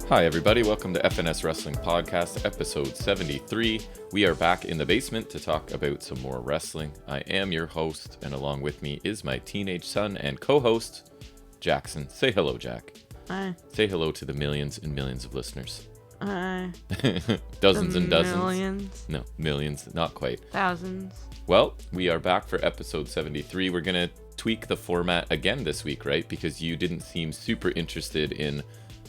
Hi everybody, welcome to FNS Wrestling Podcast, episode 73. We are back in the basement to talk about some more wrestling. I am your host, and along with me is my teenage son and co-host, Jackson. Say hello, Jack. Hi. Say hello to the millions and millions of listeners. Hi. Dozens and dozens. Millions. No, millions, not quite. Thousands. Well, we are back for episode 73. We're going to tweak the format again this week, right? Because you didn't seem super interested in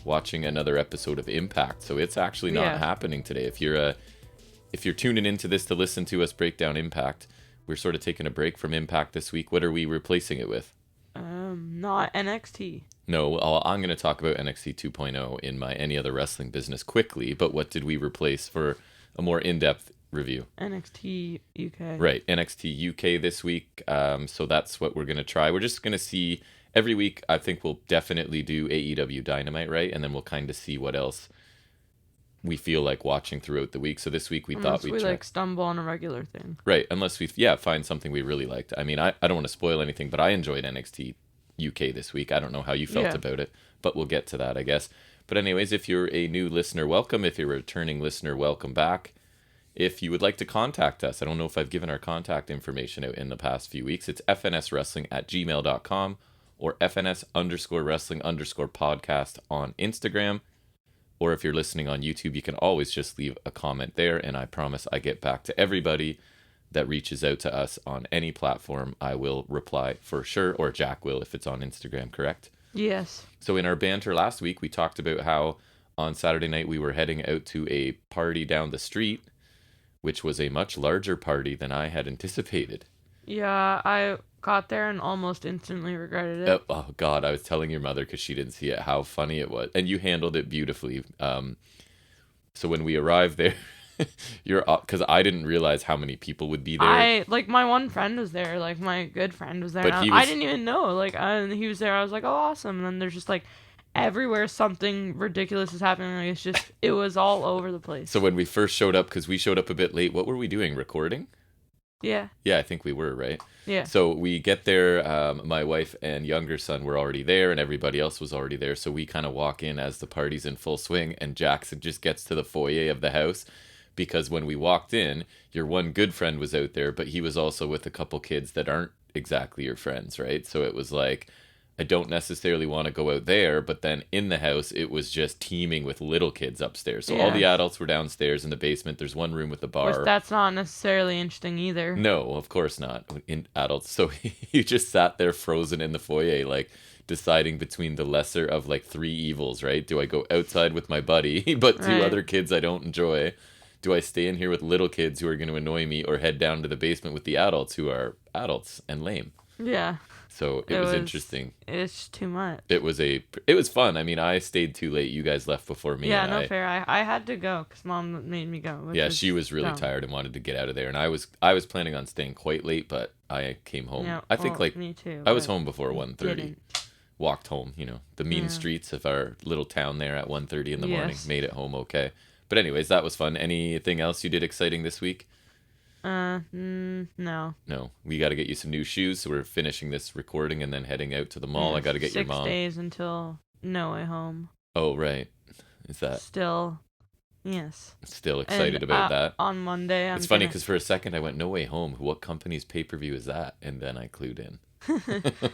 watching another episode of Impact, so it's actually not happening today. If you're tuning into this to listen to us break down Impact, we're sort of taking a break from Impact this week. What are we replacing it with? Not NXT. No, I'm going to talk about NXT 2.0 in my Any Other Wrestling business quickly, but what did we replace for a more in-depth review? NXT UK. Right, NXT UK this week, so that's what we're going to try. We're just going to see every week. I think we'll definitely do AEW Dynamite, right? And then we'll kind of see what else we feel like watching throughout the week. So this week Unless we'd we try. like stumble on a regular thing. Right, unless we find something we really liked. I mean, I don't want to spoil anything, but I enjoyed NXT UK this week. I don't know how you felt about it, but we'll get to that, I guess. But anyways, if you're a new listener, welcome. If you're a returning listener, welcome back. If you would like to contact us, I don't know if I've given our contact information out in the past few weeks. It's fnswrestling@gmail.com or FNS_wrestling_podcast on Instagram. Or if you're listening on YouTube, you can always just leave a comment there, and I promise I get back to everybody that reaches out to us on any platform. I will reply for sure, or Jack will if it's on Instagram, correct? Yes. So in our banter last week, we talked about how on Saturday night we were heading out to a party down the street, which was a much larger party than I had anticipated. Yeah, I got there and almost instantly regretted it. Oh God, I was telling your mother because she didn't see it how funny it was, and you handled it beautifully. So when we arrived there, because I didn't realize how many people would be there. My one friend was there, like my good friend was there. But I didn't even know, he was there. I was like, oh, awesome. And then there's just like everywhere something ridiculous is happening. Like it was all over the place. So when we first showed up, because we showed up a bit late, what were we doing? Recording? Yeah. Yeah, I think we were, right? Yeah. So we get there, my wife and younger son were already there, and everybody else was already there. So we kind of walk in as the party's in full swing, and Jackson just gets to the foyer of the house, because when we walked in, your one good friend was out there, but he was also with a couple kids that aren't exactly your friends, right? So it was like, I don't necessarily want to go out there, but then in the house, it was just teeming with little kids upstairs. So all the adults were downstairs in the basement. There's one room with a bar. Which that's not necessarily interesting either. No, of course not. In adults. So you just sat there frozen in the foyer, like deciding between the lesser of like three evils, right? Do I go outside with my buddy, but two other kids I don't enjoy? Do I stay in here with little kids who are going to annoy me, or head down to the basement with the adults who are adults and lame? Yeah. So it was interesting. It's too much. It was fun. I mean, I stayed too late. You guys left before me. Yeah, fair. I had to go because Mom made me go. Yeah, she was really tired and wanted to get out of there, and I was planning on staying quite late, but I came home. Yeah, I think me too. I was home before 1:30. Walked home, the mean streets of our little town there at 1:30 in the morning. Made it home okay. But anyways, that was fun. Anything else you did exciting this week? No. No, we got to get you some new shoes. So we're finishing this recording and then heading out to the mall. I got to get your mom. 6 days until No Way Home. Oh, right. Is that still? Yes. Still excited about that. On Monday, it's funny because for a second I went, No Way Home. What company's pay-per-view is that? And then I clued in. I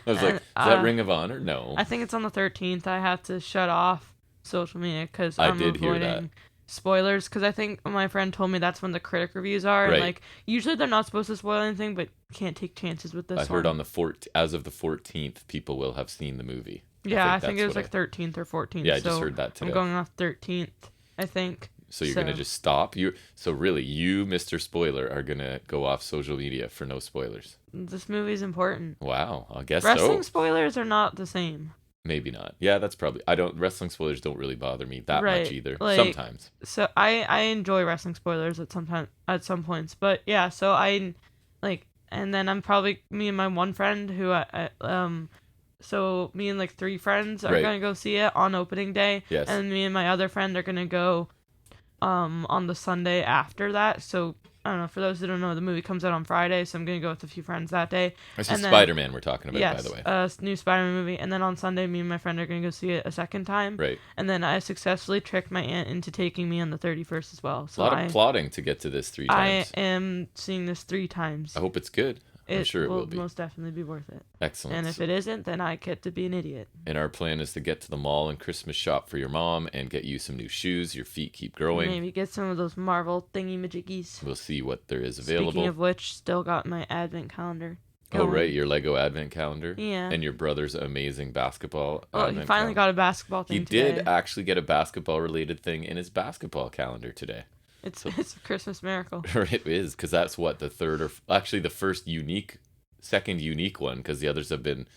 was like, is that Ring of Honor? No. I think it's on the 13th. I have to shut off social media because I'm avoiding spoilers, because I think my friend told me that's when the critic reviews are, right. And usually they're not supposed to spoil anything, but can't take chances with this. I heard on the as of the 14th, people will have seen the movie. I think it was 13th or 14th. Yeah, I just heard that today. I'm going off 13th, I think. So you're gonna just stop? So really, you, Mr. Spoiler, are gonna go off social media for no spoilers? This movie's important. Wow, I guess Wrestling spoilers are not the same. Maybe not. Yeah, that's probably. Wrestling spoilers don't really bother me that much either. Sometimes. So I enjoy wrestling spoilers at some points, but yeah. So and then I'm probably me and my one friend who so me and three friends are gonna go see it on opening day. Yes. And me and my other friend are gonna go on the Sunday after that. So I don't know. For those who don't know, the movie comes out on Friday, so I'm gonna go with a few friends that day. This And is then Spider-Man we're talking about, by yes, the way. new Spider-Man movie. And then on Sunday, me and my friend are gonna go see it a second time. Right. And then I successfully tricked my aunt into taking me on the 31st as well. A So lot of plotting to get to this 3 times. I am seeing this 3 times. I hope it's good. I'm sure it will be. Most definitely be worth it. Excellent. And if it isn't, then I get to be an idiot. And our plan is to get to the mall and Christmas shop for your mom and get you some new shoes. Your feet keep growing. Maybe get some of those Marvel thingy majiggies. We'll see what there is available. Speaking of which, still got my advent calendar going. Oh, right, your Lego advent calendar. Yeah. And your brother's amazing basketball he finally got a basketball thing today. He did actually get a basketball-related thing in his basketball calendar today. It's a Christmas miracle. It is, because that's what, the first second unique one, because the others have been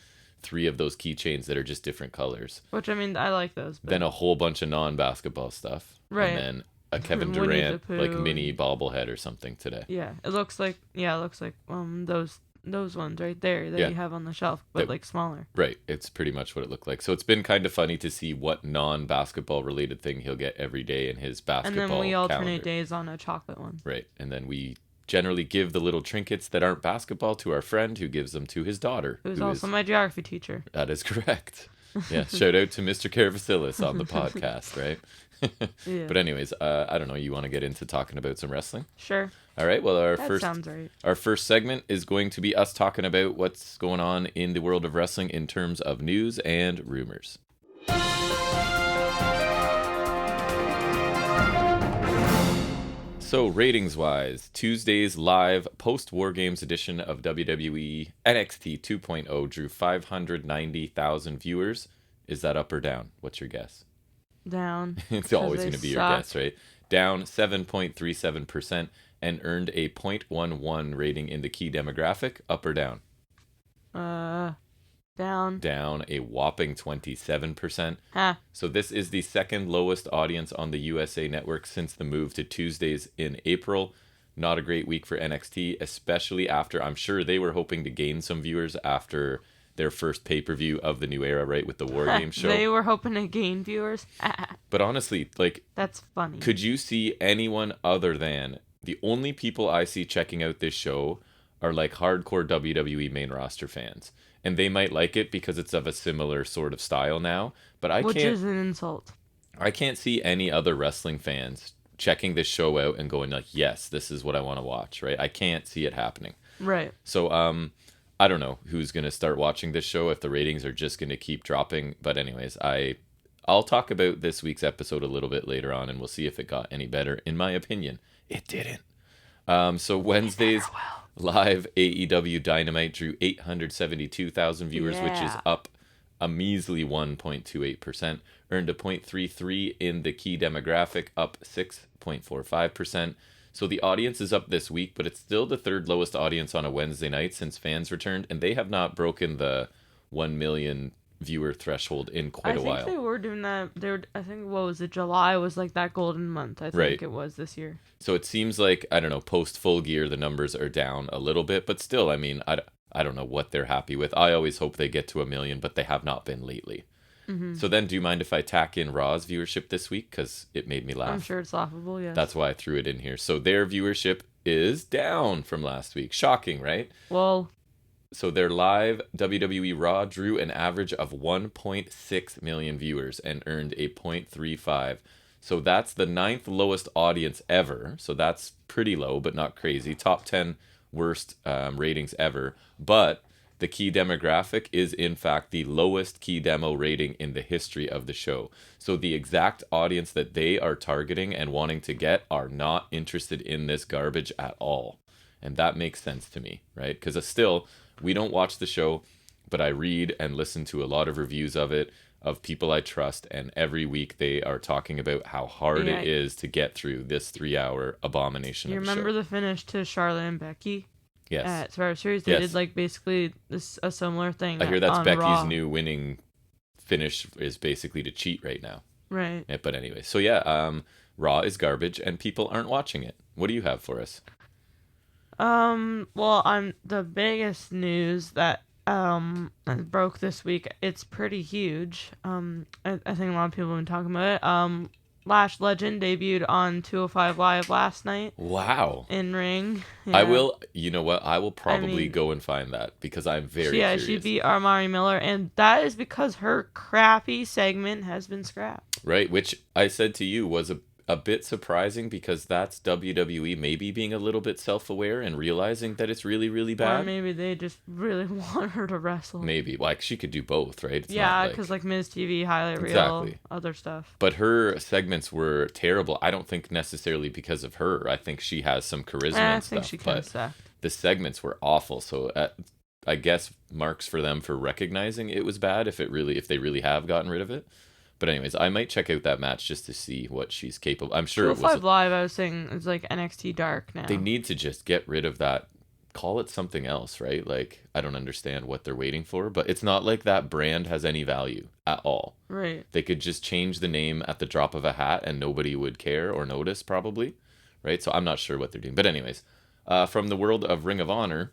3 of those keychains that are just different colors. Which, I mean, I like those. But... Then a whole bunch of non-basketball stuff. Right. And then a Kevin Durant, like, mini bobblehead or something today. Yeah, it looks like those ones right there that you have on the shelf, but like smaller. Right. It's pretty much what it looked like. So it's been kind of funny to see what non-basketball related thing he'll get every day in his basketball And then we alternate calendar. days on a chocolate one. Right. And then we generally give the little trinkets that aren't basketball to our friend, who gives them to his daughter. Who's also my geography teacher. That is correct. Yeah. Shout out to Mr. Carvasilis on the podcast, right? Yeah. But anyways, I don't know. You want to get into talking about some wrestling? Sure. All right. Well, sounds right. Our first segment is going to be us talking about what's going on in the world of wrestling in terms of news and rumors. So, ratings-wise, Tuesday's live post-War Games edition of WWE NXT 2.0 drew 590,000 viewers. Is that up or down? What's your guess? Down. It's always going to be your guess, right? Down 7.37% and earned a 0.11 rating in the key demographic. Up or down? Down. Down a whopping 27%. Huh. So this is the second lowest audience on the USA Network since the move to Tuesdays in April. Not a great week for NXT, especially after, I'm sure they were hoping to gain some viewers after their first pay-per-view of the new era, right, with the War Games show. They were hoping to gain viewers. But honestly, like, that's funny. Could you see anyone other than the only people I see checking out this show are like hardcore WWE main roster fans? And they might like it because it's of a similar sort of style now. But Which is an insult. I can't see any other wrestling fans checking this show out and going like, yes, this is what I want to watch, right? I can't see it happening. Right. So, I don't know who's going to start watching this show, if the ratings are just going to keep dropping. But anyways, I'll talk about this week's episode a little bit later on, and we'll see if it got any better. In my opinion, it didn't. So Wednesday's live AEW Dynamite drew 872,000 viewers, which is up a measly 1.28%. Earned a 0.33 in the key demographic, up 6.45%. So the audience is up this week, but it's still the third lowest audience on a Wednesday night since fans returned, and they have not broken the 1 million viewer threshold in quite a while. I think they were doing that. I think, what was it? July was like that golden month. I think it was this year. So it seems like, I don't know, post Full Gear, the numbers are down a little bit, but still, I mean, I don't know what they're happy with. I always hope they get to 1 million, but they have not been lately. Mm-hmm. So then, do you mind if I tack in Raw's viewership this week? Because it made me laugh. I'm sure it's laughable, yes. That's why I threw it in here. So their viewership is down from last week. Shocking, right? Well... So their live WWE Raw drew an average of 1.6 million viewers and earned a 0.35. So that's the 9th lowest audience ever. So that's pretty low, but not crazy. Top 10 worst ratings ever. But the key demographic is, in fact, the lowest key demo rating in the history of the show. So the exact audience that they are targeting and wanting to get are not interested in this garbage at all. And that makes sense to me, right? Because still... we don't watch the show, but I read and listen to a lot of reviews of it, of people I trust, and every week they are talking about how hard it is to get through this 3-hour abomination of a show. You remember the finish to Charlotte and Becky? Yes. At Survivor Series? They did like basically a similar thing. I hear that's Becky's Raw. new winning finish is basically to cheat right now. Right. Yeah, but anyway, so Raw is garbage and people aren't watching it. What do you have for us? Well, the biggest news that broke this week, it's pretty huge. I think a lot of people have been talking about it. Lash Legend debuted on 205 Live last night Wow. in ring. I Yeah. will, you know what? I will probably mean, go and find that because I'm very She curious. beat Armari Miller, and that is because her crappy segment has been scrapped. Right, which I said to you was a bit surprising because that's WWE maybe being a little bit self-aware and realizing that it's really, really Or bad. maybe they just really want her to wrestle. Maybe. Like, she could do both, right? It's Yeah, not because like Miz TV, Highlight Exactly. Reel, other stuff. But her segments were terrible. I don't think necessarily because of her. I think she has some charisma I and think stuff. she kind of But sucked. the segments were awful. So I guess marks for them for recognizing it was bad if they really have gotten rid of it. But anyways, I might check out that match just to see what she's capable. I'm sure it was. 205 Live, I was saying, is like NXT Dark now. They need to just get rid of that. Call it something else, right? Like, I don't understand what they're waiting for, but it's not like that brand has any value at all. Right. They could just change the name at the drop of a hat and nobody would care or notice, probably, right? So I'm not sure what they're doing. But anyways, from the world of Ring of Honor,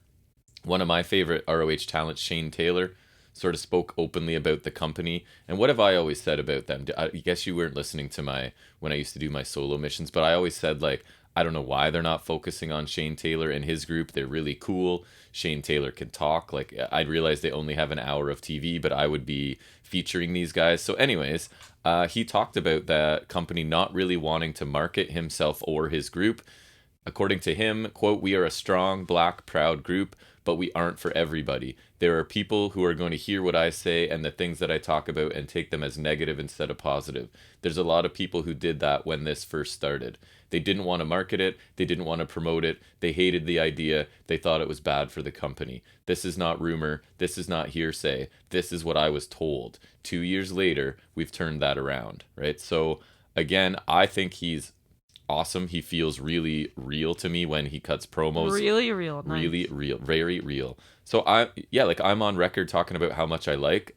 one of my favorite ROH talents, Shane Taylor, sort of spoke openly about the company. And what have I always said about them? I guess you weren't listening to when I used to do my solo missions, but I always said, like, I don't know why they're not focusing on Shane Taylor and his group. They're really cool. Shane Taylor can talk. Like, I realize they only have an hour of TV, but I would be featuring these guys. So anyways, he talked about the company not really wanting to market himself or his group. According to him, quote, "We are a strong, black, proud group, but we aren't for everybody. There are people who are going to hear what I say and the things that I talk about and take them as negative instead of positive. There's a lot of people who did that when this first started. They didn't want to market it. They didn't want to promote it. They hated the idea. They thought it was bad for the company. This is not rumor. This is not hearsay. This is what I was told. 2 years later, we've turned that around," right? So again, I think he's awesome. He feels really real to me when he cuts promos. Really real. Nice. Really real. Very real. So I'm on record talking about how much I like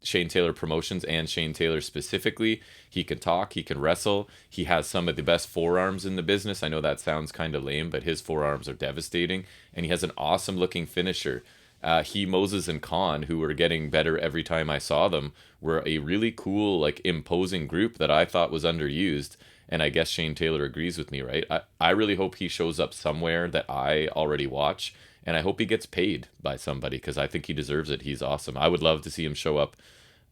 Shane Taylor Promotions and Shane Taylor specifically. He can talk, he can wrestle, he has some of the best forearms in the business. I know that sounds kind of lame, but his forearms are devastating, and he has an awesome looking finisher. Moses, and Khan, who were getting better every time I saw them, were a really cool, like, imposing group that I thought was underused. And I guess Shane Taylor agrees with me, right? I really hope he shows up somewhere that I already watch. And I hope he gets paid by somebody because I think he deserves it. He's awesome. I would love to see him show up.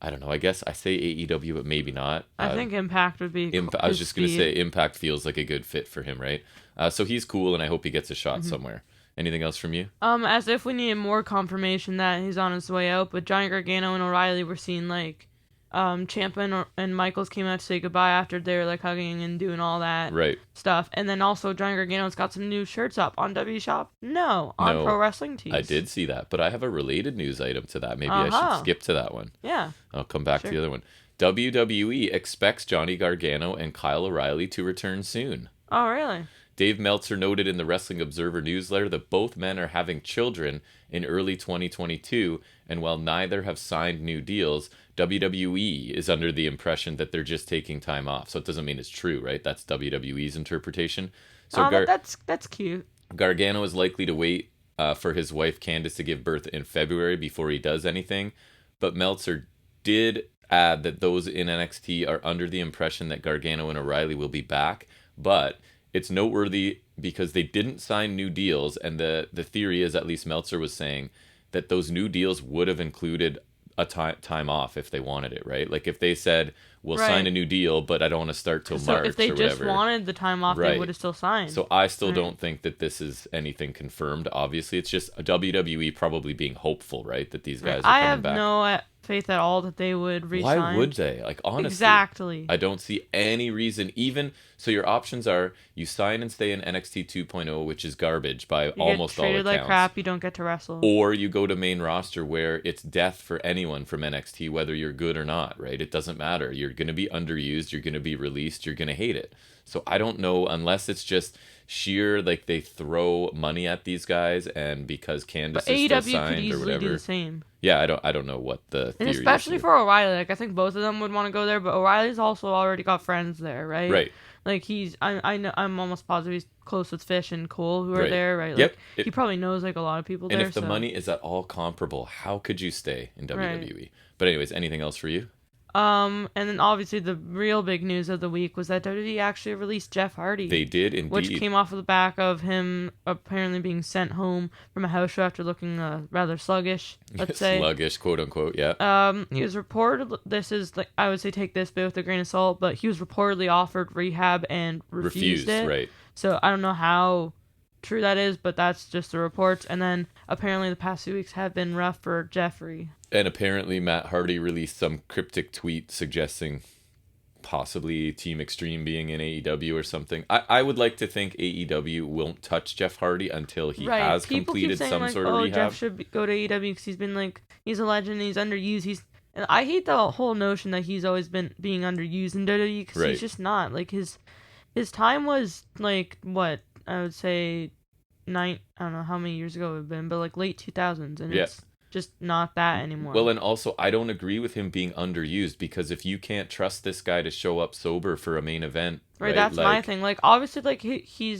I don't know. I guess I say AEW, but maybe not. I think Impact would be. I was just going to say Impact feels like a good fit for him, right? So he's cool, and I hope he gets a shot somewhere. Anything else from you? As if we needed more confirmation that he's on his way out, but Johnny Gargano and O'Reilly were seen like Ciampa and Michaels came out to say goodbye after they were like hugging and doing all that stuff. And then also Johnny Gargano's got some new shirts up on W Shop. No, on Pro Wrestling Tees. I did see that, but I have a related news item to that. Maybe I should skip to that one. Yeah. I'll come back to the other one. WWE expects Johnny Gargano and Kyle O'Reilly to return soon. Oh, really? Dave Meltzer noted in the Wrestling Observer newsletter that both men are having children in early 2022, and while neither have signed new deals, WWE is under the impression that they're just taking time off. So it doesn't mean it's true, right? That's WWE's interpretation. So that's cute. Gargano is likely to wait for his wife Candice to give birth in February before he does anything, but Meltzer did add that those in NXT are under the impression that Gargano and O'Reilly will be back, but it's noteworthy because they didn't sign new deals, and the theory is, at least Meltzer was saying, that those new deals would have included a time off if they wanted it, right? Like if they said, we'll sign a new deal, but I don't want to start till March or whatever. If they just wanted the time off, they would have still signed. So I still don't think that this is anything confirmed, obviously. It's just WWE probably being hopeful, right? That these guys are coming back. I have no faith at all that they would resign. Why would they? Like, honestly. Exactly. I don't see any reason. Even so, your options are you sign and stay in NXT 2.0, which is garbage by almost all accounts. You get treated like crap, you don't get to wrestle. Or you go to main roster where it's death for anyone from NXT, whether you're good or not, right? It doesn't matter. You're going to be underused, you're going to be released, you're going to hate it. So I don't know, unless it's just sheer, like, they throw money at these guys, and because Candice is still signed or whatever. Do the same. Yeah, I don't know what the theory is. And especially is for O'Reilly, like, I think both of them would want to go there, but O'Reilly's also already got friends there, right? Right. Like, I know, I'm almost positive he's close with Fish and Cole, who are there, right? Like, he probably knows, like, a lot of people there. And if the money is at all comparable, how could you stay in WWE? Right. But anyways, anything else for you? And then obviously the real big news of the week was that WWE actually released Jeff Hardy. They did indeed. Which came off of the back of him apparently being sent home from a house show after looking rather sluggish, let's say. Sluggish, quote unquote, yeah. He was reported, this is, like, I would say take this bit with a grain of salt, but he was reportedly offered rehab and refused it. Right. So I don't know how true that is, but that's just the reports. And then apparently the past 2 weeks have been rough for Jeffrey. And apparently Matt Hardy released some cryptic tweet suggesting possibly Team Extreme being in AEW or something. I would like to think AEW won't touch Jeff Hardy until he has completed some sort of rehab. Jeff should go to AEW because he's been like, he's a legend, he's underused, and I hate the whole notion that he's always been being underused in WWE because he's just not. Like, his time was, like, what, I would say, I don't know how many years ago it would have been, but like late 2000s, and it's just not that anymore. Well, and also, I don't agree with him being underused, because if you can't trust this guy to show up sober for a main event, right, that's like, my thing. Like, obviously, like, he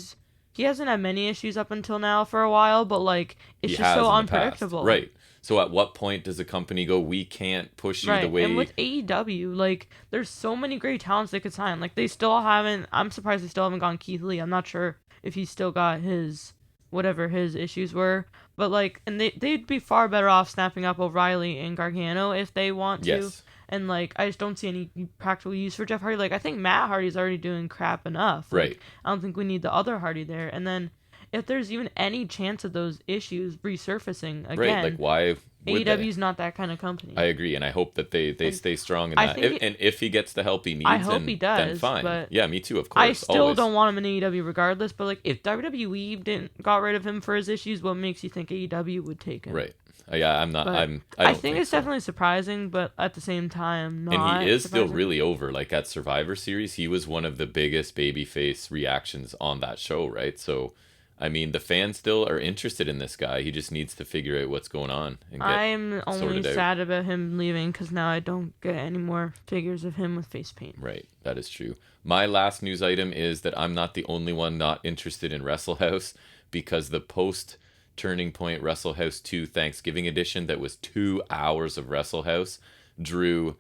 hasn't had many issues up until now for a while, but like, it's just so unpredictable. Right. So at what point does a company go, we can't push you the way... And with AEW, like, there's so many great talents they could sign. Like, they still haven't... I'm surprised they still haven't gone Keith Lee. I'm not sure if he still got his... whatever his issues were. But, like, and they'd be far better off snapping up O'Reilly and Gargano if they want to. Yes. And, like, I just don't see any practical use for Jeff Hardy. Like, I think Matt Hardy's already doing crap enough. Right. Like, I don't think we need the other Hardy there. And then, if there's even any chance of those issues resurfacing again... Right, like, why... AEW's not that kind of company. I agree, and I hope that they stay strong in that. And if he gets the help he needs, I hope he does, then fine. But yeah, me too, of course. I still don't want him in AEW regardless, but like, if WWE got rid of him for his issues, what makes you think AEW would take him? Right. Yeah, I'm not. But I think it's definitely surprising, but at the same time, not. And he is surprising. still really over. Like, at Survivor Series, he was one of the biggest babyface reactions on that show, right? So, I mean, the fans still are interested in this guy. He just needs to figure out what's going on and get I'm only sad out. about him leaving because now I don't get any more figures of him with face paint. Right, that is true. My last news item is that I'm not the only one not interested in Wrestle House, because the post-Turning Point Wrestle House 2 Thanksgiving edition that was 2 hours of Wrestle House drew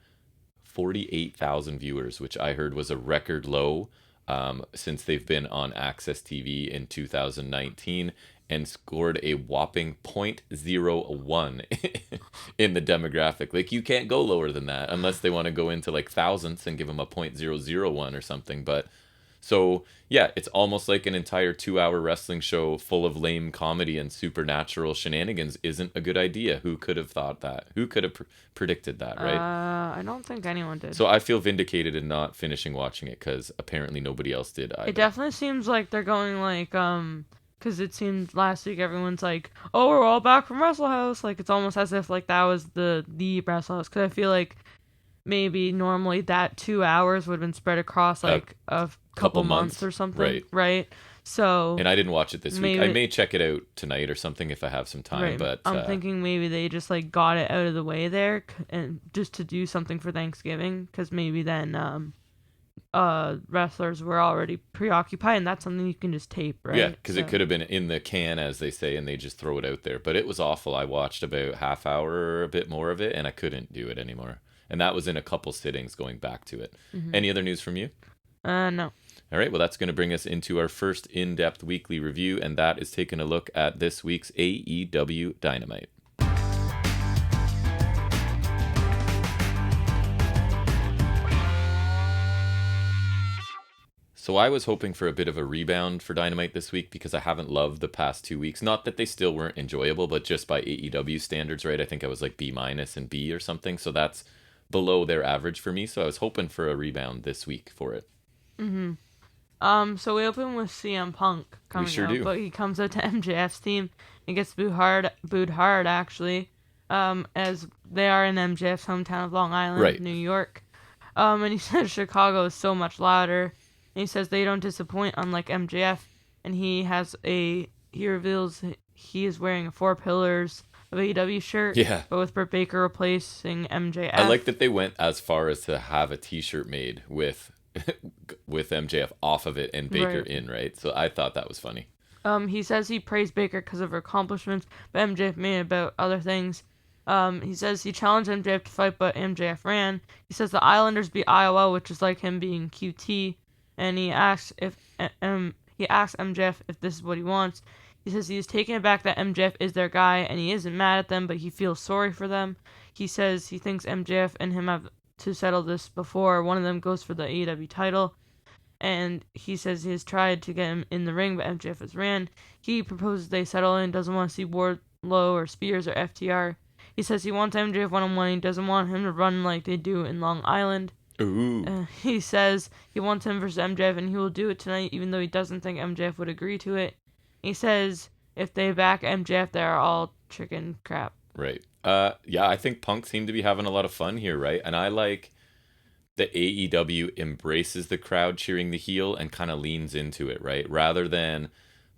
48,000 viewers, which I heard was a record low since they've been on Access TV in 2019, and scored a whopping 0.01 in the demographic. Like, you can't go lower than that unless they want to go into like thousandths and give them a 0.001 or something. But so yeah, it's almost like an entire 2-hour wrestling show full of lame comedy and supernatural shenanigans isn't a good idea. Who could have thought that? Who could have predicted that, right? I don't think anyone did. So I feel vindicated in not finishing watching it, because apparently nobody else did either. It definitely seems like they're going like, because it seemed last week everyone's like, oh, we're all back from Wrestle House. Like, it's almost as if like that was the Wrestle House, because I feel like maybe normally that 2 hours would have been spread across like a couple months or something, right? So, and I didn't watch it this week. I may check it out tonight or something if I have some time. Right. But I'm thinking maybe they just like got it out of the way there, and just to do something for Thanksgiving, because maybe then wrestlers were already preoccupied, and that's something you can just tape, right? Yeah, because it could have been in the can, as they say, and they just throw it out there. But it was awful. I watched about half hour or a bit more of it, and I couldn't do it anymore. And that was in a couple sittings going back to it. Mm-hmm. Any other news from you? No. All right, well, that's going to bring us into our first in-depth weekly review, and that is taking a look at this week's AEW Dynamite. So I was hoping for a bit of a rebound for Dynamite this week, because I haven't loved the past 2 weeks. Not that they still weren't enjoyable, but just by AEW standards, right? I think I was like B- and B or something, so that's below their average for me. So I was hoping for a rebound this week for it. Mm-hmm. So we open with CM Punk coming out, but he comes out to MJF's team and gets booed hard actually, as they are in MJF's hometown of Long Island, New York. And he says Chicago is so much louder. And he says they don't disappoint, unlike MJF. And he reveals he is wearing a 4 Pillars of AEW shirt, but with Britt Baker replacing MJF. I like that they went as far as to have a t-shirt made with MJF off of it and Baker in, right? So I thought that was funny. He says he praised Baker because of her accomplishments, but MJF made it about other things. He says he challenged MJF to fight, but MJF ran. He says the Islanders beat Iowa, which is like him being QT, and he asks MJF if this is what he wants. He says he is taken aback that MJF is their guy, and he isn't mad at them, but he feels sorry for them. He says he thinks MJF and him have to settle this before one of them goes for the AEW title. And he says he has tried to get him in the ring, but MJF has ran. He proposes they settle and doesn't want to see Wardlow or Spears or FTR. He says he wants MJF one-on-one. He doesn't want him to run like they do in Long Island. Ooh. He says he wants him versus MJF, and he will do it tonight, even though he doesn't think MJF would agree to it. He says if they back MJF, they're all chicken crap. Right. Yeah, I think Punk seemed to be having a lot of fun here, right? And I like that AEW embraces the crowd cheering the heel and kind of leans into it, right? Rather than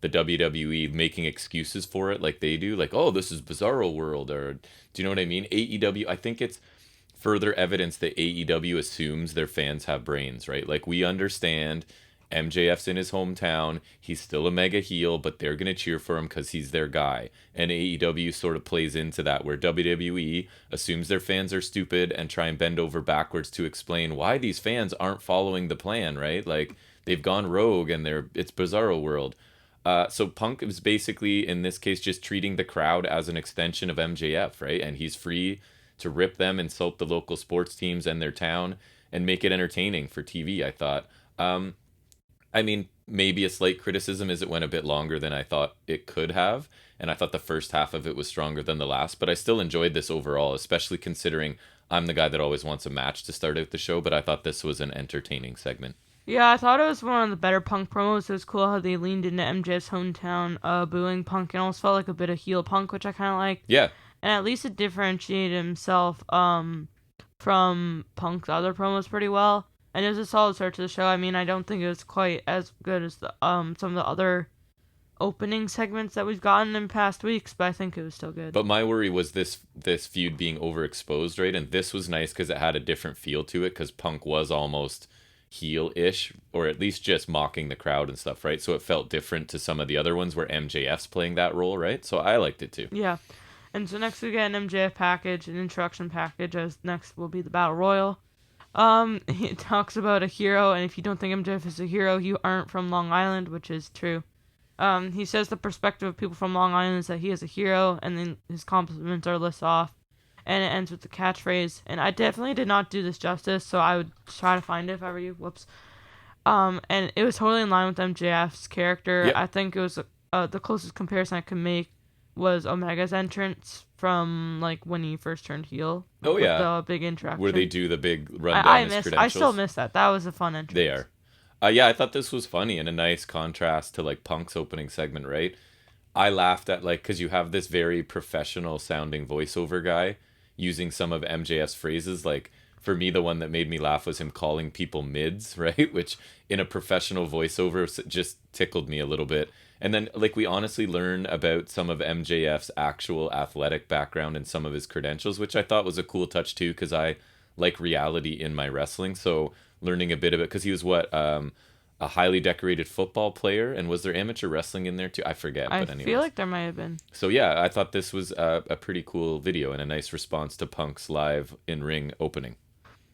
the WWE making excuses for it like they do, like, oh, this is Bizarro World, or do you know what I mean? AEW, I think it's further evidence that AEW assumes their fans have brains, right? Like, we understand MJF's in his hometown, he's still a mega heel, but they're going to cheer for him because he's their guy. And AEW sort of plays into that, where WWE assumes their fans are stupid and try and bend over backwards to explain why these fans aren't following the plan, right? Like, they've gone rogue and it's Bizarro World. So Punk is basically, in this case, just treating the crowd as an extension of MJF, right? And he's free to rip them, insult the local sports teams and their town, and make it entertaining for TV, I thought. I mean, maybe a slight criticism is it went a bit longer than I thought it could have, and I thought the first half of it was stronger than the last, but I still enjoyed this overall, especially considering I'm the guy that always wants a match to start out the show, but I thought this was an entertaining segment. Yeah, I thought it was one of the better Punk promos. It was cool how they leaned into MJF's hometown, booing Punk, and almost felt like a bit of heel Punk, which I kind of liked. Yeah. And at least it differentiated himself from Punk's other promos pretty well. And it was a solid start to the show. I mean, I don't think it was quite as good as the some of the other opening segments that we've gotten in past weeks, but I think it was still good. But my worry was this feud being overexposed, right? And this was nice because it had a different feel to it, because Punk was almost heel-ish, or at least just mocking the crowd and stuff, right? So it felt different to some of the other ones where MJF's playing that role, right? So I liked it too. Yeah. And so next we get an MJF package, an introduction package, as next will be the Battle Royal. He talks about a hero, and if you don't think MJF is a hero, you aren't from Long Island, which is true. He says the perspective of people from Long Island is that he is a hero, and then his compliments are listed off, and it ends with the catchphrase. And I definitely did not do this justice, so I would try to find it if I were you. Whoops. And it was totally in line with MJF's character. Yep. I think it was the closest comparison I could make was Omega's entrance from like when he first turned heel. Oh yeah, the big interaction where they do the big run down his credentials. I still miss that. That was a fun entrance. They are. Yeah, I thought this was funny and a nice contrast to like Punk's opening segment, right? I laughed at, like, because you have this very professional sounding voiceover guy using some of MJF's phrases. Like, for me, the one that made me laugh was him calling people mids, right? Which in a professional voiceover just tickled me a little bit. And then, like, we honestly learn about some of MJF's actual athletic background and some of his credentials, which I thought was a cool touch too, because I like reality in my wrestling. So learning a bit of it, because he was a highly decorated football player, and was there amateur wrestling in there too? I forget. I feel like there might have been. So yeah, I thought this was a pretty cool video and a nice response to Punk's live in-ring opening.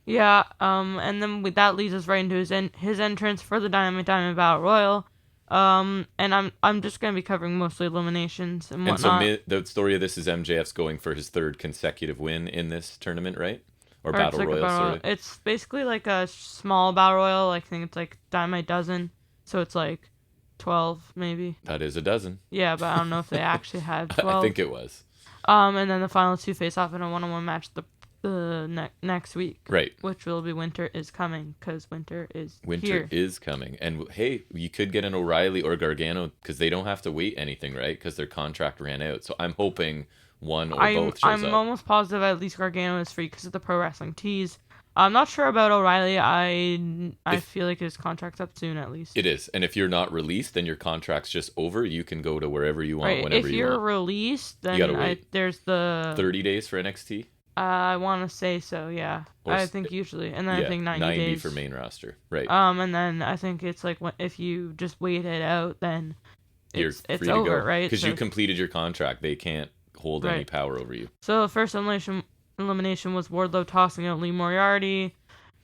Yeah, and then that leads us right into his entrance for the Dynamite Battle Royal. And I'm just gonna be covering mostly eliminations and whatnot. And so the story of this is MJF's going for his third consecutive win in this tournament, right? Or Battle Royal, sorry. It's basically like a small Battle Royal. I think it's like Dynamite dozen, so it's like 12 maybe. That is a dozen. Yeah, but I don't know if they actually had 12. I think it was. And then the final two face off in a 1-on-1 match the next week, right? Which will be Winter is Coming, because Winter is coming. And hey, you could get an O'Reilly or Gargano, because they don't have to wait anything, right? Because their contract ran out. So I'm hoping one or both shows up. I'm almost positive at least Gargano is free because of the Pro Wrestling Tees. I'm not sure about O'Reilly. I feel like his contract's up soon at least. It is. And if you're not released, then your contract's just over. You can go to wherever you want, whenever you want. If you're released, then there's the 30 days for NXT. I want to say so, yeah. I think usually, and then I think 90 days for main roster, right? And then I think it's like if you just wait it out, then it's over, right? Because you completed your contract, they can't hold any power over you. So the first elimination was Wardlow tossing out Lee Moriarty.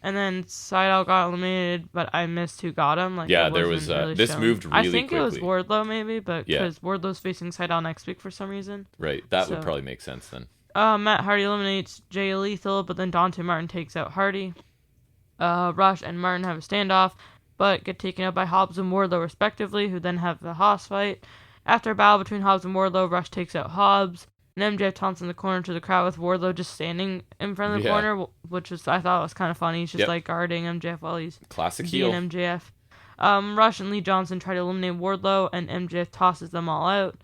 And then Seidel got eliminated, but I missed who got him. Like, yeah, there was really this shown. moved really quickly. I think it was Wardlow maybe, but because Wardlow's facing Seidel next week for some reason. Right, that would probably make sense then. Matt Hardy eliminates Jay Lethal, but then Dante Martin takes out Hardy. Rush and Martin have a standoff, but get taken out by Hobbs and Wardlow respectively, who then have the Haas fight. After a battle between Hobbs and Wardlow, Rush takes out Hobbs. And MJF taunts in the corner to the crowd with Wardlow just standing in front of the corner, which I thought was kind of funny. He's just like guarding MJF while he's classic heel MJF. Rush and Lee Johnson try to eliminate Wardlow, and MJF tosses them all out.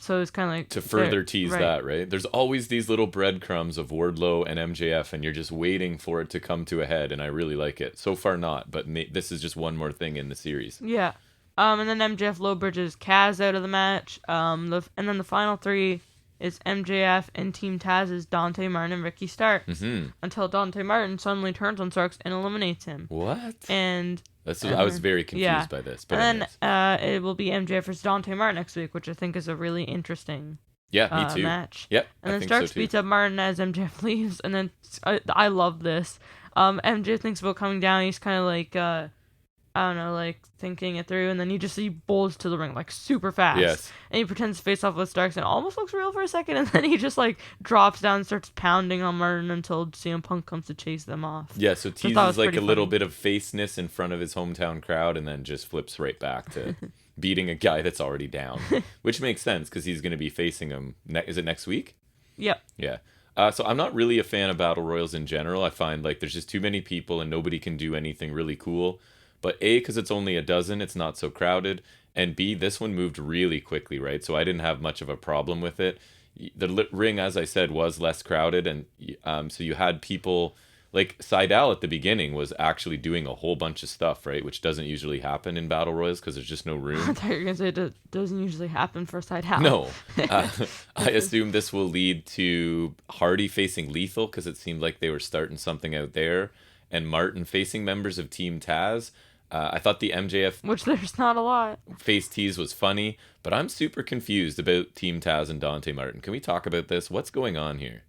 So it's kind of like to further tease that, right? There's always these little breadcrumbs of Wardlow and MJF, and you're just waiting for it to come to a head, and I really like it. So far, not, but this is just one more thing in the series. Yeah. And then MJF low bridges Kaz out of the match. And then the final three is MJF and Team Taz's Dante Martin and Ricky Starks. Until Dante Martin suddenly turns on Starks and eliminates him. What? And I was very confused by this. But and then it will be MJF versus Dante Martin next week, which I think is a really interesting me too. match. Yep. And then Starks beats up Martin as MJF leaves. And then I love this. MJF thinks about coming down. He's kind of like... I don't know, like, thinking it through, and then you just see bolts to the ring, like, super fast. Yes. And he pretends to face off with Starks, and it almost looks real for a second, and then he just, like, drops down and starts pounding on Martin until CM Punk comes to chase them off. Yeah, so teases, like, a little bit of faceness in front of his hometown crowd, and then just flips right back to beating a guy that's already down. Which makes sense, because he's going to be facing him, is it next week? Yep. Yeah. So I'm not really a fan of Battle Royals in general. I find, like, there's just too many people, and nobody can do anything really cool. But A, because it's only a dozen, it's not so crowded. And B, this one moved really quickly, right? So I didn't have much of a problem with it. The ring, as I said, was less crowded. And so you had people, like Seidel at the beginning was actually doing a whole bunch of stuff, right? Which doesn't usually happen in Battle Royals because there's just no room. I thought you were going to say it doesn't usually happen for Seidel. No. I assume this will lead to Hardy facing Lethal because it seemed like they were starting something out there. And Martin facing members of Team Taz. I thought the MJF... Which there's not a lot. ...face tease was funny, but I'm super confused about Team Taz and Dante Martin. Can we talk about this? What's going on here?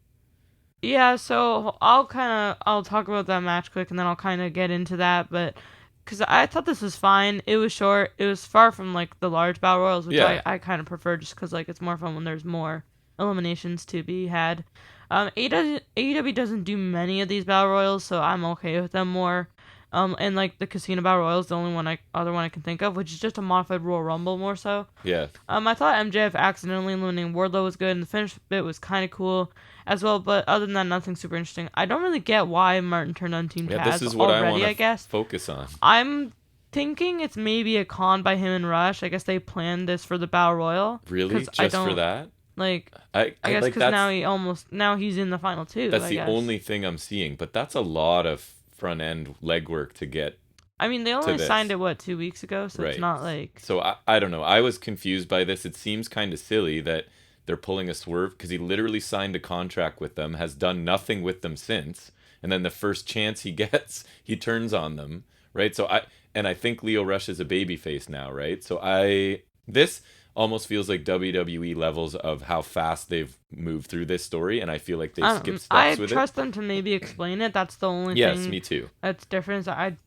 Yeah, so I'll talk about that match quick, and then I'll kind of get into that, but... Because I thought this was fine. It was short. It was far from, like, the large Battle Royals, which I kind of prefer just because, like, it's more fun when there's more eliminations to be had. AEW doesn't do many of these Battle Royals, so I'm okay with them more. And like the Casino Battle Royal is the only other one I can think of, which is just a modified Royal Rumble more so. Yeah. I thought MJF accidentally eliminating Wardlow was good, and the finish bit was kind of cool as well. But other than that, nothing super interesting. I don't really get why Martin turned on Team Taz this is what already. I want to focus on. I'm thinking it's maybe a con by him and Rush. I guess they planned this for the Battle Royal. Really? Just for that? Like, I guess because now he's in the final two. That's the only thing I'm seeing, but that's a lot of front end legwork to get. I mean, they only signed it 2 weeks ago, so it's not like. So I don't know. I was confused by this. It seems kind of silly that they're pulling a swerve because he literally signed a contract with them, has done nothing with them since, and then the first chance he gets, he turns on them, right? So I think Lio Rush is a babyface now, right? So this almost feels like WWE levels of how fast they've moved through this story, and I feel like they've skipped steps with it. I trust them to maybe explain it. That's the only thing. Yes, me too. That's different. I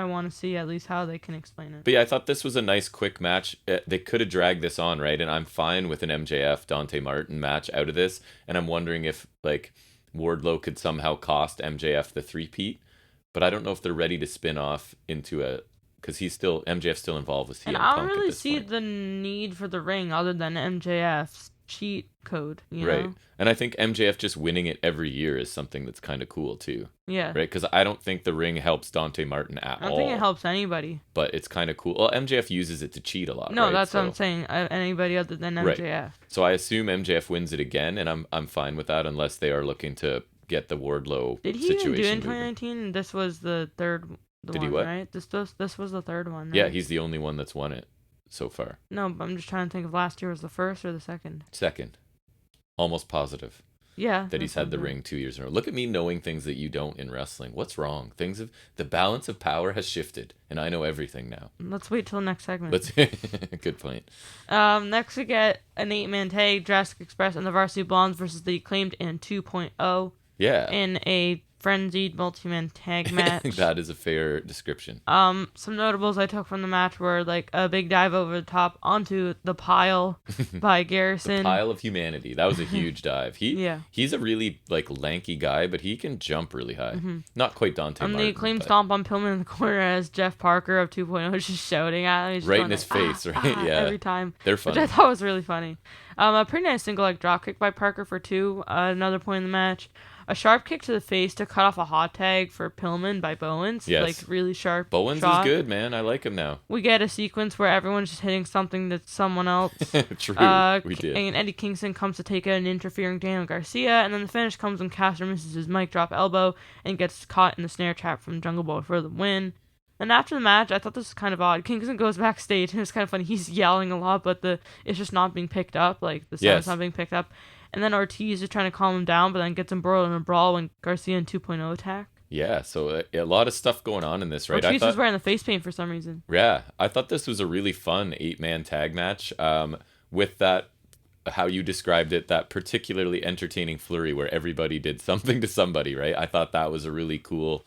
want to see at least how they can explain it. But yeah, I thought this was a nice quick match. They could have dragged this on, right? And I'm fine with an MJF Dante Martin match out of this, and I'm wondering if like Wardlow could somehow cost MJF the three-peat, but I don't know if they're ready to spin off into a. Because MJF's still involved with CM Punk. And I don't really see the need for the ring other than MJF's cheat code, you know? And I think MJF just winning it every year is something that's kind of cool too. Yeah. Right? Because I don't think the ring helps Dante Martin at all. I don't think it helps anybody. But it's kind of cool. Well, MJF uses it to cheat a lot, No, that's what I'm saying. Anybody other than MJF. Right. So I assume MJF wins it again, and I'm fine with that unless they are looking to get the Wardlow situation. Did he even do it in 2019? This was the third Did he what? Right? This was the third one, right? Yeah, he's the only one that's won it so far. No, but I'm just trying to think if last year was the first or the second. Second. Almost positive. that he's had the ring 2 years in a row. Look at me knowing things that you don't in wrestling. What's wrong? The balance of power has shifted, and I know everything now. Let's wait till the next segment. Good point. Next we get an 8-man tag, Jurassic Express and the Varsity Blondes versus the Acclaimed and 2.0. Yeah. In a frenzied multi-man tag match. That is a fair description. Some notables I took from the match were like a big dive over the top onto the pile by Garrison. The pile of humanity. That was a huge dive. He's a really like lanky guy, but he can jump really high. Not quite Dante Martin. The Acclaimed stomp on Pillman in the corner as Jeff Parker of 2.0 is just shouting at him. He's right in his face, right? Yeah. Every time. They're funny. Which I thought was really funny. A pretty nice single leg dropkick by Parker for 2. Another point in the match. A sharp kick to the face to cut off a hot tag for Pillman by Bowens. Yes. Like, really sharp Bowens shot. is good, man. I like him now. We get a sequence where everyone's just hitting something that's someone else. True, we did. And Eddie Kingston comes to take out an interfering Daniel Garcia, and then the finish comes when Caster misses his mic drop elbow and gets caught in the snare trap from Jungle Boy for the win. And after the match, I thought this was kind of odd. Kingston goes backstage, and it's kind of funny. He's yelling a lot, but it's just not being picked up. Like, the sound's not being picked up. And then Ortiz is trying to calm him down, but then gets embroiled in a brawl when Garcia and 2.0 attack. Yeah, so a lot of stuff going on in this, right? Ortiz was wearing the face paint for some reason. Yeah, I thought this was a really fun 8-man tag match with that, how you described it, that particularly entertaining flurry where everybody did something to somebody, right? I thought that was a really cool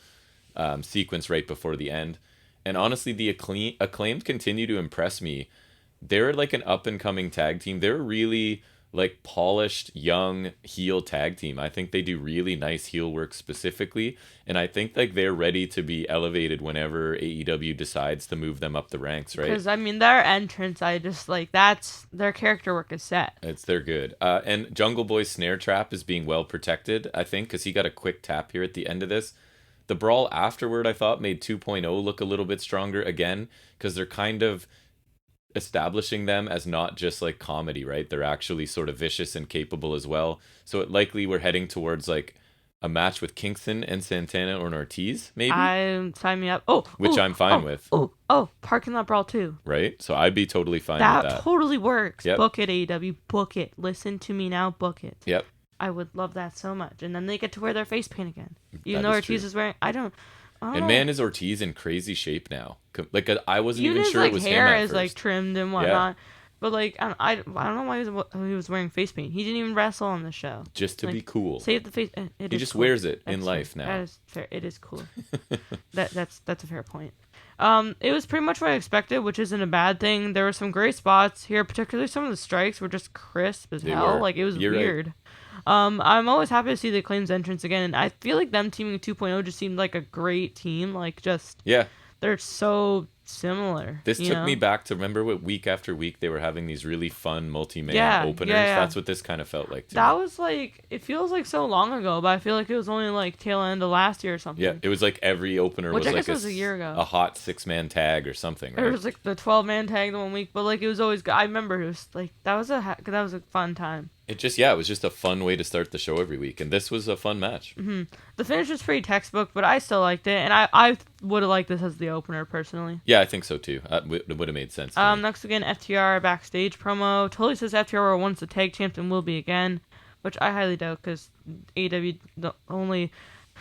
sequence right before the end. And honestly, the Acclaimed continue to impress me. They're like an up-and-coming tag team. They're really like polished young heel tag team. I think they do really nice heel work specifically, and I think like they're ready to be elevated whenever AEW decides to move them up the ranks, right? Because I mean their entrance, I just like that's their character work is set. They're good. And Jungle Boy's snare trap is being well protected, I think, because he got a quick tap here at the end of this. The brawl afterward, I thought, made 2.0 look a little bit stronger again, because they're kind of establishing them as not just like comedy, right? They're actually sort of vicious and capable as well. So it likely we're heading towards like a match with Kingston and Santana or Ortiz, maybe. Sign me up. Which I'm fine with. Parking lot brawl too. Right. So I'd be totally fine with that. That totally works. Yep. Book it, AEW. Book it. Listen to me now. Book it. Yep. I would love that so much. And then they get to wear their face paint again. Even though Ortiz is wearing. I don't and know. man, is Ortiz in crazy shape now. Like I wasn't even his, sure like, it was him hair at is first. like trimmed and whatnot. Yeah. But like I don't know why he was wearing face paint. He didn't even wrestle on the show. Just to be cool. Save the face. He just wears it in life now. That is fair. It is cool. that's a fair point. It was pretty much what I expected, which isn't a bad thing. There were some great spots here, particularly some of the strikes were just crisp as hell. Like it was weird. Right. I'm always happy to see the Acclaim's entrance again, and I feel like them teaming 2.0 just seemed like a great team. Like just they're so similar. This took me back to remember what week after week they were having these really fun multi-man openers. That's what this kind of felt like to me. That was like, it feels like so long ago, but I feel like it was only like tail end of last year or something. Yeah, it was like every opener was like a year ago. A hot 6-man tag or something, right? It was like the 12-man tag the one week, but like it was always good. I remember it was like that was a fun time. It was just a fun way to start the show every week, and this was a fun match. Mm-hmm. The finish was pretty textbook, but I still liked it, and I would have liked this as the opener personally. Yeah, I think so too. It would have made sense. Next again, FTR backstage promo. Totally says FTR were once the tag champs and will be again, which I highly doubt because AEW the only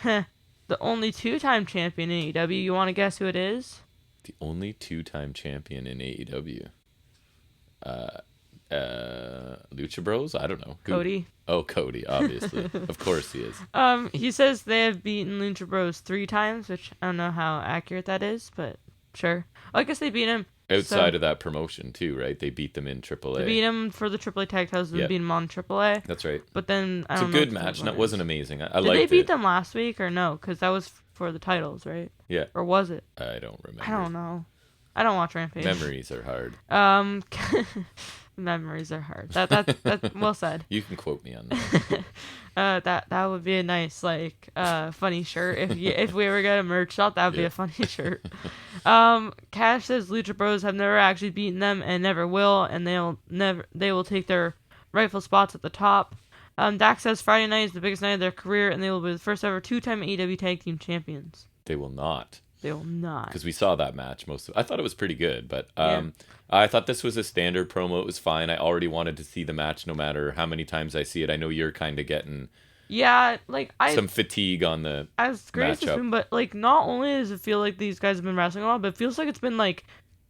2-time champion in AEW. You want to guess who it is? The only 2-time champion in AEW. Lucha Bros? I don't know. Who? Cody. Oh, Cody, obviously. Of course he is. He says they have beaten Lucha Bros 3 times, which I don't know how accurate that is, but sure. I guess they beat him outside of that promotion too, right? They beat them in AAA. They beat him for the AAA tag titles and beat him on AAA. That's right. But then it's a good match. And it wasn't amazing. I liked it. Did they beat them last week or no? Because that was for the titles, right? Yeah. Or was it? I don't remember. I don't know. I don't watch Rampage. Memories are hard. Memories are hard. That well said. You can quote me on that. That would be a nice funny shirt if we ever get a merch shop. That would be a funny shirt. Cash says Lucha Bros have never actually beaten them and never will, and they will take their rightful spots at the top. Dax says Friday night is the biggest night of their career, and they will be the first ever 2-time AEW Tag Team Champions. They will not They will not. Because we saw that match I thought it was pretty good, but I thought this was a standard promo. It was fine. I already wanted to see the match no matter how many times I see it. I know you're kind of getting some fatigue on the as great as it's been, but like not only does it feel like these guys have been wrestling a lot, but it feels like it's been like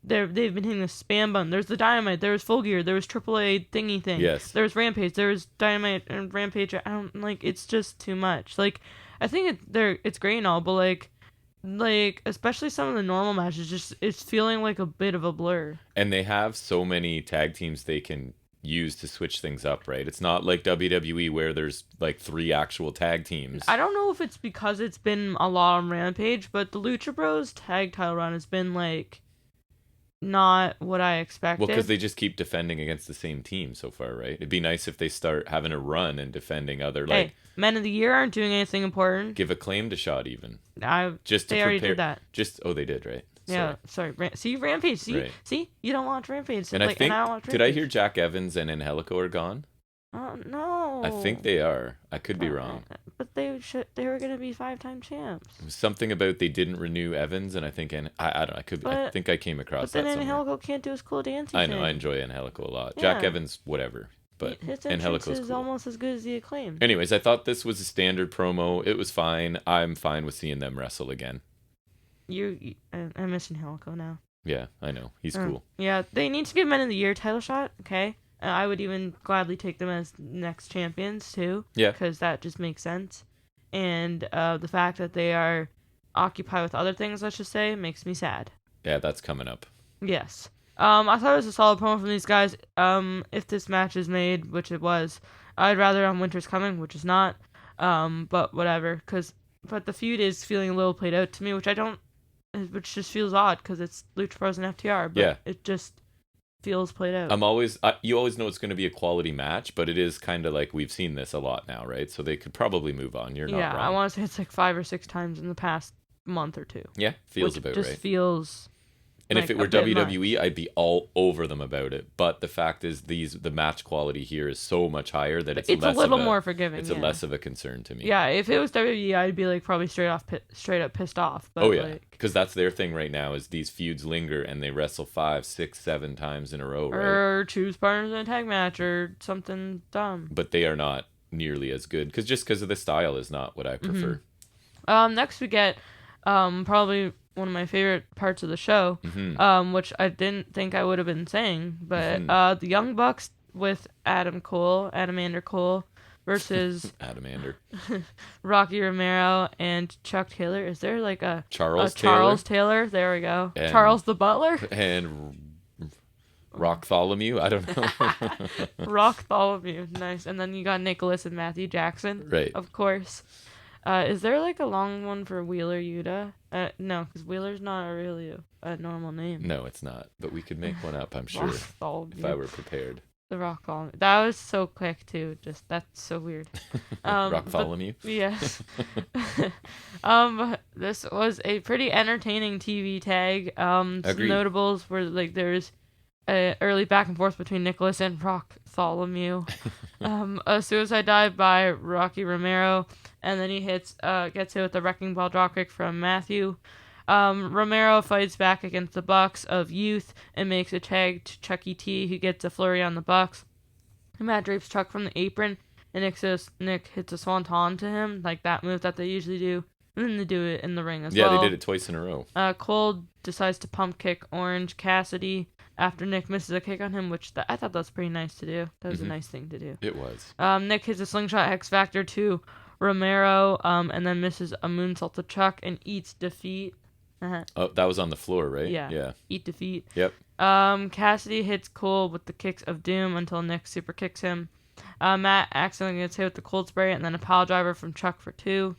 they've been hitting the spam button. There's the Dynamite, there was Full Gear, there was AAA thingy thing. Yes. There was Rampage, there was Dynamite and Rampage. I don't like. It's just too much. Like I think it's great and all, but like especially some of the normal matches, it's feeling like a bit of a blur. And they have so many tag teams they can use to switch things up, right? It's not like WWE where there's like 3 actual tag teams. I don't know if it's because it's been a lot on Rampage, but the Lucha Bros tag title run has been like not what I expected. Well, because they just keep defending against the same team so far, right? It'd be nice if they start having a run and defending other Men of the Year aren't doing anything important. Give Acclaimed a shot even. They already did that. They did, right? Yeah, sorry. See Rampage. See, you don't watch Rampage. And I think did I hear Jack Evans and Angelico are gone? No. I think they are. I could be wrong. But they were gonna be 5-time champs. It was something about they didn't renew Evans, and I think I don't know. I think I came across that. But then Angelico can't do his cool dancing. I know. I enjoy Angelico a lot. Yeah. Jack Evans, whatever. But his entrance is cool. Almost as good as the Acclaimed. Anyways, I thought this was a standard promo. It was fine. I'm fine with seeing them wrestle again. I'm missing Angelico now. Yeah, I know. He's cool. Yeah, they need to give Men of the Year title shot. Okay. I would even gladly take them as next champions, too. Yeah. Because that just makes sense. And the fact that they are occupied with other things, let's just say, makes me sad. Yeah, that's coming up. Yes. I thought it was a solid promo from these guys. If this match is made, which it was, I'd rather on Winter's Coming, which is not. But whatever. But the feud is feeling a little played out to me, which just feels odd because it's Lucha Bros and FTR. But it just feels played out. You always know it's going to be a quality match, but it is kind of like we've seen this a lot now, right? So they could probably move on. You're not wrong. Yeah, I want to say it's like 5 or 6 times in the past month or 2. Yeah, feels about right. Just feels. And like if it were WWE, I'd be all over them about it. But the fact is, the match quality here is so much higher that it's a little more forgiving. It's less of a concern to me. Yeah, if it was WWE, I'd be like probably straight up pissed off. But because that's their thing right now is these feuds linger and they wrestle 5, 6, 7 times in a row, right? Or choose partners in a tag match or something dumb. But they are not nearly as good because of the style is not what I prefer. Next we get probably one of my favorite parts of the show, which I didn't think I would have been saying, but the Young Bucks with Adamander Cole versus Rocky Romero and Chuck Taylor. Is there like a Charles Taylor? There we go. And Charles the Butler and Rocktholomew. I don't know. Rocktholomew, nice. And then you got Nicholas and Matthew Jackson, right? Of course. Is there like a long one for Wheeler Yuta? No, because Wheeler's not really a normal name. No, it's not. But we could make one up, I'm sure, if I were prepared. The Rocktholomew. That was so quick, too. That's so weird. Rocktholomew? Yes. This was a pretty entertaining TV tag. Some notables were like there's early back and forth between Nicholas and Rocktholomew. A suicide dive by Rocky Romero, and then he gets hit with a wrecking ball dropkick from Matthew. Romero fights back against the Bucks of Youth and makes a tag to Chucky T, who gets a flurry on the Bucks. Matt drapes Chuck from the apron, and Nick hits a swanton to him, like that move that they usually do. And then they do it in the ring as well. Yeah, they did it twice in a row. Cole decides to pump kick Orange Cassidy after Nick misses a kick on him, which I thought that was pretty nice to do. That was a nice thing to do. It was. Nick hits a slingshot X Factor to Romero, and then misses a moonsault to Chuck and eats defeat. Oh, that was on the floor, right? Yeah. Eat defeat. Yep. Cassidy hits Cole with the kicks of doom until Nick super kicks him. Matt accidentally gets hit with the cold spray and then a pile driver from Chuck for 2.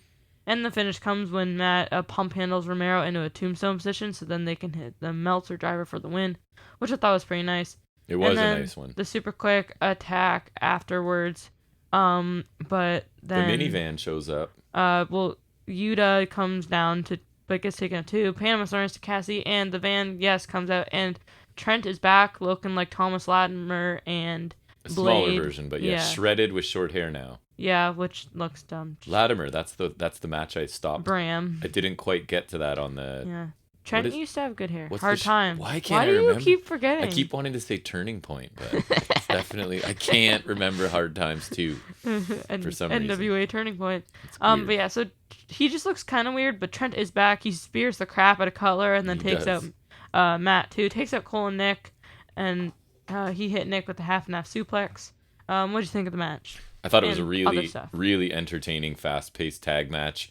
And the finish comes when Matt pump handles Romero into a tombstone position, so then they can hit the Meltzer driver for the win, which I thought was pretty nice. It was a nice one. The super quick attack afterwards. But then the minivan shows up. Yuta comes down but gets taken up too. Panama Stars to Cassie, and the van, comes out, and Trent is back looking like Thomas Latimer and A smaller version, but yeah, shredded with short hair now. Yeah, which looks dumb. Latimer, that's the match I stopped. Bram. I didn't quite get to that on the... Yeah. Trent used to have good hair. What's Hard Times. Why can't I remember? Why do you keep forgetting? I keep wanting to say Turning Point, but it's definitely... I can't remember Hard Times 2 for some reason. NWA Turning Point. But yeah, so he just looks kind of weird, but Trent is back. He spears the crap out of Cutler and then takes out Matt, too. Takes out Cole and Nick, and he hit Nick with the half-and-half suplex. What did you think of the match? I thought it was a really entertaining, fast-paced tag match.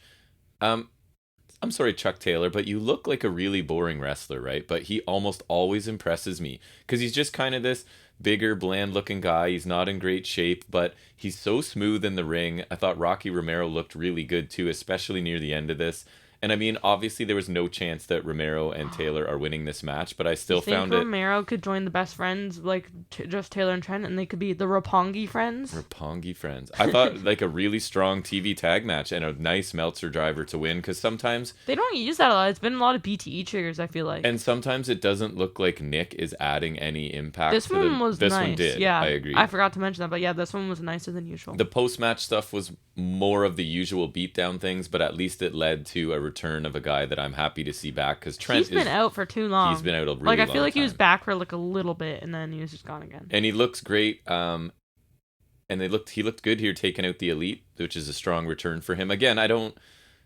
I'm sorry, Chuck Taylor, but you look like a really boring wrestler, right? But he almost always impresses me because he's just kind of this bigger, bland-looking guy. He's not in great shape, but he's so smooth in the ring. I thought Rocky Romero looked really good, too, especially near the end of this. And I mean, obviously, there was no chance that Romero and Taylor are winning this match, but I still found it. Romero could join the best friends, like just Taylor and Trent, and they could be the Roppongi friends. Roppongi friends. I thought like a really strong TV tag match and a nice Meltzer driver to win, because sometimes they don't use that a lot. It's been a lot of BTE triggers, I feel like. And sometimes it doesn't look like Nick is adding any impact. This one was nice. This one did. Yeah, I agree. I forgot to mention that, but yeah, this one was nicer than usual. The post-match stuff was more of the usual beatdown things, but at least it led to a return of a guy that I'm happy to see back, because Trent he's been out for too long. He's been out a really long I feel like time. He was back for like a little bit and then he was just gone again. And he looks great. And he looked good here taking out the Elite, which is a strong return for him. Again,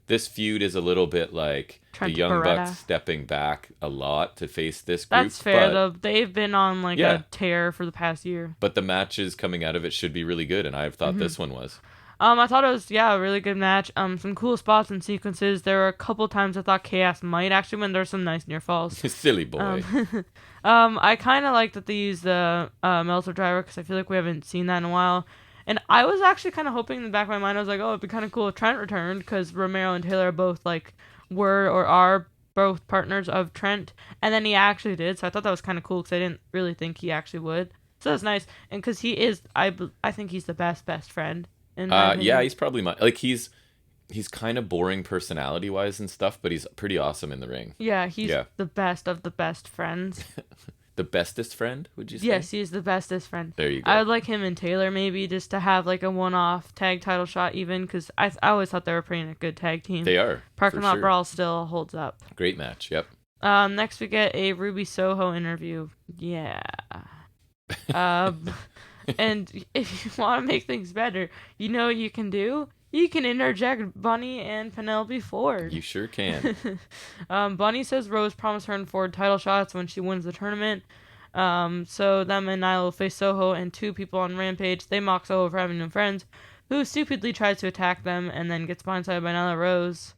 this feud is a little bit like Trent the Young Beretta. Bucks stepping back a lot to face this group. That's fair though. They've been on like a tear for the past year. But the matches coming out of it should be really good, and I thought this one was. I thought it was, a really good match. Some cool spots and sequences. There were a couple times I thought Chaos might actually win. There were some nice near falls. Silly boy. I kind of like that they used the Meltzer driver, because I feel like we haven't seen that in a while. And I was actually kind of hoping in the back of my mind, I was like, oh, it'd be kind of cool if Trent returned, because Romero and Taylor are both are both partners of Trent. And then he actually did, so I thought that was kind of cool, because I didn't really think he actually would. So that's nice. And because he is, I think he's the best friend. He's probably he's kind of boring personality wise and stuff, but he's pretty awesome in the ring. Yeah, he's the best of the best friends. The bestest friend, would you say? Yes, he's the bestest friend. There you go. I would like him and Taylor maybe just to have like a one-off tag title shot, even, because I always thought they were pretty a good tag team. They are. Parking Lot Brawl still holds up. Great match. Yep. Next we get a Ruby Soho interview. Yeah. And if you want to make things better, you know what you can do? You can interject Bunny and Penelope Ford. You sure can. Bunny says Rose promised her and Ford title shots when she wins the tournament. So them and Nyla will face Soho and two people on Rampage. They mock Soho for having no friends, who stupidly tries to attack them and then gets blindsided by Nyla Rose.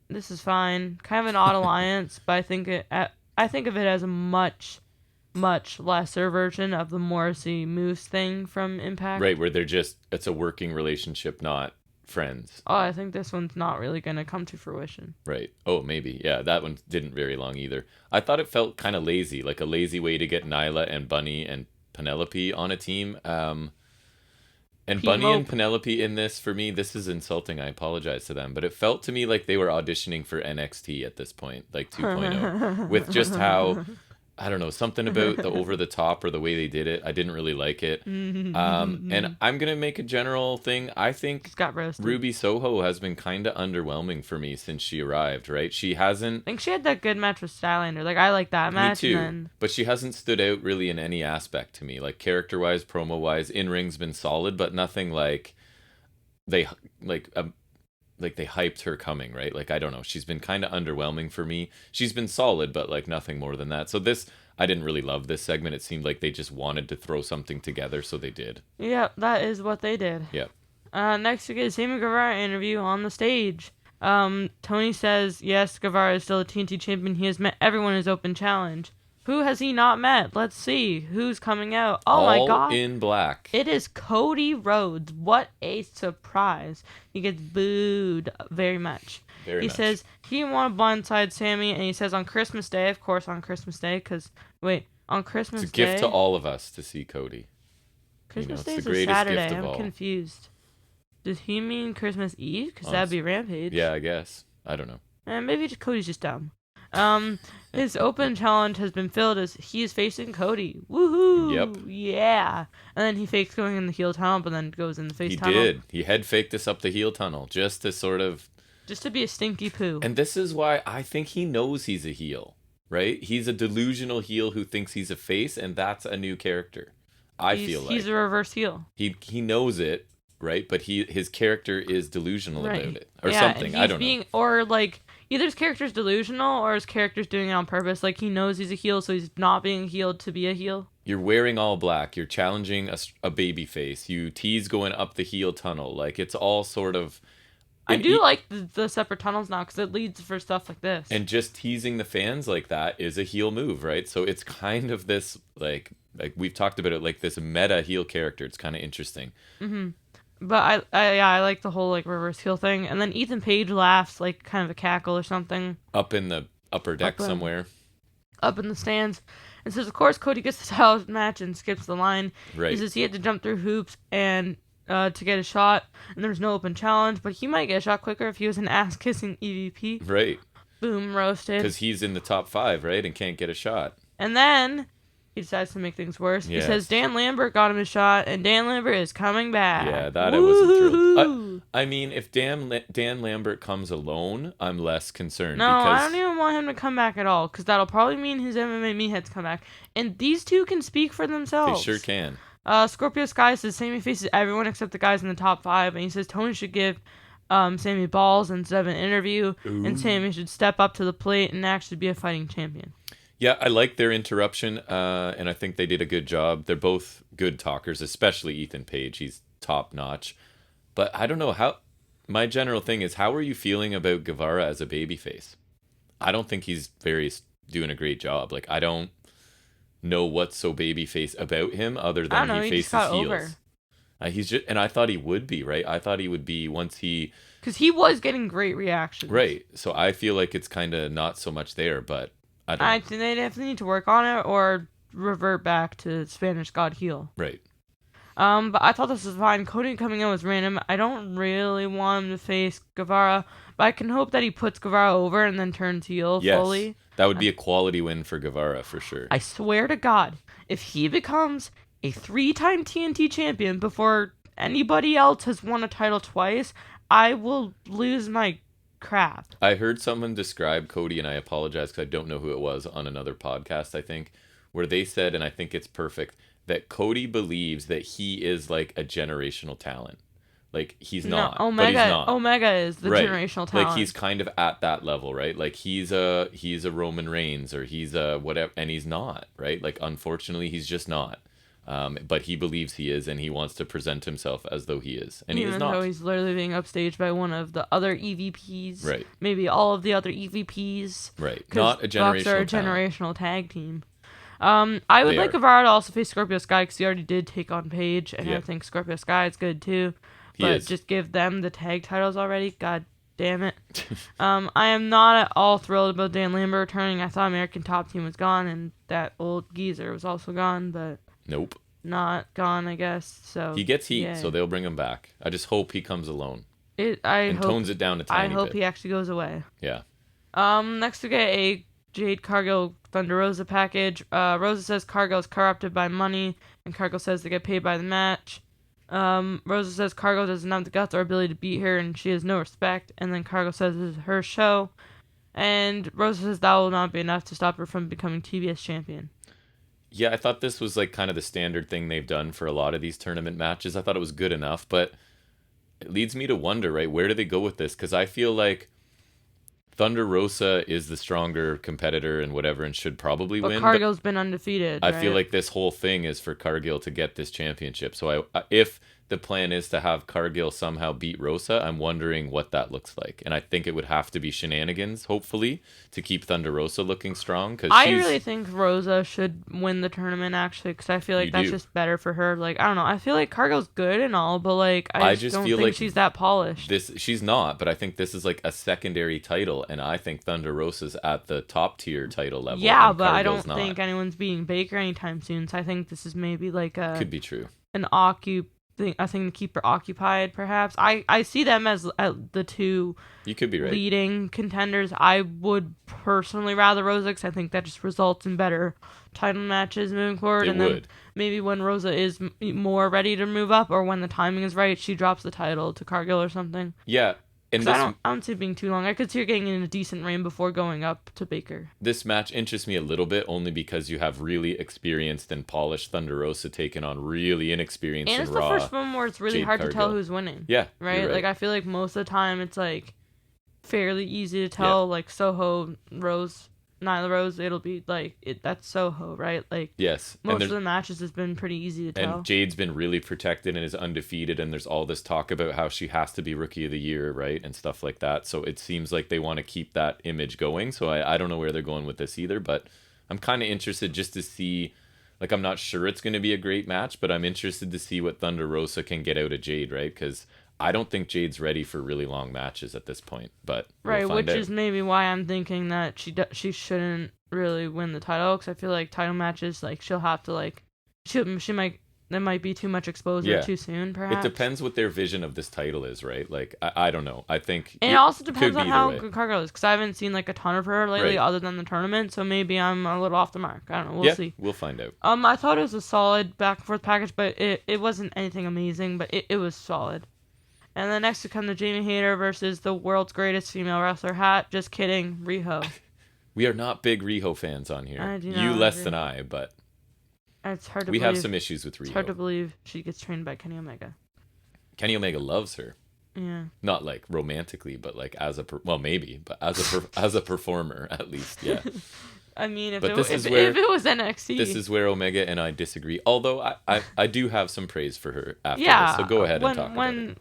This is fine. Kind of an odd alliance, but I think of it as a much lesser version of the Morrissey Moose thing from Impact. Right, where it's a working relationship, not friends. Oh, I think this one's not really going to come to fruition. Right. Oh, maybe. Yeah, that one didn't very long either. I thought it felt kind of lazy, like a lazy way to get Nyla and Bunny and Penelope on a team. And Bunny and Penelope in this, for me, this is insulting. I apologize to them. But it felt to me like they were auditioning for NXT at this point, like 2.0, with just how... I don't know, something about the over the top or the way they did it. I didn't really like it. And I'm going to make a general thing. I think Ruby Soho has been kind of underwhelming for me since she arrived, right? She hasn't... I think she had that good match with Stylander. Like, I like that match. Me too. But she hasn't stood out really in any aspect to me. Like, character-wise, promo-wise, in-ring's been solid, but nothing like... they hyped her coming, right? Like, I don't know. She's been kind of underwhelming for me. She's been solid, but like nothing more than that. So I didn't really love this segment. It seemed like they just wanted to throw something together, so they did. Yeah, that is what they did. Yeah. Next we get a Sammy Guevara interview on the stage. Tony says, yes, Guevara is still a TNT champion. He has met everyone in his open challenge. Who has he not met? Let's see. Who's coming out? Oh my god. All in black. It is Cody Rhodes. What a surprise. He gets booed very much. He says he didn't want to blindside Sammy, and he says on Christmas Day, of course on Christmas Day, on Christmas Day. It's a gift to all of us to see Cody. Christmas Day is a Saturday. I'm confused. Does he mean Christmas Eve? Because that'd be Rampage. Yeah, I guess. I don't know. And maybe Cody's just dumb. His open challenge has been filled as he is facing Cody. Woohoo! Yep. Yeah. And then he fakes going in the heel tunnel, but then goes in the face tunnel. He did. He head faked us up the heel tunnel just to sort of... Just to be a stinky poo. And this is why I think he knows he's a heel, right? He's a delusional heel who thinks he's a face, and that's a new character. I feel like. He's a reverse heel. He knows it, right? But his character is delusional about it. Or something. I don't know. Or like... Either his character's delusional or his character's doing it on purpose. Like, he knows he's a heel, so he's not being healed to be a heel. You're wearing all black. You're challenging a baby face. You tease going up the heel tunnel. Like, it's all sort of... I do like the separate tunnels now because it leads for stuff like this. And just teasing the fans like that is a heel move, right? So it's kind of this, like we've talked about it, like this meta heel character. It's kind of interesting. Mm-hmm. But I like the whole like reverse heel thing. And then Ethan Page laughs like kind of a cackle or something. Up in the upper deck somewhere. Up in the stands. And says, of course, Cody gets the title match and skips the line. Right. He says he had to jump through hoops and to get a shot. And there's no open challenge. But he might get a shot quicker if he was an ass-kissing EVP. Right. Boom, roasted. Because he's in the top 5, right? And can't get a shot. And then... he decides to make things worse. Yes. He says Dan Lambert got him a shot, and Dan Lambert is coming back. Yeah, that I wasn't thrilled. I mean, if Dan Lambert comes alone, I'm less concerned. No, I don't even want him to come back at all, because that'll probably mean his MMA meatheads come back. And these two can speak for themselves. They sure can. Scorpio Sky says Sammy faces everyone except the guys in the top 5, and he says Tony should give Sammy balls instead of an interview, and Sammy should step up to the plate and actually be a fighting champion. Yeah, I like their interruption, and I think they did a good job. They're both good talkers, especially Ethan Page. He's top-notch. But I don't know how... my general thing is, how are you feeling about Guevara as a babyface? I don't think he's doing a great job. Like, I don't know what's so babyface about him other than he faces heels. Over. He's just, and I thought he would be, right? I thought he would be once he... because he was getting great reactions. Right. So I feel like it's kind of not so much there, but... I think they definitely need to work on it or revert back to Spanish God heel. Right. But I thought this was fine. Cody coming in was random. I don't really want him to face Guevara, but I can hope that he puts Guevara over and then turns heel fully. That would be a quality win for Guevara for sure. I swear to God, if he becomes a 3-time TNT champion before anybody else has won a title twice, I will lose my crap. I heard someone describe Cody, and I apologize because I don't know who it was, on another podcast, I think, where they said, and I think it's perfect, that Cody believes that he is like a generational talent. Like, he's not. Omega, but he's not. Omega is the generational talent. Like, he's kind of at that level, right? Like, he's a Roman Reigns, or he's a whatever, and he's not, right? Like, unfortunately, he's just not. But he believes he is, and he wants to present himself as though he is, and he is not. Even though he's literally being upstaged by one of the other EVPs, right? Maybe all of the other EVPs, right? Not a generational. Bucks are a generational tag team. I would like Guevara to also face Scorpio Sky because he already did take on Paige, and I think Scorpio Sky is good too. But just give them the tag titles already. God damn it. I am not at all thrilled about Dan Lambert returning. I thought American Top Team was gone, and that old geezer was also gone, but. Nope. Not gone, I guess. So he gets heat, so they'll bring him back. I just hope he comes alone. Tones it down a tiny bit. I hope he actually goes away. Yeah. Next we get a Jade Cargill Thunder Rosa package. Rosa says Cargill is corrupted by money, and Cargill says they get paid by the match. Rosa says Cargill doesn't have the guts or ability to beat her, and she has no respect. And then Cargill says this is her show, and Rosa says that will not be enough to stop her from becoming TBS champion. Yeah, I thought this was like kind of the standard thing they've done for a lot of these tournament matches. I thought it was good enough, but it leads me to wonder, right, where do they go with this? Because I feel like Thunder Rosa is the stronger competitor and whatever, and should probably win. But Cargill's been undefeated. I feel like this whole thing is for Cargill to get this championship. So if the plan is to have Cargill somehow beat Rosa, I'm wondering what that looks like. And I think it would have to be shenanigans, hopefully, to keep Thunder Rosa looking strong. I really think Rosa should win the tournament, actually, because I feel like that's just better for her. Like, I don't know. I feel like Cargill's good and all, but like I just don't think she's that polished. She's not, but I think this is like a secondary title, and I think Thunder Rosa's at the top tier title level. Yeah, but Cargill's I don't think anyone's beating Baker anytime soon, so I think this is maybe like could be true. An a thing to keep her occupied, perhaps. I see them as the two you could be right. leading contenders. I would personally rather Rosa, because I think that just results in better title matches moving forward. Then maybe when Rosa is more ready to move up, or when the timing is right, she drops the title to Cargill or something. Yeah. And I don't see it being too long. I could see her getting in a decent reign before going up to Baker. This match interests me a little bit, only because you have really experienced and polished Thunder Rosa taking on really inexperienced and it's raw the first one where it's really Jade hard Cargill. to tell who's winning. Yeah, right? Like, I feel like most of the time it's like fairly easy to tell. Like Soho, Rose, Nyla Rose, it'll be like that's Soho, right? Like, yes, most of the matches has been pretty easy to tell. And Jade's been really protected and is undefeated, and there's all this talk about how she has to be Rookie of the Year, right, and stuff like that. So it seems like they want to keep that image going. So I don't know where they're going with this either, but I'm kind of interested just to see. Like, I'm not sure it's going to be a great match, but I'm interested to see what Thunder Rosa can get out of Jade, right? Because I don't think Jade's ready for really long matches at this point, but right, which is maybe why I'm thinking that she shouldn't really win the title, because I feel like title matches, like, she'll have to, like, she might, there might be too much exposure too soon, perhaps. It depends what their vision of this title is, right? Like, I don't know. I think and it also depends on how good Cargill is, because I haven't seen like a ton of her lately, other than the tournament, so maybe I'm a little off the mark. I don't know. We'll see. We'll find out. I thought it was a solid back and forth package, but it wasn't anything amazing, but it was solid. And then next to come the Jamie Hayter versus the world's greatest female wrestler. Just kidding, Riho. We are not big Riho fans on here. I do not you less than I, but it's hard to we believe. have some issues with Riho. It's hard to believe she gets trained by Kenny Omega. Kenny Omega loves her. Yeah. Not like romantically, but like as a maybe, but as a performer at least. Yeah. I mean, if it was NXT. This is where Omega and I disagree. Although I do have some praise for her after this. So go ahead and talk about it.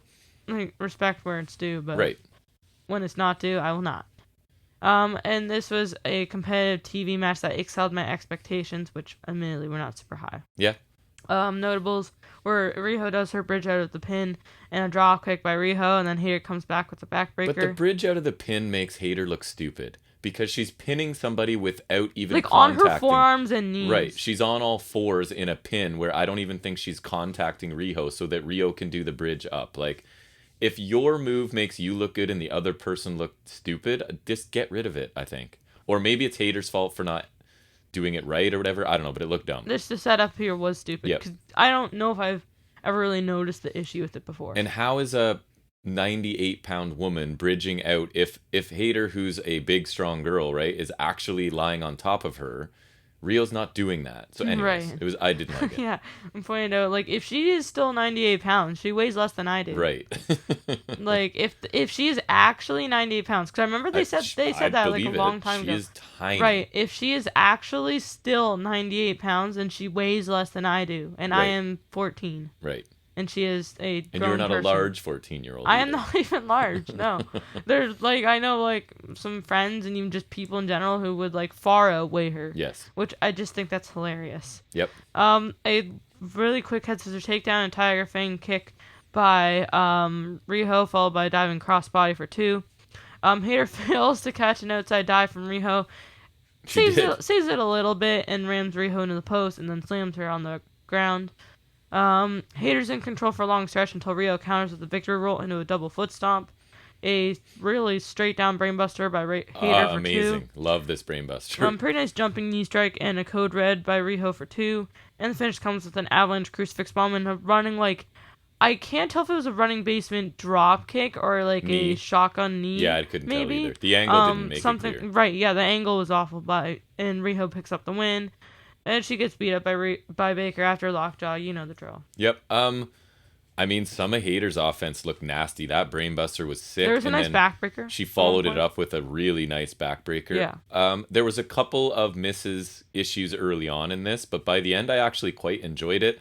Like, respect where it's due, but right. when it's not due, I will not. And this was a competitive TV match that excelled my expectations, which admittedly were not super high. Yeah. Notables where Riho does her bridge out of the pin and a drop kick by Riho, and then Hayter comes back with the backbreaker. But the bridge out of the pin makes Hayter look stupid, because she's pinning somebody without even like contacting. On her forearms and knees. Right. She's on all fours in a pin where I don't even think she's contacting Riho so that Riho can do the bridge up. Like, if your move makes you look good and the other person look stupid, just get rid of it, I think. Or maybe it's Hayter's fault for not doing it right or whatever. I don't know, but it looked dumb. The setup here was stupid. Yep. 'Cause I don't know if I've ever really noticed the issue with it before. And how is a 98-pound woman bridging out if Hayter, who's a big, strong girl, right, is actually lying on top of her? Rio's not doing that. So anyways, right. I didn't like it. Yeah, I'm pointing out, like, if she is still 98 pounds, she weighs less than I do. Right. Like, if she is actually 98 pounds, because I remember they said that like a long time ago. She is tiny. Right. If she is actually still 98 pounds and she weighs less than I do, and I am 14. Right. And she is a grown And you're not person. a large 14-year-old. I am not even large, no. There's, like, I know, like, some friends and even just people in general who would, like, far outweigh her. Yes. Which I just think that's hilarious. Yep. A really quick head scissors takedown and Tiger Fang kick by Riho, followed by a diving crossbody for 2. Hayter fails to catch an outside dive from Riho. Saves it a little bit and rams Riho into the post and then slams her on the ground. Hayter's in control for a long stretch until Riho counters with a victory roll into a double foot stomp. A really straight down brainbuster by Hayter for amazing. 2. Love this brainbuster. Pretty nice jumping knee strike and a code red by Riho for 2. And the finish comes with an avalanche crucifix bomb and a running, like, I can't tell if it was a running basement drop kick or like a shotgun knee. Yeah, I couldn't tell either. The angle didn't make it clear. Right, yeah, the angle was awful, and Riho picks up the win. And she gets beat up by Baker after lockjaw. You know the drill. Yep. I mean, some of Hayter's offense looked nasty. That brainbuster was sick. There was a nice backbreaker. She followed it up with a really nice backbreaker. Yeah. There was a couple of issues early on in this, but by the end, I actually quite enjoyed it.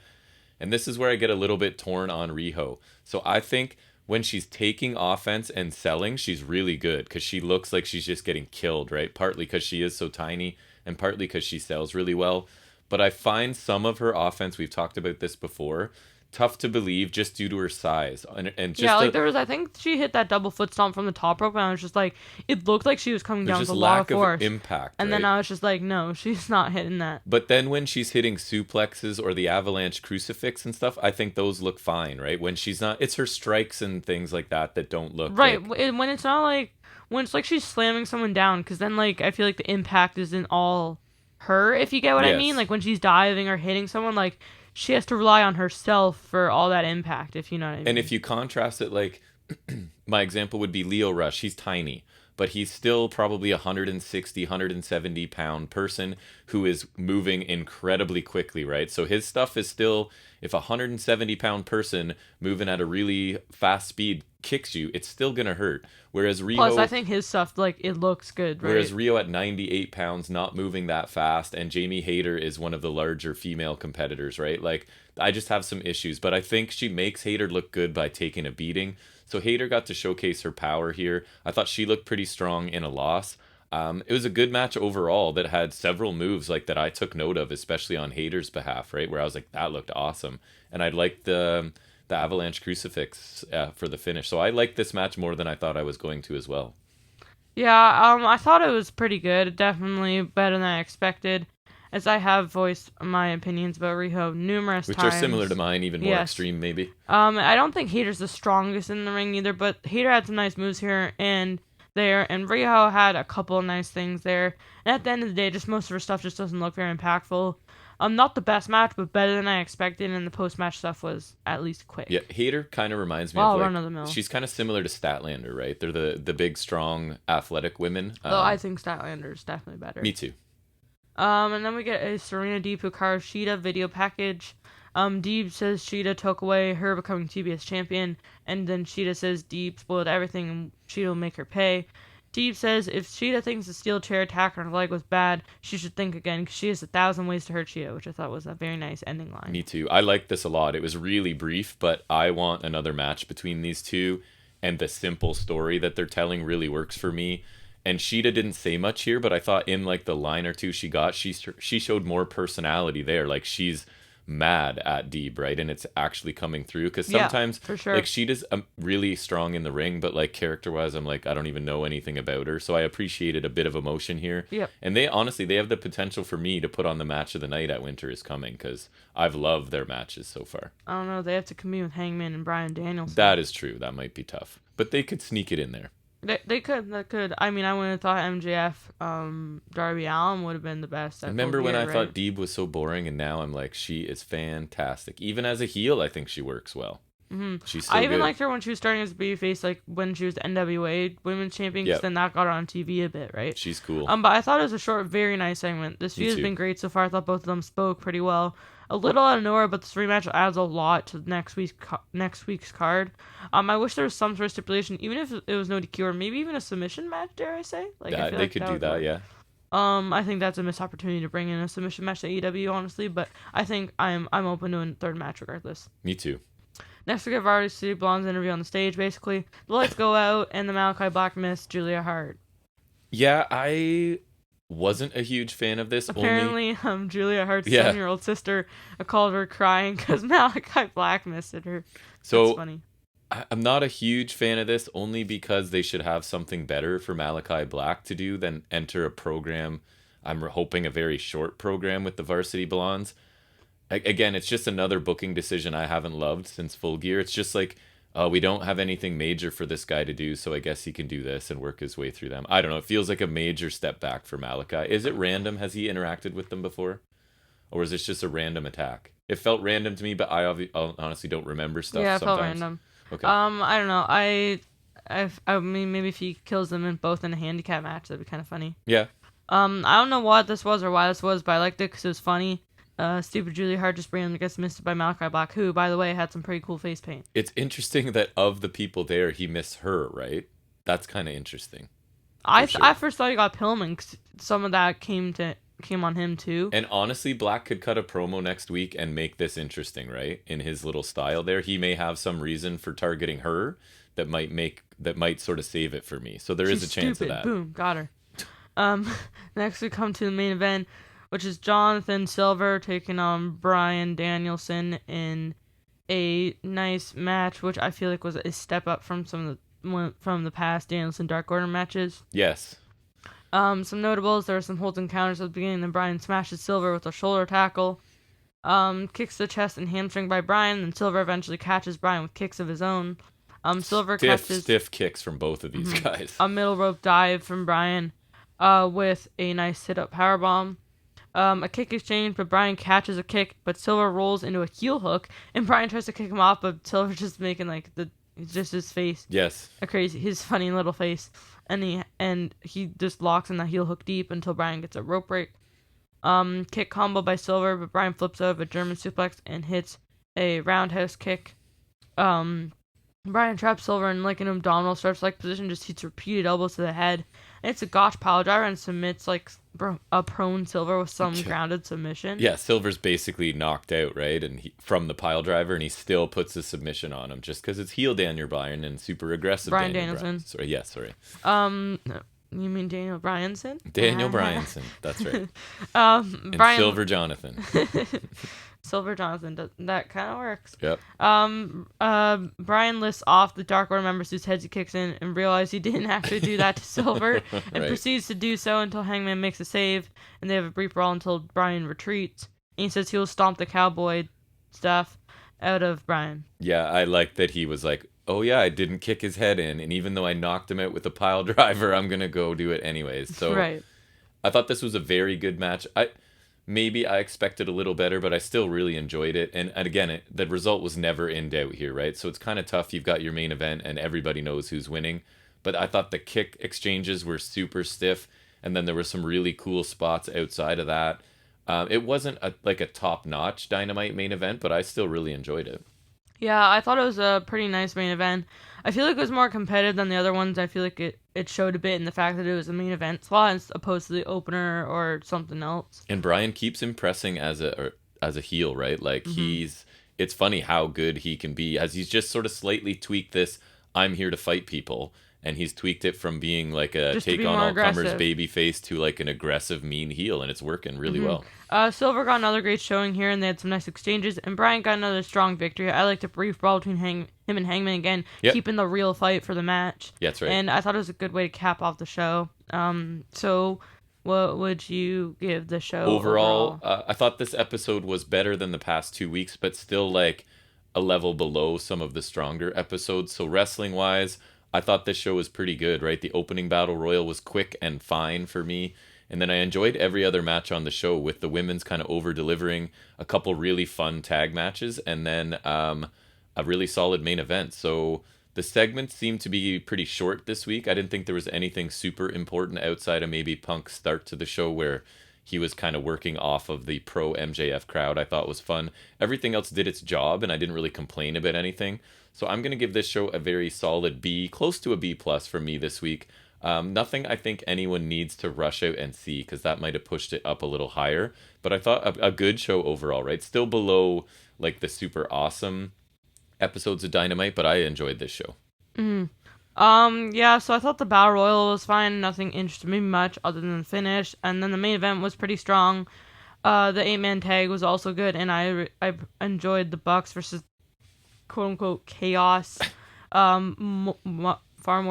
And this is where I get a little bit torn on Riho. So I think when she's taking offense and selling, she's really good because she looks like she's just getting killed, right? Partly because she is so tiny and partly because she sells really well. But I find some of her offense, we've talked about this before, tough to believe just due to her size. And just like there was, I think she hit that double foot stomp from the top rope, and I was just like, it looked like she was coming down with a lot of force. Impact, and then I was just like, no, she's not hitting that. But then when she's hitting suplexes or the avalanche crucifix and stuff, I think those look fine, right? When she's not, it's her strikes and things like that don't look right. When it's not like, when it's like she's slamming someone down, because then like I feel like the impact isn't all her, if you get what I mean. Like when she's diving or hitting someone, like she has to rely on herself for all that impact, if you know what I mean. And if you contrast it, like my example would be Lio Rush. He's tiny, but he's still probably 160, 170 pound person who is moving incredibly quickly, right? So his stuff is still, if a 170 pound person moving at a really fast speed kicks you, it's still gonna hurt. Whereas Rio, plus I think his stuff, like, it looks good, right? Whereas Rio at 98 pounds, not moving that fast, and Jamie Hayter is one of the larger female competitors, right? Like, I just have some issues, but I think she makes Hayter look good by taking a beating. So Hayter got to showcase her power here. I thought she looked pretty strong in a loss. It was a good match overall that had several moves like that I took note of, especially on Hayter's behalf, right? Where I was like, that looked awesome. And I liked the avalanche crucifix for the finish. So I liked this match more than I thought I was going to as well. Yeah, I thought it was pretty good. Definitely better than I expected, as I have voiced my opinions about Riho numerous times. Which are similar to mine, even more extreme maybe. I don't think Hayter's the strongest in the ring either, but Hayter had some nice moves here and there, and Riho had a couple of nice things there. And at the end of the day, just most of her stuff just doesn't look very impactful. Not the best match, but better than I expected, and the post-match stuff was at least quick. Yeah, Hayter kind of reminds me of, run of the mill. She's kind of similar to Statlander, right? They're the big, strong, athletic women. I think Statlander's definitely better. Me too. And then we get a Serena Deeb Hikaru Shida video package. Deeb says Shida took away her becoming TBS champion, and then Shida says Deeb spoiled everything and Shida will make her pay. Deeb says if Shida thinks the steel chair attack on her leg was bad, she should think again, because she has 1,000 ways to hurt Shida, which I thought was a very nice ending line. Me too. I like this a lot. It was really brief, but I want another match between these two, and the simple story that they're telling really works for me. And Shida didn't say much here, but I thought in like the line or two she got, she showed more personality there. Like she's mad at Deeb, right? And it's actually coming through, because sometimes for sure. like Shida's really strong in the ring, but like character wise I'm like, I don't even know anything about her. So I appreciated a bit of emotion here. Yep. And they have the potential for me to put on the match of the night at Winter is Coming, because I've loved their matches so far. I don't know, they have to compete with Hangman and Bryan Danielson. That is true. That might be tough, but they could sneak it in there. They could. I mean, I would have thought MJF, Darby Allin would have been the best. Remember when I thought Deeb was so boring, and now I'm like, she is fantastic. Even as a heel, I think she works well. Mm-hmm. She's so I even good. liked her when she was starting as a babyface, like when she was the NWA Women's Champion, because then that got her on TV a bit, right? She's cool. But I thought it was a short, very nice segment. This feud has been great so far. I thought both of them spoke pretty well. A little out of nowhere, but this rematch adds a lot to next week's card. I wish there was some sort of stipulation, even if it was no DQ, or maybe even a submission match. Dare I say? Like, I feel they like could do that, yeah. I think that's a missed opportunity to bring in a submission match to AEW, honestly. But I think I'm open to a third match regardless. Me too. Next, we get Varsity City Blonde's interview on the stage. Basically, the lights go out, and the Malachi Black miss Julia Hart. Yeah, I wasn't a huge fan of this. Apparently, Julia Hart's 7-year-old sister called her crying because Malachi Black missed her. So that's funny. I'm not a huge fan of this, only because they should have something better for Malachi Black to do than enter a program. I'm hoping a very short program with the Varsity Blondes. Again, it's just another booking decision I haven't loved since Full Gear. It's just like, we don't have anything major for this guy to do, so I guess he can do this and work his way through them. I don't know. It feels like a major step back for Malachi. Is it random? Has he interacted with them before? Or is this just a random attack? It felt random to me, but I honestly don't remember stuff sometimes. Yeah, it felt random. Okay. I don't know. I mean, maybe if he kills them both in a handicap match, that'd be kind of funny. Yeah. I don't know what this was or why this was, but I liked it because it was funny. Stupid Julia Hart just randomly gets missed by Malachi Black, who, by the way, had some pretty cool face paint. It's interesting that of the people there, he missed her, right? That's kind of interesting. I first thought he got Pillman, because some of that came on him too. And honestly, Black could cut a promo next week and make this interesting, right? In his little style there, he may have some reason for targeting her that might sort of save it for me. So She's a chance stupid. Of that. Boom, got her. Next we come to the main event, which is Jonathan Silver taking on Bryan Danielson in a nice match, which I feel like was a step up from from the past Danielson Dark Order matches. Yes. Some notables, there were some holds and counters at the beginning, then Bryan smashes Silver with a shoulder tackle. Kicks the chest and hamstring by Bryan, and Silver eventually catches Bryan with kicks of his own. Silver catches stiff kicks from both of these guys. A middle rope dive from Bryan, with a nice sit-up powerbomb. A kick exchange, but Bryan catches a kick, but Silver rolls into a heel hook, and Bryan tries to kick him off, but Silver's just making just his face. Yes. His funny little face, and he just locks in that heel hook deep until Bryan gets a rope break. Kick combo by Silver, but Bryan flips out of a German suplex and hits a roundhouse kick. Bryan traps Silver in like an abdominal stretch-like position, just hits repeated elbows to the head. And it's a gotch pile driver and submits like a prone Silver with some grounded submission. Yeah, Silver's basically knocked out, right? And from the pile driver, and he still puts a submission on him just because it's heel Daniel Bryan and super aggressive Bryan Danielson. Sorry. You mean Daniel Bryanson? Daniel Bryanson, that's right. And Silver Jonathan. Silver Jonathan, that kind of works. Yep. Bryan lists off the Dark Order members whose heads he kicks in and realizes he didn't actually do that to Silver, and proceeds to do so until Hangman makes a save, and they have a brief brawl until Bryan retreats. And he says he'll stomp the cowboy stuff out of Bryan. Yeah, I like that he was like, oh yeah, I didn't kick his head in, and even though I knocked him out with a pile driver, I'm going to go do it anyways. So right. I thought this was a very good match. Maybe I expected a little better, but I still really enjoyed it. And again, the result was never in doubt here, right? So it's kind of tough. You've got your main event and everybody knows who's winning. But I thought the kick exchanges were super stiff. And then there were some really cool spots outside of that. It wasn't like a top-notch Dynamite main event, but I still really enjoyed it. Yeah, I thought it was a pretty nice main event. I feel like it was more competitive than the other ones. I feel like it showed a bit in the fact that it was a main event slot as opposed to the opener or something else. And Bryan keeps impressing as a heel, right? Like it's funny how good he can be as he's just sort of slightly tweaked this I'm here to fight people. And he's tweaked it from being like a just take on all comers baby face to like an aggressive mean heel, and it's working really well. Silver got another great showing here, and they had some nice exchanges, and Bryan got another strong victory. I liked a brief brawl between him and Hangman again, keeping the real fight for the match. Yeah, that's right. And I thought it was a good way to cap off the show. So what would you give the show overall? I thought this episode was better than the past 2 weeks, but still like a level below some of the stronger episodes. So wrestling wise, I thought this show was pretty good, right? The opening battle royal was quick and fine for me. And then I enjoyed every other match on the show, with the women's kind of over-delivering, a couple really fun tag matches, and then a really solid main event. So the segments seemed to be pretty short this week. I didn't think there was anything super important outside of maybe Punk's start to the show where he was kind of working off of the pro MJF crowd. I thought was fun. Everything else did its job, and I didn't really complain about anything. So I'm going to give this show a very solid B, close to a B+ for me this week. Nothing I think anyone needs to rush out and see, because that might have pushed it up a little higher. But I thought a good show overall, right? Still below like the super awesome episodes of Dynamite, but I enjoyed this show. Yeah, so I thought the Battle Royal was fine. Nothing interested me much other than the finish. And then the main event was pretty strong. The 8-man tag was also good, and I enjoyed the Bucks versus quote-unquote chaos far more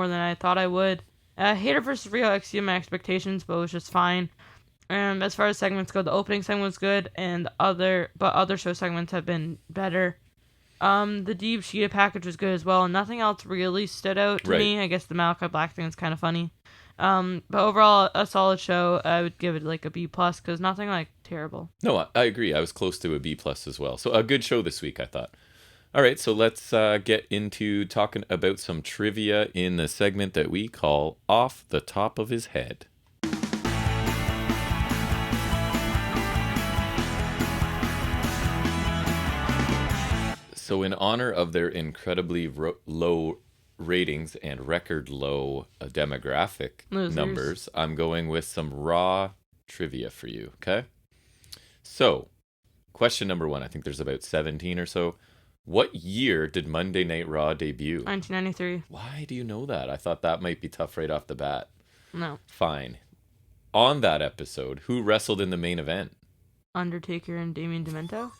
than I thought I would. Hater versus Rio exceeded my expectations, but it was just fine. And as far as segments go, the opening segment was good, and other show segments have been better. The Deep Sheeta package was good as well, and nothing else really stood out to me. I guess the Malachi Black thing is kind of funny. But overall, a solid show. I would give it like a B+, because nothing like terrible. No, I agree. I was close to a B+ as well. So a good show this week, I thought. All right, so let's get into talking about some trivia in the segment that we call Off the Top of His Head. So in honor of their incredibly low ratings and record low demographic numbers, I'm going with some raw trivia for you, okay? So, question number 1, I think there's about 17 or so. What year did Monday Night Raw debut? 1993. Why do you know that? I thought that might be tough right off the bat. No. Fine. On that episode, who wrestled in the main event? Undertaker and Damien Demento.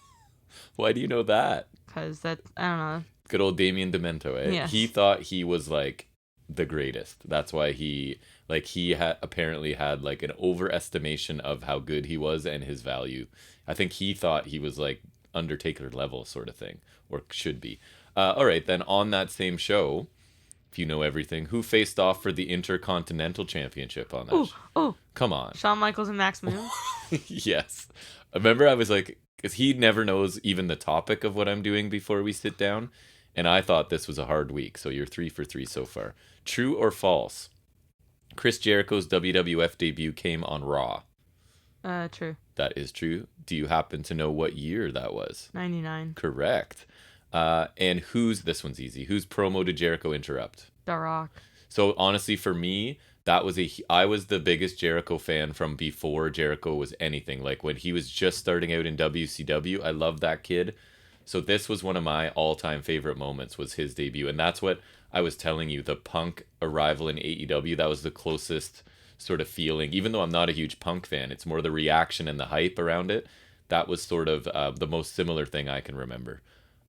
Why do you know that? because I don't know. Good old Damien Demento, eh? Yes. He thought he was like the greatest. That's why he apparently had like an overestimation of how good he was and his value. I think he thought he was like Undertaker level sort of thing, or should be. All right, then on that same show, if you know everything, who faced off for the Intercontinental Championship on that? Come on. Shawn Michaels and Max Moon. Yes. I remember I was like, because he never knows even the topic of what I'm doing before we sit down. And I thought this was a hard week. So you're 3 for 3 so far. True or false? Chris Jericho's WWF debut came on Raw. True. That is true. Do you happen to know what year that was? 99. Correct. And this one's easy. Whose promo did Jericho interrupt? The Rock. So honestly, for me, I was the biggest Jericho fan from before Jericho was anything. Like when he was just starting out in WCW, I loved that kid. So this was one of my all-time favorite moments, was his debut. And that's what I was telling you, the Punk arrival in AEW, that was the closest sort of feeling. Even though I'm not a huge Punk fan, it's more the reaction and the hype around it. That was sort of the most similar thing I can remember.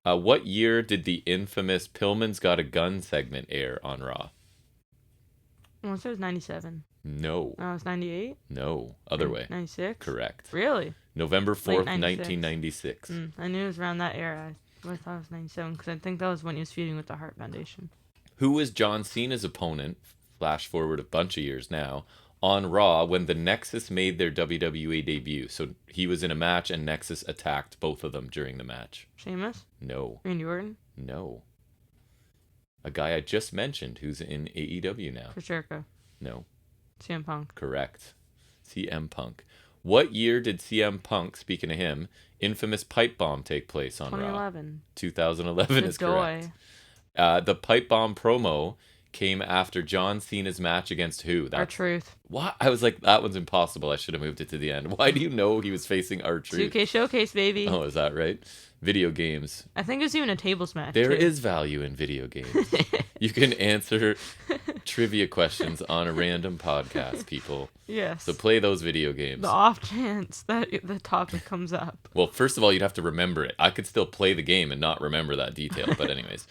What year did the infamous Pillman's Got a Gun segment air on Raw? I want to say it was 97. No. No, it was 98? No. Other way. 96? Correct. Really? November 4th, 1996. I knew it was around that era. I thought it was 97 because I think that was when he was feuding with the Hart Foundation. Who was John Cena's opponent, flash forward a bunch of years now, on Raw when the Nexus made their WWE debut? So he was in a match and Nexus attacked both of them during the match. Sheamus? No. Randy Orton? No. A guy I just mentioned who's in AEW now. Chris Jericho? No. CM Punk? Correct. CM Punk. What year did CM Punk, speaking of him, infamous pipe bomb take place on 2011. Raw? 2011 is correct. The pipe bomb promo came after John Cena's match against who? R-Truth. What? I was like, that one's impossible. I should have moved it to the end. Why do you know he was facing R-Truth? 2K Showcase, baby. Oh, is that right? Video games. I think it was even a tables match. There is value in video games. You can answer trivia questions on a random podcast, people. Yes. So play those video games. The off chance that the topic comes up. Well, first of all, you'd have to remember it. I could still play the game and not remember that detail. But anyways.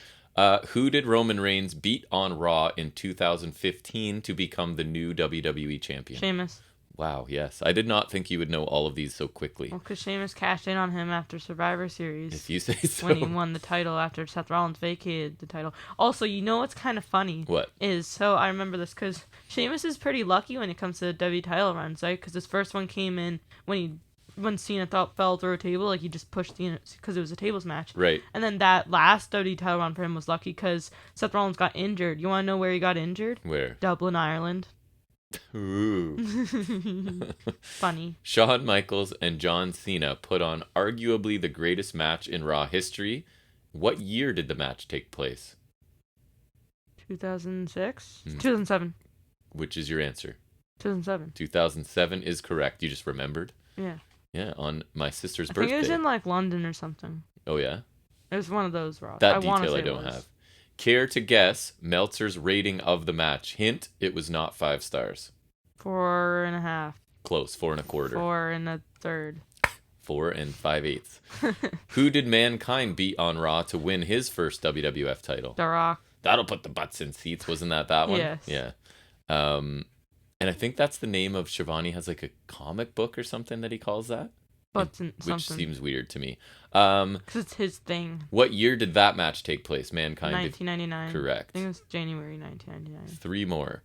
Who did Roman Reigns beat on Raw in 2015 to become the new WWE champion? Sheamus. Wow, yes. I did not think you would know all of these so quickly. Well, because Sheamus cashed in on him after Survivor Series. If you say so. When he won the title after Seth Rollins vacated the title. Also, you know what's kind of funny? What? So I remember this because Sheamus is pretty lucky when it comes to the W title runs, right? Because his first one came in when Cena fell through a table, like he just pushed Cena because it was a tables match. Right. And then that last WWE title run for him was lucky because Seth Rollins got injured. You want to know where he got injured? Where? Dublin, Ireland. Ooh. Funny. Shawn Michaels and John Cena put on arguably the greatest match in Raw history. What year did the match take place? 2006? 2007. Which is your answer? 2007. 2007 is correct. You just remembered? Yeah. Yeah, on my sister's birthday. I think it was in like London or something. Oh, yeah? It was one of those Raw. That detail I don't have. Care to guess Meltzer's rating of the match? Hint, it was not 5 stars. 4.5. Close, 4 1/4. 4 1/3. 4 5/8. Who did Mankind beat on Raw to win his first WWF title? The Rock. That'll put the butts in seats. Wasn't that one? Yes. Yeah. And I think that's the name of Shivani has like a comic book or something that he calls that. Which seems weird to me. Because it's his thing. What year did that match take place? Mankind. 1999. Correct. I think it was January 1999. 3 more.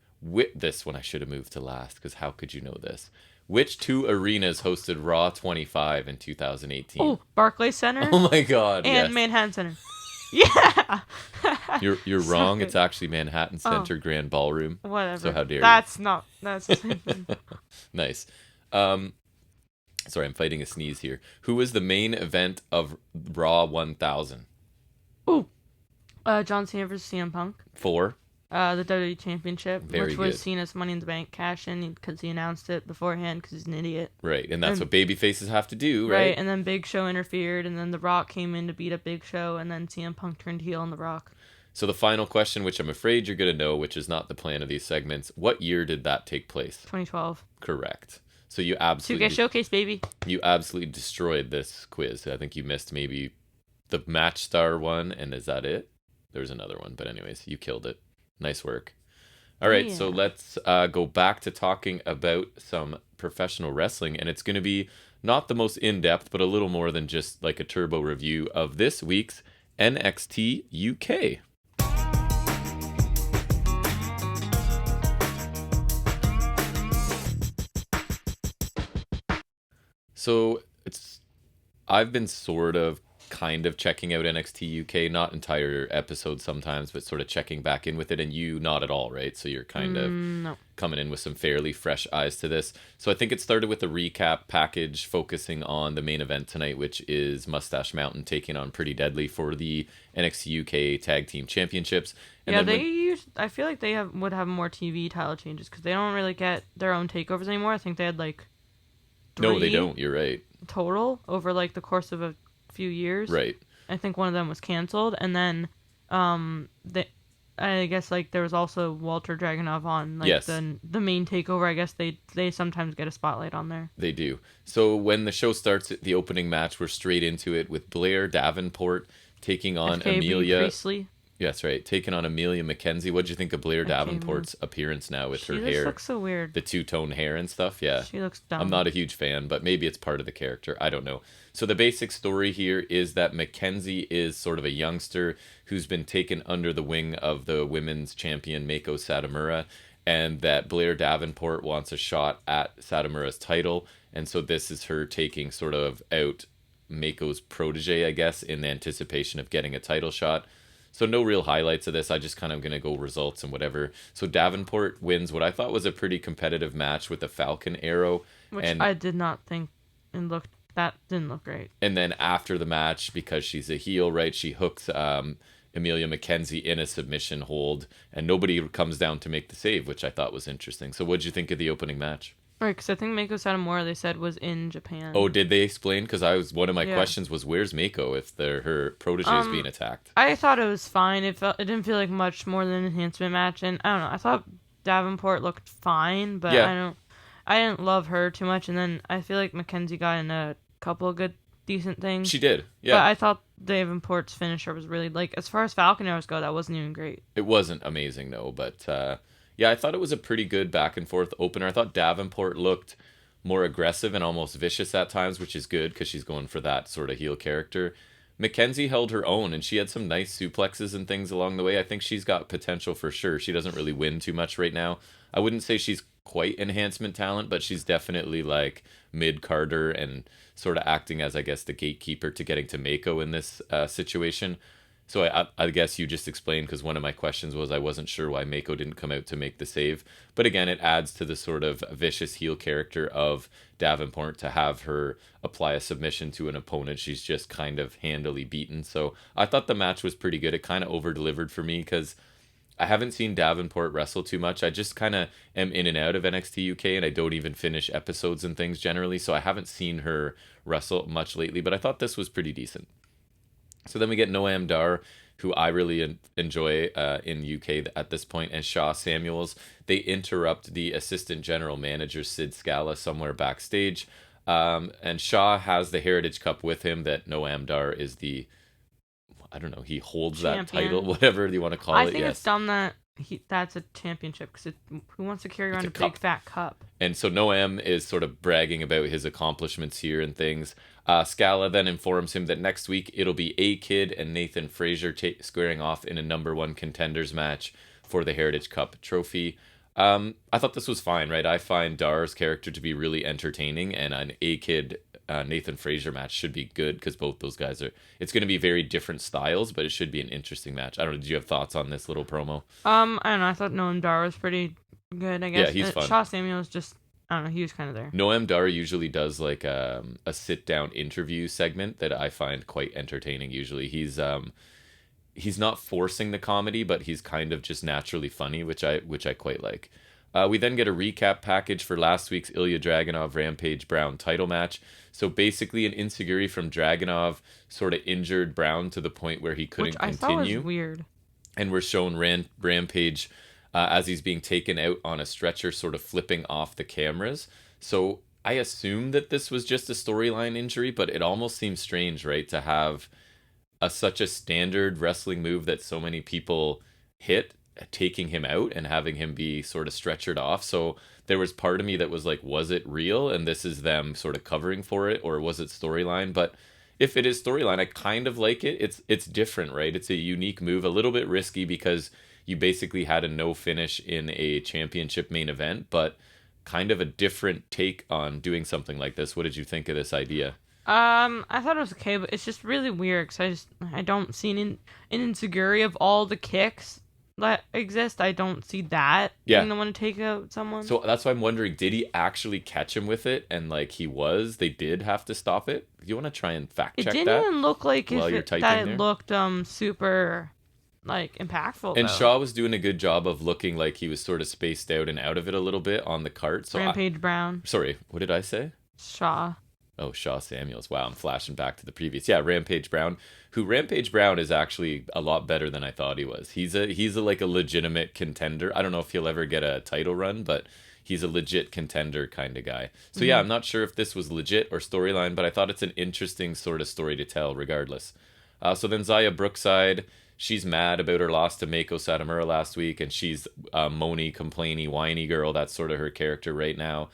This one I should have moved to last because how could you know this? Which 2 arenas hosted Raw 25 in 2018? Oh, Barclays Center. Oh my God! And yes. Manhattan Center. Yeah. You're wrong. It's actually Manhattan Center Grand Ballroom. Whatever. So how dare you? That's the same thing. Nice. Sorry, I'm fighting a sneeze here. Who was the main event of Raw 1000? Ooh. John Cena versus CM Punk. 4. The WWE Championship, Very which was good. Cena's Money in the Bank cash in because he announced it beforehand because he's an idiot. Right, and that's what baby faces have to do, right? Right, and then Big Show interfered, and then The Rock came in to beat up Big Show, and then CM Punk turned heel on The Rock. So the final question, which I'm afraid you're going to know, which is not the plan of these segments, what year did that take place? 2012. Correct. So you absolutely... 2K Showcase, baby. You absolutely destroyed this quiz. I think you missed maybe the Match Star one, and is that it? There's another one, but anyways, you killed it. Nice work. All right, so let's go back to talking about some professional wrestling, and it's going to be not the most in-depth, but a little more than just like a turbo review of this week's NXT UK. So I've been sort of kind of checking out NXT UK, not entire episodes sometimes, but sort of checking back in with it, and you not at all, right? So you're kind of coming in with some fairly fresh eyes to this. So I think it started with a recap package focusing on the main event tonight, which is Mustache Mountain taking on Pretty Deadly for the NXT UK Tag Team Championships. And I feel like they would have more TV title changes because they don't really get their own takeovers anymore. I think they had like 3 No, they don't. You're right. Total over like the course of a few years. Right. I think one of them was canceled, and then I guess like there was also Walter Dragunov on like the main takeover. I guess they sometimes get a spotlight on there. They do. So when the show starts, the opening match, we're straight into it with Blair Davenport taking on FKB Amelia Priestley. Yes, right. Taking on Amelia McKenzie. What'd you think of Blair Davenport's appearance now with her hair? She looks so weird. The two-tone hair and stuff, yeah. She looks dumb. I'm not a huge fan, but maybe it's part of the character. I don't know. So the basic story here is that McKenzie is sort of a youngster who's been taken under the wing of the women's champion Mako Satomura, and that Blair Davenport wants a shot at Satomura's title, and so this is her taking sort of out Mako's protege, I guess, in the anticipation of getting a title shot. So no real highlights of this. I just kind of going to go results and whatever. So Davenport wins what I thought was a pretty competitive match with a Falcon Arrow. Which I did not think that didn't look great. And then after the match, because she's a heel, right, she hooks Amelia McKenzie in a submission hold, and nobody comes down to make the save, which I thought was interesting. So what did you think of the opening match? Right, because I think Mako Satomura, they said, was in Japan. Oh, did they explain? Because one of my questions was, where's Mako if her protege is being attacked? I thought it was fine. It didn't feel like much more than an enhancement match, and I don't know. I thought Davenport looked fine, but I didn't love her too much. And then I feel like McKenzie got in a couple of decent things. She did, yeah. But I thought Davenport's finisher was really, like, as far as Falcon Arrows go, that wasn't even great. It wasn't amazing, no, but yeah, I thought it was a pretty good back and forth opener. I thought Davenport looked more aggressive and almost vicious at times, which is good because she's going for that sort of heel character. McKenzie held her own, and she had some nice suplexes and things along the way. I think she's got potential for sure. She doesn't really win too much right now. I wouldn't say she's quite enhancement talent, but she's definitely like mid-carder and sort of acting as, I guess, the gatekeeper to getting to Mako in this situation. So I guess you just explained, because one of my questions was I wasn't sure why Mako didn't come out to make the save. But again, it adds to the sort of vicious heel character of Davenport to have her apply a submission to an opponent she's just kind of handily beaten. So I thought the match was pretty good. It kind of over-delivered for me because I haven't seen Davenport wrestle too much. I just kind of am in and out of NXT UK, and I don't even finish episodes and things generally. So I haven't seen her wrestle much lately, but I thought this was pretty decent. So then we get Noam Dar, who I really enjoy in UK at this point, and Shaw Samuels. They interrupt the assistant general manager, Sid Scala, somewhere backstage. And Shaw has the Heritage Cup with him that Noam Dar is he holds champion. That title, whatever you want to call it. I think it's dumb that that's a championship, because who wants to carry around a big fat cup? And so Noam is sort of bragging about his accomplishments here and things. Scala then informs him that next week it'll be A-Kid and Nathan Frazier squaring off in a number one contenders match for the Heritage Cup trophy. I thought this was fine, right? I find Dar's character to be really entertaining, and an A-Kid Nathan Frazier match should be good because both those guys it's going to be very different styles, but it should be an interesting match. I don't know, did you have thoughts on this little promo? I don't know, I thought Noam Dar was pretty good, I guess. Yeah, he's fun. Shaw Samuels just, I don't know, he was kind of there. Noam Dar usually does like a sit-down interview segment that I find quite entertaining usually. He's not forcing the comedy, but he's kind of just naturally funny, which I quite like. We then get a recap package for last week's Ilya Dragunov Rampage Brown title match. So basically an insecurity from Dragunov sort of injured Brown to the point where he couldn't continue. I thought was weird. And we're shown Rampage as he's being taken out on a stretcher, sort of flipping off the cameras. So I assume that this was just a storyline injury, but it almost seems strange, right, to have such a standard wrestling move that so many people hit, taking him out and having him be sort of stretchered off. So there was part of me that was like, was it real and this is them sort of covering for it, or was it storyline? But if it is storyline, I kind of like it. It's different, right? It's a unique move, a little bit risky because you basically had a no finish in a championship main event, but kind of a different take on doing something like this. What did you think of this idea? I thought it was okay, but it's just really weird because I don't see an insecurity of all the kicks that exist. I don't see that being the one to take out someone. So that's why I'm wondering, did he actually catch him with it? And like they did have to stop it? Do you want to try and fact check that? It didn't even look like it looked super like impactful. And though. Shaw was doing a good job of looking like he was sort of spaced out and out of it a little bit on the cart. So Rampage Brown. Sorry, what did I say? Shaw. Oh, Shaw Samuels. Wow, I'm flashing back to the previous. Yeah, Rampage Brown. Rampage Brown is actually a lot better than I thought he was. He's a like a legitimate contender. I don't know if he'll ever get a title run, but he's a legit contender kind of guy. So yeah, I'm not sure if this was legit or storyline, but I thought it's an interesting sort of story to tell regardless. So then Xia Brookside, she's mad about her loss to Meiko Satomura last week, and she's a moany, complainy, whiny girl. That's sort of her character right now.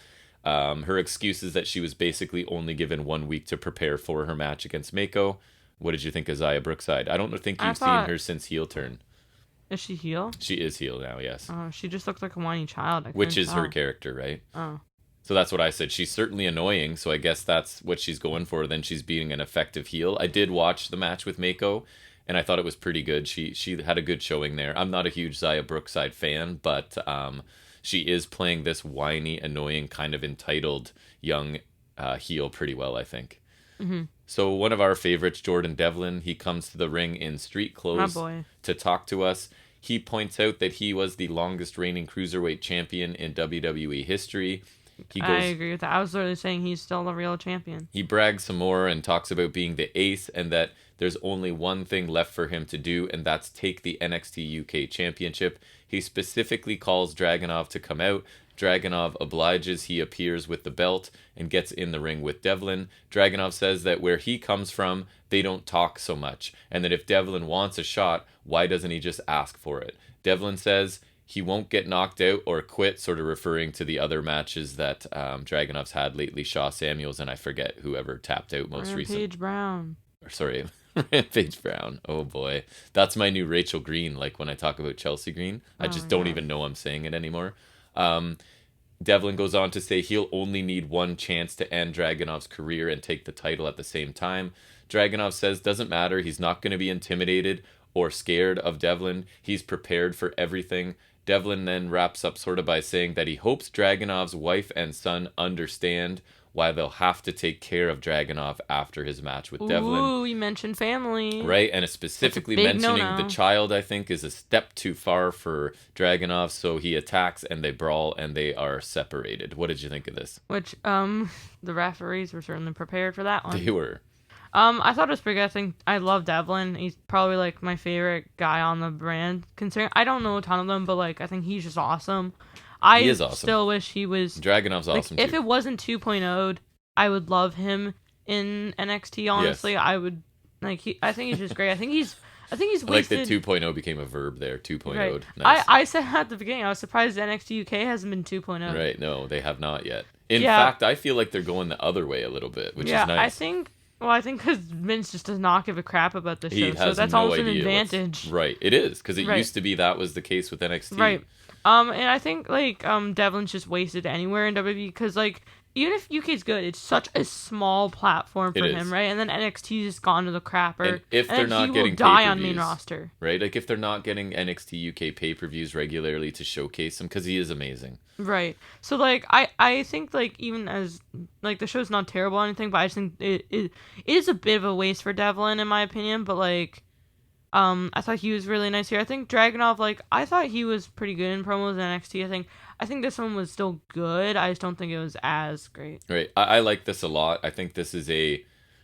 Her excuse is that she was basically only given 1 week to prepare for her match against Meiko. What did you think of Xia Brookside? I don't think you've seen her since heel turn. Is she heel? She is heel now, yes. Oh, she just looks like a whiny child. Which is her character, right? Oh. So that's what I said. She's certainly annoying, so I guess that's what she's going for. Then she's being an effective heel. I did watch the match with Meiko, and I thought it was pretty good. She had a good showing there. I'm not a huge Xia Brookside fan, but she is playing this whiny, annoying, kind of entitled young heel pretty well, I think. Mm-hmm. So one of our favorites, Jordan Devlin, he comes to the ring in street clothes to talk to us. He points out that he was the longest reigning cruiserweight champion in WWE history. I agree with that. I was literally saying he's still the real champion. He brags some more and talks about being the ace and that there's only one thing left for him to do, and that's take the NXT UK championship. He specifically calls Dragunov to come out. Dragunov obliges. He appears with the belt and gets in the ring with Devlin. Dragunov says that where he comes from, they don't talk so much, and that if Devlin wants a shot, why doesn't he just ask for it? Devlin says he won't get knocked out or quit, sort of referring to the other matches that Dragunov's had lately, Shaw Samuels, and I forget whoever tapped out most recently. Rampage Brown. Sorry, Rampage Brown. Oh boy. That's my new Rachel Green, like when I talk about Chelsea Green. I just don't even know I'm saying it anymore. Devlin goes on to say he'll only need one chance to end Dragunov's career and take the title at the same time. Dragunov says doesn't matter, he's not going to be intimidated or scared of Devlin. He's prepared for everything. Devlin then wraps up sort of by saying that he hopes Dragunov's wife and son understand why they'll have to take care of Dragunov after his match with Devlin. Ooh, you mentioned family. Right, and specifically mentioning the child, I think, is a step too far for Dragunov, so he attacks and they brawl and they are separated. What did you think of this? Which, the referees were certainly prepared for that one. They were. I thought it was pretty good. I think I love Devlin. He's probably like my favorite guy on the brand. Considering I don't know a ton of them, but like I think he's just awesome. He is awesome. Still wish he was Dragunov's awesome too. If it wasn't 2.0'd, I would love him in NXT. Honestly, yes. I would like. I think he's just great. I think he's wasted. Like the 2.0 became a verb there. 2.0. Right. Nice. I said at the beginning, I was surprised NXT UK hasn't been 2.0. Right. No, they have not yet. In fact, I feel like they're going the other way a little bit, which is nice. I think because Vince just does not give a crap about the show, so that's always an advantage. Right, it is, because it used to be that was the case with NXT. Right. And I think, like, Devlin's just wasted anywhere in WWE, because, like, even if UK's good, it's such a small platform for him, right? And then NXT's just gone to the crapper. And if they're not getting die on main roster. Right? Like, if they're not getting NXT UK pay-per-views regularly to showcase him, because he is amazing. Right. So, like, I think, like, even as, like, the show's not terrible or anything, but I just think it is a bit of a waste for Devlin, in my opinion, but, like, I thought he was really nice here. I think Dragunov, like, I thought he was pretty good in promos in NXT. I think this one was still good. I just don't think it was as great. Right. I like this a lot. I think this is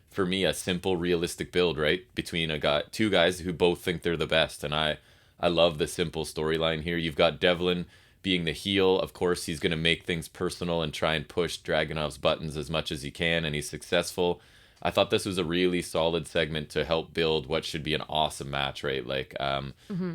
for me, a simple, realistic build, right? Between two guys who both think they're the best. And I love the simple storyline here. You've got Devlin being the heel. Of course, he's going to make things personal and try and push Dragunov's buttons as much as he can, and he's successful. I thought this was a really solid segment to help build what should be an awesome match, right? Like,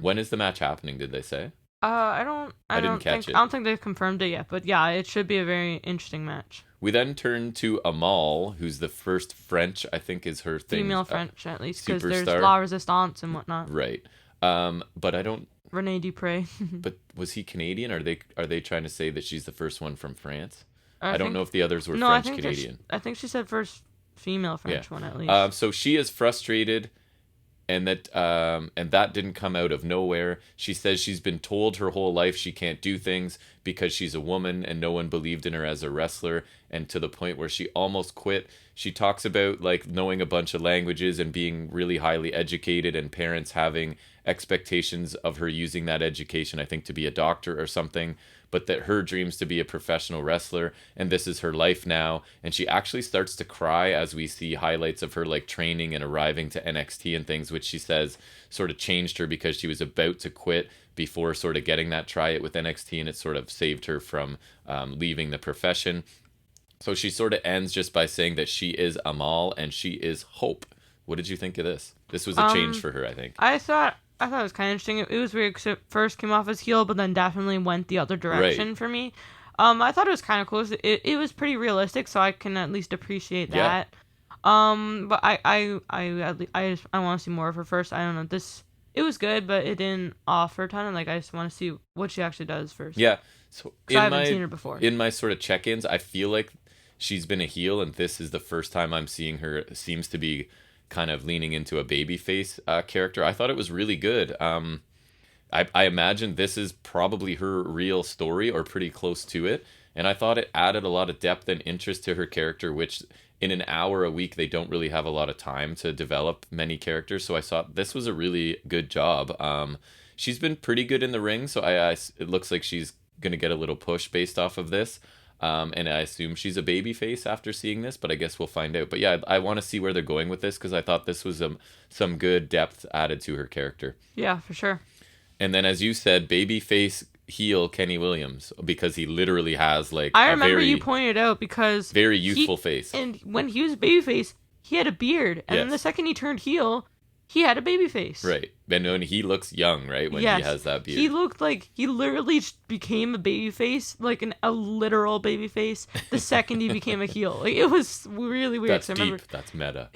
when is the match happening? Did they say? I didn't catch it. I don't think they've confirmed it yet, but yeah, it should be a very interesting match. We then turn to Amal, who's the first French, I think is her thing. Female French, at least, because there's La Resistance and whatnot. Right. But I don't... Rene Dupré. But was he Canadian? Are they trying to say that she's the first one from France? I don't know if the others were French-Canadian. I think she said first female French one, at least. So she is frustrated, and that didn't come out of nowhere. She says she's been told her whole life she can't do things because she's a woman and no one believed in her as a wrestler, and to the point where she almost quit. She talks about like knowing a bunch of languages and being really highly educated, and parents having expectations of her using that education, I think, to be a doctor or something, but that her dreams to be a professional wrestler, and this is her life now. And she actually starts to cry as we see highlights of her like training and arriving to NXT and things, which she says sort of changed her because she was about to quit before sort of getting that try it with NXT, and it sort of saved her from leaving the profession. So she sort of ends just by saying that she is Amal and she is Hope. What did you think of this? This was a change for her, I think. I thought it was kind of interesting. It was weird because it first came off as heel, but then definitely went the other direction for me. I thought it was kind of cool. It was pretty realistic, so I can at least appreciate that. But I want to see more of her first. I don't know. It was good, but it didn't offer a ton. And like, I just want to see what she actually does first. Yeah. So I haven't seen her before. In my sort of check-ins, I feel like she's been a heel, and this is the first time I'm seeing her. Seems to be kind of leaning into a babyface character. I thought it was really good. I imagine this is probably her real story or pretty close to it, and I thought it added a lot of depth and interest to her character, which in an hour a week they don't really have a lot of time to develop many characters. So I thought this was a really good job. She's been pretty good in the ring, so it looks like she's gonna get a little push based off of this. And I assume she's a babyface after seeing this, but I guess we'll find out. But yeah, I want to see where they're going with this, because I thought this was some good depth added to her character. Yeah, for sure. And then, as you said, babyface heel Kenny Williams, because he literally has like I remember you pointed out, because very youthful face. And when he was babyface, he had a beard, and then the second he turned heel, he had a baby face. Right. And he looks young, right? When he has that beard. He looked like he literally became a baby face, like a literal baby face, the second he became a heel. Like, it was really weird. That's deep. That's meta.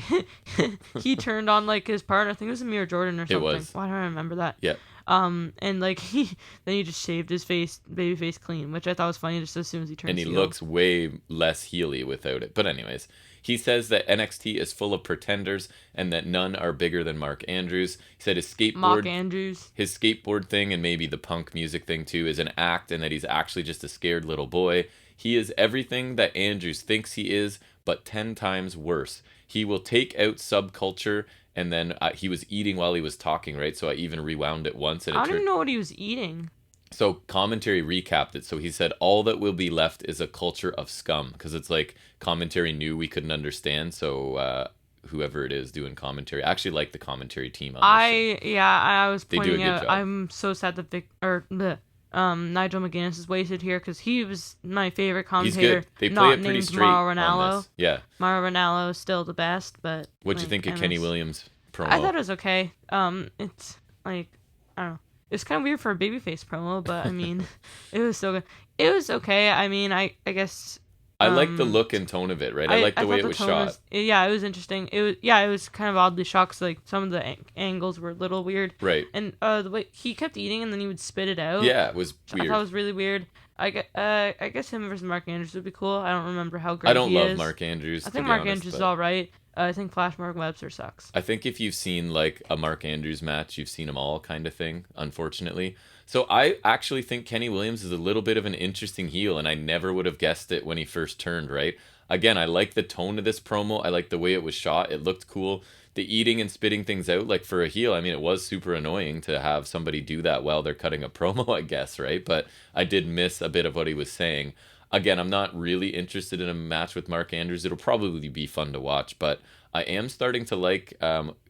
He turned on like his partner. I think it was Amir Jordan or something. It was. Why do I remember that? Yeah. And like then he just shaved his baby face clean, which I thought was funny just as soon as he turned heel. And he looks way less heely without it. But anyways, he says that NXT is full of pretenders and that none are bigger than Mark Andrews. He said his skateboard thing, and maybe the punk music thing too, is an act, and that he's actually just a scared little boy. He is everything that Andrews thinks he is, but 10 times worse. He will take out subculture. And then he was eating while he was talking, right? So I even rewound it once. And I don't even know what he was eating. So commentary recapped it. So he said, all that will be left is a culture of scum. Because it's like commentary knew we couldn't understand. So whoever it is doing commentary, I actually like the commentary team on this show. I was pointing out, I'm so sad that Nigel McGuinness is wasted here, because he was my favorite commentator. He's good. They play it pretty straight on this. Yeah. Mauro Ranallo is still the best, but... What'd you think of Kenny Williams' promo? I thought it was okay. It's like, I don't know. It's kind of weird for a babyface promo, but I mean, it was so good. It was okay. I mean, I guess... I like the look and tone of it, right? I like the way it was shot. It was interesting. It was kind of oddly shot, because like some of the angles were a little weird. Right. And the way he kept eating and then he would spit it out. Yeah, it was weird. I thought it was really weird. I guess him versus Mark Andrews would be cool. I don't remember how great he is. I don't love Mark Andrews. I think Mark Andrews is all right. I think Flash Mark Webster sucks. I think if you've seen like a Mark Andrews match, you've seen them all, kind of thing, unfortunately. So I actually think Kenny Williams is a little bit of an interesting heel, and I never would have guessed it when he first turned, right? Again, I like the tone of this promo. I like the way it was shot. It looked cool. The eating and spitting things out, like for a heel, I mean, it was super annoying to have somebody do that while they're cutting a promo, I guess, right? But I did miss a bit of what he was saying. Again, I'm not really interested in a match with Mark Andrews. It'll probably be fun to watch, but I am starting to like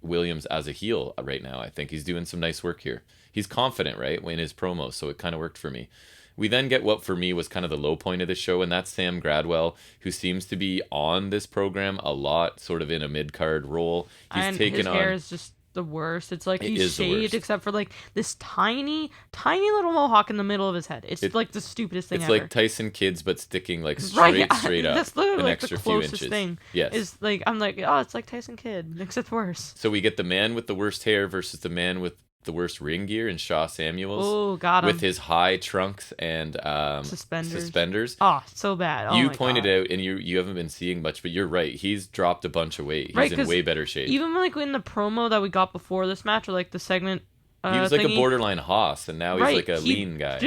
Williams as a heel right now. I think he's doing some nice work here. He's confident, right, in his promos, so it kind of worked for me. We then get what for me was kind of the low point of the show, and that's Sam Gradwell, who seems to be on this program a lot, sort of in a mid-card role. He's taken his hair is just the worst. It's like he's shaved except for like this tiny little mohawk in the middle of his head. It's like the stupidest thing ever. It's like Tyson Kidd's but sticking like straight up. That's literally an like extra the closest few inches. Thing. Yes. Is like I'm like, oh, it's like Tyson Kidd except worse. So we get the man with the worst hair versus the man with the worst ring gear in Shaw Samuels. Oh, got him. With his high trunks and suspenders. Oh, so bad. Oh, you pointed out, and you haven't been seeing much, but you're right. He's dropped a bunch of weight. He's in way better shape. Even like in the promo that we got before this match, or like the segment, he was like a borderline Haas, and now he's like a lean guy.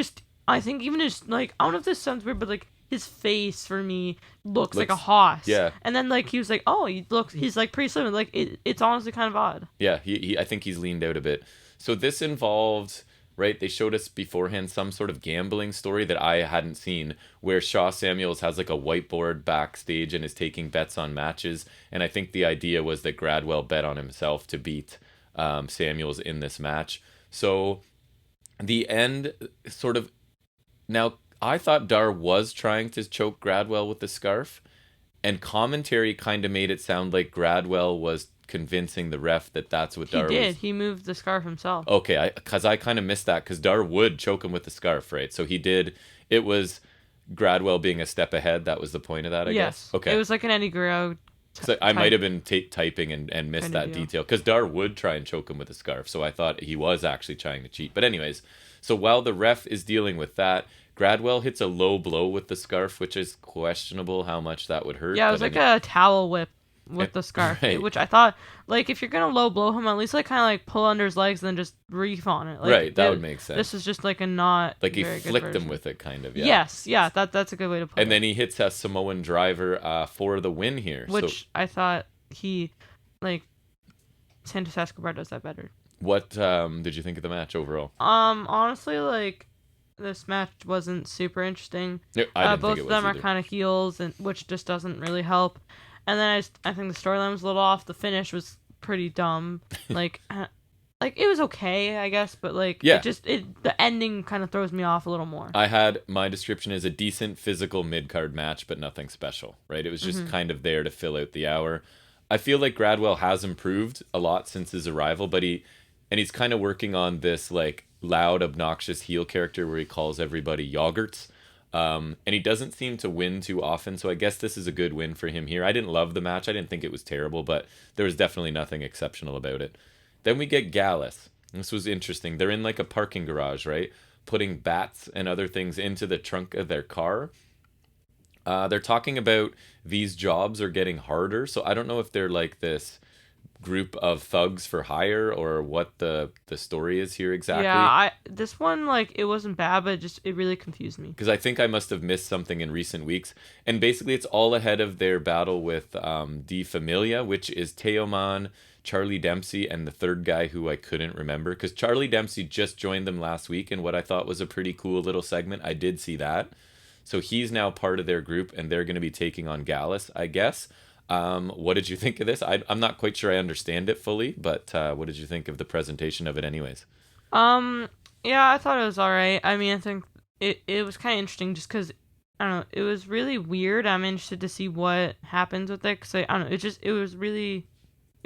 I think even his like, I don't know if this sounds weird, but like his face for me looks like a Haas. Yeah. And then like he was like, oh, he's like pretty slim. Like it's honestly kind of odd. Yeah, I think he's leaned out a bit. So this involved, right, they showed us beforehand some sort of gambling story that I hadn't seen, where Shaw Samuels has like a whiteboard backstage and is taking bets on matches. And I think the idea was that Gradwell bet on himself to beat Samuels in this match. So the end sort of... Now, I thought Dar was trying to choke Gradwell with the scarf, and commentary kind of made it sound like Gradwell was convincing the ref that that's what Dar was. He did. He moved the scarf himself. Okay, because I kind of missed that, because Dar would choke him with the scarf, right? So he did. It was Gradwell being a step ahead. That was the point of that, I guess? Okay. It was like an Eddie Guerrero so I might have been typing and missed that detail, because Dar would try and choke him with a scarf, so I thought he was actually trying to cheat. But anyways, so while the ref is dealing with that, Gradwell hits a low blow with the scarf, which is questionable how much that would hurt. Yeah, it was like a towel whip with the scarf, right. Which I thought, like, if you're gonna low blow him, at least like kind of like pull under his legs and then just reef on it. Like, right, that would make sense. This is just like a not like he very flicked good him with it, kind of. Yeah. Yes, yeah, that's a good way to put it. And then he hits a Samoan driver for the win here, which I thought he, like, Santos Escobar does that better. What did you think of the match overall? Honestly, like, this match wasn't super interesting. No, I didn't both think it of was them either. are kind of heels, and which just doesn't really help. And then I think the storyline was a little off. The finish was pretty dumb. Like it was okay, I guess, but like the ending kind of throws me off a little more. My description is a decent physical mid-card match, but nothing special, right? It was just kind of there to fill out the hour. I feel like Gradwell has improved a lot since his arrival, but he's kind of working on this like loud, obnoxious heel character where he calls everybody yogurts. And he doesn't seem to win too often, so I guess this is a good win for him here. I didn't love the match. I didn't think it was terrible, but there was definitely nothing exceptional about it. Then we get Gallus. This was interesting. They're in like a parking garage, right? Putting bats and other things into the trunk of their car. They're talking about these jobs are getting harder, so I don't know if they're like this group of thugs for hire or what the story is here exactly. Yeah, this one, like, it wasn't bad, but it really confused me, because I think I must have missed something in recent weeks. And basically it's all ahead of their battle with De Familia, which is Teoman, Charlie Dempsey, and the third guy who I couldn't remember, because Charlie Dempsey just joined them last week in what I thought was a pretty cool little segment. I did see that. So he's now part of their group, and they're going to be taking on Gallus, I guess. What did you think of this? I'm not quite sure I understand it fully, but what did you think of the presentation of it anyways? Yeah, I thought it was alright. I mean, I think it was kind of interesting just because, I don't know, it was really weird. I'm interested to see what happens with it, because I don't know, it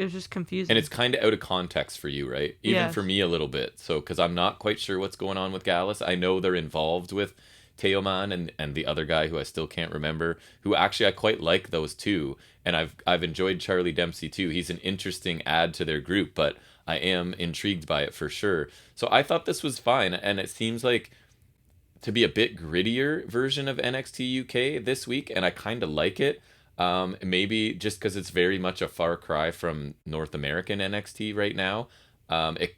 was just confusing. And it's kind of out of context for you, right? Even for me a little bit. So, because I'm not quite sure what's going on with Gallus. I know they're involved with Teoman and the other guy who I still can't remember, who actually I quite like those two, and I've enjoyed Charlie Dempsey too. He's an interesting add to their group, but I am intrigued by it for sure. So I thought this was fine, and it seems like to be a bit grittier version of NXT UK this week, and I kind of like it. Maybe just because it's very much a far cry from North American NXT right now. It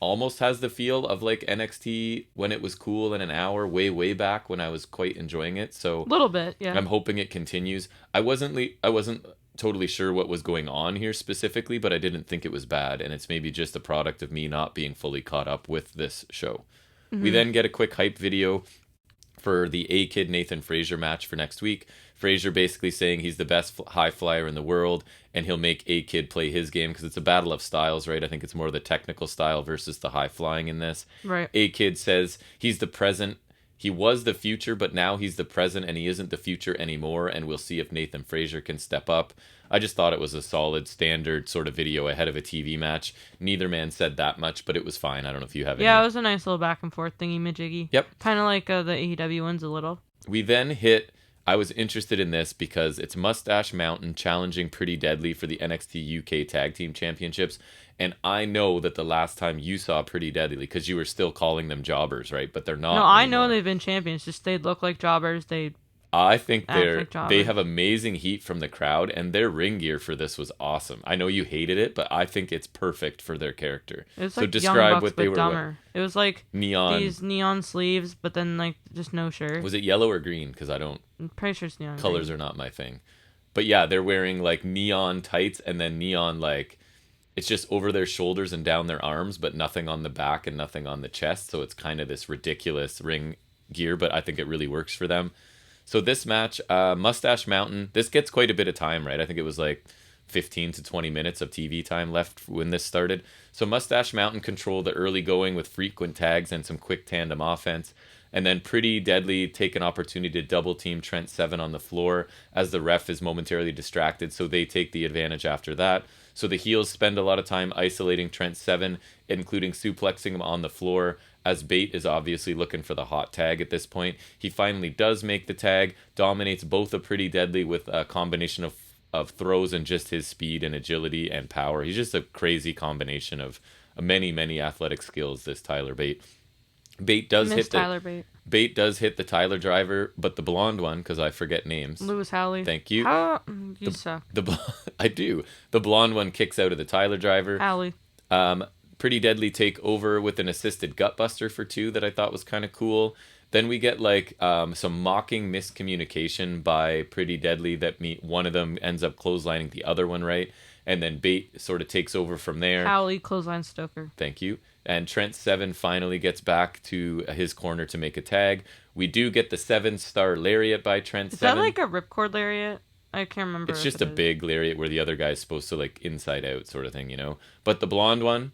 almost has the feel of like NXT when it was cool in an hour way back when I was quite enjoying it. So a little bit, yeah. I'm hoping it continues. I wasn't totally sure what was going on here specifically, but I didn't think it was bad, and it's maybe just a product of me not being fully caught up with this show. We then get a quick hype video for the A-Kid Nathan Frazier match for next week. Frazier basically saying he's the best high flyer in the world, and he'll make A-Kid play his game, because it's a battle of styles, right? I think it's more the technical style versus the high flying in this. Right. A-Kid says he's the present he was the future, but now he's the present, and he isn't the future anymore, and we'll see if Nathan Frazier can step up. I just thought it was a solid, standard sort of video ahead of a TV match. Neither man said that much, but it was fine. I don't know if you have any. Yeah, it was a nice little back and forth thingy-majiggy. Yep. Kind of like the AEW ones a little. We then hit... I was interested in this because it's Mustache Mountain challenging Pretty Deadly for the NXT UK Tag Team Championships. And I know that the last time you saw Pretty Deadly, because you were still calling them jobbers, right? But they're not. No, I know they've been champions. Just they look like jobbers. I think they have amazing heat from the crowd, and their ring gear for this was awesome. I know you hated it, but I think it's perfect for their character. It was like describe Young Bucks, what they were. Dumber. It was like these neon sleeves, but then like just no shirt. Was it yellow or green? Because I'm pretty sure it's neon. Colors green. Are not my thing. But yeah, they're wearing like neon tights and then neon like it's just over their shoulders and down their arms, but nothing on the back and nothing on the chest. So it's kind of this ridiculous ring gear, but I think it really works for them. So this match, Mustache Mountain, this gets quite a bit of time, right? I think it was like 15 to 20 minutes of TV time left when this started. So Mustache Mountain control the early going with frequent tags and some quick tandem offense. And then Pretty Deadly take an opportunity to double team Trent Seven on the floor as the ref is momentarily distracted, so they take the advantage after that. So the heels spend a lot of time isolating Trent Seven, including suplexing him on the floor, as Bate is obviously looking for the hot tag at this point. He finally does make the tag, dominates both of Pretty Deadly with a combination of throws and just his speed and agility and power. He's just a crazy combination of many, many athletic skills, this Tyler Bate. Bate does hit the Tyler driver, but the blonde one, because I forget names. Lewis Howley. Thank you. You suck. I do. The blonde one kicks out of the Tyler driver. Howley. Pretty Deadly take over with an assisted gutbuster for 2 that I thought was kind of cool. Then we get like some mocking miscommunication by Pretty Deadly that one of them ends up clotheslining the other one, right? And then Bate sort of takes over from there. Howley clothesline Stoker. Thank you. And Trent Seven finally gets back to his corner to make a tag. We do get the 7-star lariat by Trent Seven. Is that like a ripcord lariat? I can't remember. It's just a big lariat where the other guy's supposed to like inside out sort of thing, you know? But the blonde one...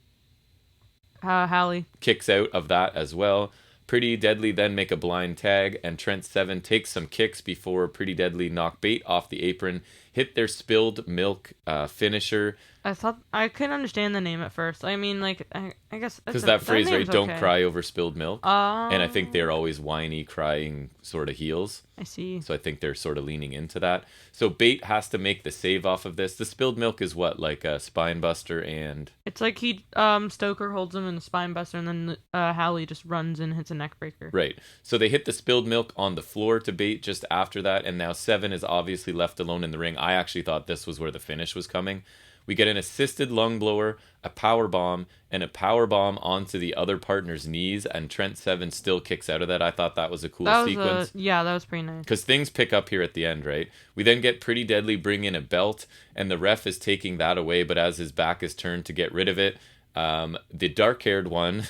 Howley kicks out of that as well. Pretty Deadly then make a blind tag, and Trent Seven takes some kicks before Pretty Deadly knock Bate off the apron, hit their spilled milk finisher. I couldn't understand the name at first. I mean, like, I guess... Because that phrase, right, don't cry over spilled milk. And I think they're always whiny, crying sort of heels. I see. So I think they're sort of leaning into that. So Bate has to make the save off of this. The spilled milk is what? Like a spine buster and... It's like Stoker holds him in a spine buster, and then Howley just runs and hits a neck breaker. Right. So they hit the spilled milk on the floor to Bate just after that, and now Seven is obviously left alone in the ring. I actually thought this was where the finish was coming. We get an assisted lung blower, a power bomb, and a power bomb onto the other partner's knees, and Trent Seven still kicks out of that. I thought that was a cool sequence. That was pretty nice. Because things pick up here at the end, right? We then get Pretty Deadly bring in a belt, and the ref is taking that away, but as his back is turned to get rid of it, the dark-haired one...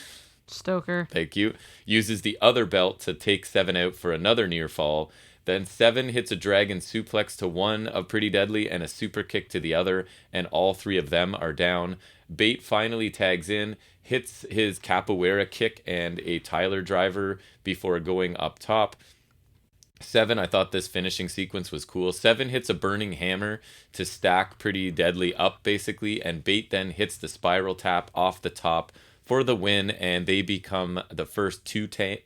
Stoker. Thank you. Uses the other belt to take Seven out for another near fall. Then Seven hits a dragon suplex to one of Pretty Deadly and a super kick to the other, and all 3 of them are down. Bate finally tags in, hits his capoeira kick and a Tyler driver before going up top. Seven, I thought this finishing sequence was cool. Seven hits a burning hammer to stack Pretty Deadly up, basically, and Bate then hits the spiral tap off the top for the win, and they become the first two-time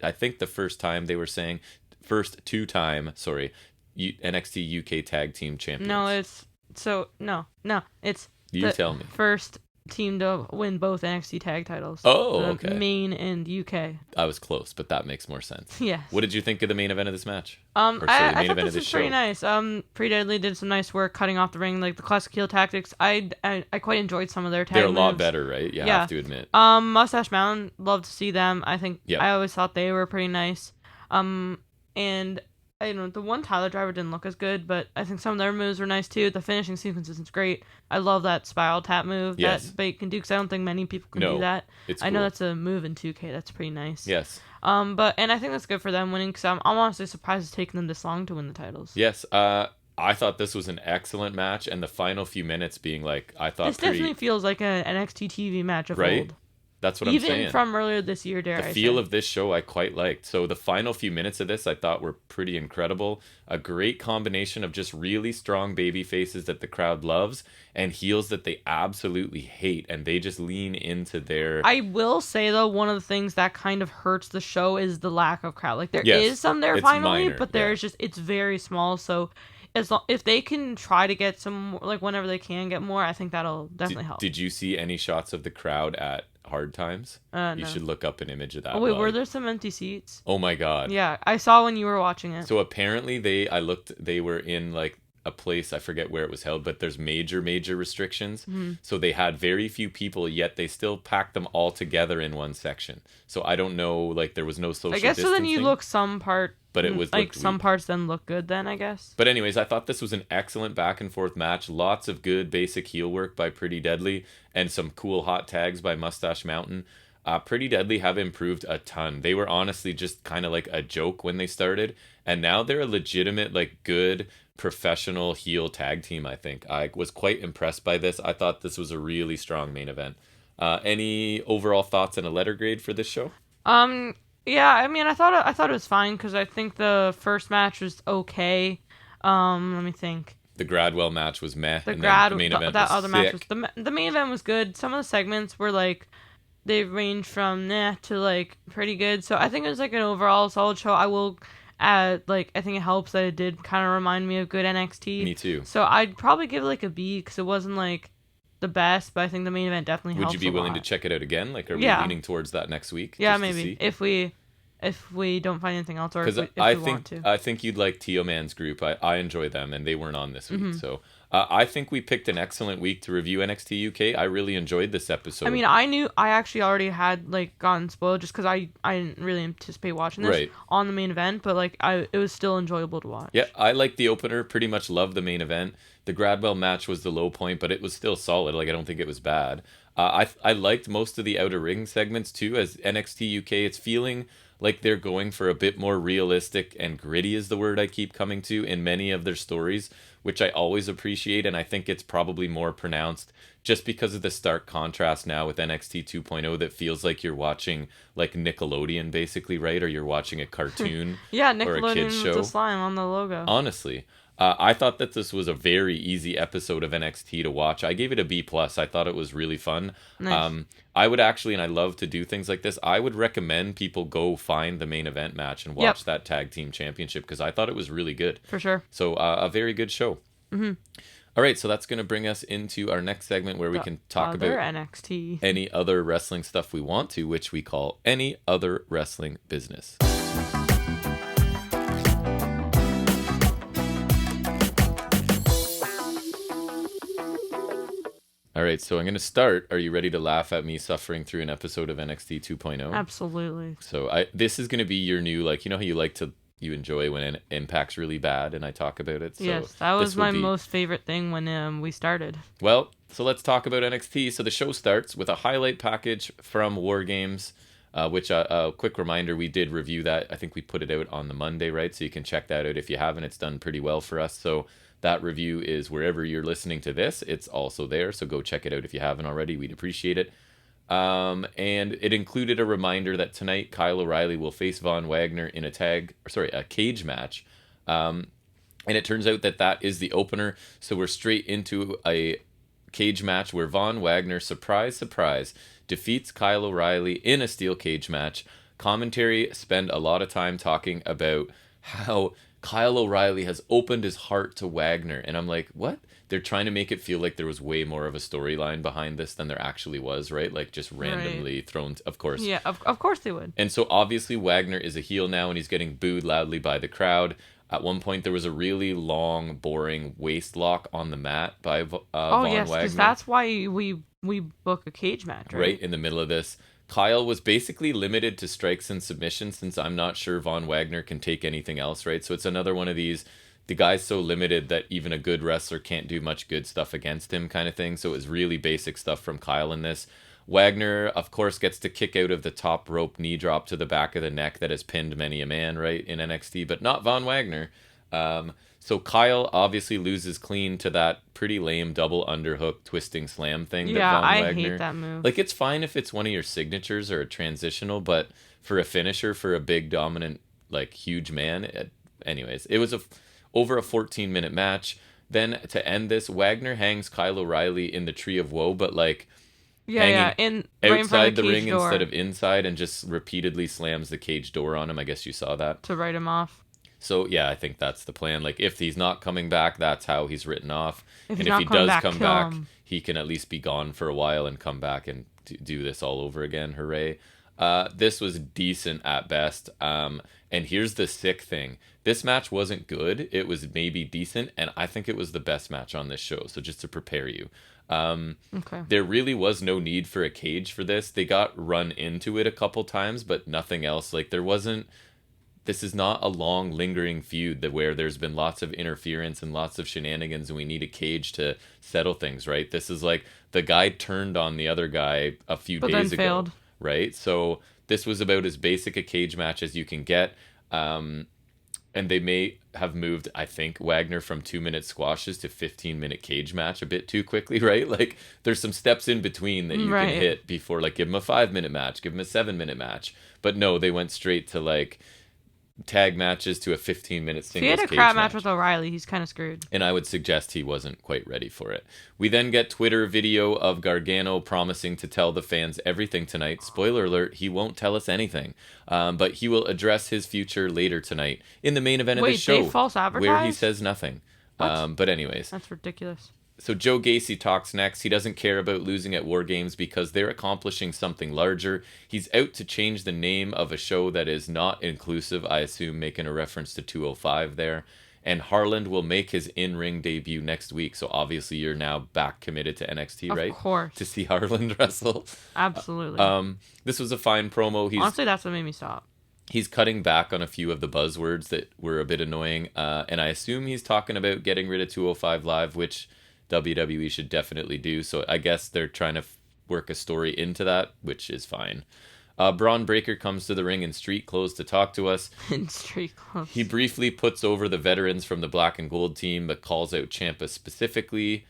NXT UK Tag Team Champions. It's you tell me. First team to win both NXT tag titles. Oh, okay. Main and UK. I was close, but that makes more sense. Yes. What did you think of the main event of this match? I thought this was pretty nice. Pretty Deadly did some nice work cutting off the ring, like the classic heel tactics. I quite enjoed some of their tag moves. They're a lot better, right? Yeah, I have to admit. Mustache Mountain, love to see them. I think I always thought they were pretty nice. And I don't know, the one Tyler driver didn't look as good, but I think some of their moves were nice too. The finishing sequence is great. I love that spiral tap move that Bate can do, because I don't think many people can do that. I know that's a move in 2K. That's pretty nice. Yes. And I think that's good for them winning, because I'm honestly surprised it's taken them this long to win the titles. Yes. I thought this was an excellent match, and the final few minutes being like, I thought this definitely feels like an NXT TV match of old. That's what I'm saying. Even from earlier this year, the feel of this show I quite liked. So the final few minutes of this I thought were pretty incredible. A great combination of just really strong baby faces that the crowd loves and heels that they absolutely hate, and they just lean into their... I will say though, one of the things that kind of hurts the show is the lack of crowd. Like there is some there finally, minor, but there's just, it's very small. So if they can try to get some, like whenever they can get more, I think that'll definitely help. Did you see any shots of the crowd at Hard Times? You no. should look up an image of that. Oh wait, were there some empty seats? Oh my god. Yeah, I saw when you were watching it. So apparently they were in like a place, I forget where it was held, but there's major restrictions. Mm-hmm. So they had very few people, yet they still packed them all together in one section. So I don't know, like there was no social distancing. I guess so then you look some part, but it was like some parts then look good then, I guess. But anyways, I thought this was an excellent back and forth match. Lots of good basic heel work by Pretty Deadly and some cool hot tags by Mustache Mountain. Pretty Deadly have improved a ton. They were honestly just kind of like a joke when they started, and now they're a legitimate, like, good professional heel tag team. I think I was quite impressed by this. I thought this was a really strong main event. Any overall thoughts and a letter grade for this show? Yeah, I mean, I thought it was fine because I think the first match was okay. Let me think. The Gradwell match was meh. The main event that other match was the main event was good. Some of the segments were like, they range from to like pretty good. So I think it was like an overall solid show. I will add, like, I think it helps that it did kind of remind me of good NXT. Me too. So I'd probably give it like a B because it wasn't like the best, but I think the main event definitely helps. Would you be willing to check it out again? Like, are we leaning towards that next week? Yeah, maybe if we don't find anything else, or if we want to. I think you'd like Tio Man's group. I enjoy them, and they weren't on this week, so I think we picked an excellent week to review NXT UK. I really enjoyed this episode. I mean, I actually already had like gotten spoiled just because I didn't really anticipate watching this on the main event, but like it was still enjoyable to watch. Yeah, I liked the opener. Pretty much loved the main event. The Gradwell match was the low point, but it was still solid. Like, I don't think it was bad. I liked most of the outer ring segments too. As NXT UK, it's feeling like they're going for a bit more realistic and gritty is the word I keep coming to in many of their stories, which I always appreciate, and I think it's probably more pronounced just because of the stark contrast now with NXT 2.0 that feels like you're watching like Nickelodeon basically, right? Or you're watching a cartoon yeah, Nickelodeon or a kid's show. With the slime on the logo. Honestly. I thought that this was a very easy episode of NXT to watch. I gave it a B+. I thought it was really fun. Nice. I would actually, and I love to do things like this, I would recommend people go find the main event match and watch that tag team championship because I thought it was really good. For sure. So a very good show. Mm-hmm. All right, so that's going to bring us into our next segment where we can talk about NXT. Any other wrestling stuff we want to, which we call Any Other Wrestling Business. All right, so I'm going to start. Are you ready to laugh at me suffering through an episode of NXT 2.0? Absolutely. So this is going to be your new, like, you know how you enjoy when Impact's really bad and I talk about it? So yes, that was my most favorite thing when we started. Well, so let's talk about NXT. So the show starts with a highlight package from War Games, which a quick reminder, we did review that. I think we put it out on the Monday, right? So you can check that out if you haven't. It's done pretty well for us. So that review is wherever you're listening to this. It's also there, so go check it out if you haven't already. We'd appreciate it. And it included a reminder that tonight Kyle O'Reilly will face Von Wagner in a cage match. And it turns out that is the opener. So we're straight into a cage match where Von Wagner, surprise, surprise, defeats Kyle O'Reilly in a steel cage match. Commentary spend a lot of time talking about how Kyle O'Reilly has opened his heart to Wagner. And I'm like, what? They're trying to make it feel like there was way more of a storyline behind this than there actually was, right? Like, just randomly thrown, of course. Yeah, of course they would. And so, obviously, Wagner is a heel now, and he's getting booed loudly by the crowd. At one point, there was a really long, boring waist lock on the mat by Von Wagner. Oh, yes, because that's why we book a cage match, right? Right, in the middle of this. Kyle was basically limited to strikes and submissions since I'm not sure Von Wagner can take anything else, right? So it's another one of these, the guy's so limited that even a good wrestler can't do much good stuff against him kind of thing. So it was really basic stuff from Kyle in this. Wagner, of course, gets to kick out of the top rope knee drop to the back of the neck that has pinned many a man, right, in NXT, but not Von Wagner. So So Kyle obviously loses clean to that pretty lame double underhook twisting slam thing. Yeah, that Von I Wagner, hate that move. Like, it's fine if it's one of your signatures or a transitional, but for a finisher for a big dominant, like, huge man. Anyways, it was over a 14-minute match. Then to end this, Wagner hangs Kyle O'Reilly in the Tree of Woe, but like hanging right outside the ring door. instead of inside, and just repeatedly slams the cage door on him. I guess you saw that. To write him off. So, yeah, I think that's the plan. Like, if he's not coming back, that's how he's written off. If and if he does come back, he can at least be gone for a while and come back and do this all over again. Hooray. This was decent at best. And here's the sick thing. This match wasn't good. It was maybe decent, and I think it was the best match on this show. So just to prepare you. Okay. There really was no need for a cage for this. They got run into it a couple times, but nothing else. Like, there wasn't... This is not a long, lingering feud where there's been lots of interference and lots of shenanigans and we need a cage to settle things, right? This is like the guy turned on the other guy a few days ago, failed. Right? So this was about as basic a cage match as you can get. And they may have moved, I think, Wagner from 2-minute squashes to 15-minute cage match a bit too quickly, right? Like, there's some steps in between that you can hit before, like, give him a 5-minute match, give him a 7-minute match. But no, they went straight to, like, tag matches to a 15-minute singles cage match. If he had a crap match with O'Reilly, he's kind of screwed. And I would suggest he wasn't quite ready for it. We then get Twitter video of Gargano promising to tell the fans everything tonight. Spoiler alert, he won't tell us anything. But he will address his future later tonight in the main event of the show. Wait, they false advertise? Where he says nothing. But anyways. That's ridiculous. So Joe Gacy talks next. He doesn't care about losing at War Games because they're accomplishing something larger. He's out to change the name of a show that is not inclusive, I assume, making a reference to 205 there. And Harland will make his in-ring debut next week. So obviously you're now back committed to NXT, right? Of course. To see Harland wrestle. Absolutely. This was a fine promo. Honestly, that's what made me stop. He's cutting back on a few of the buzzwords that were a bit annoying. And I assume he's talking about getting rid of 205 Live, which WWE should definitely do. So I guess they're trying to work a story into that, which is fine. Braun Breaker comes to the ring in street clothes to talk to us. In street clothes. He briefly puts over the veterans from the Black and Gold team, but calls out Ciampa specifically.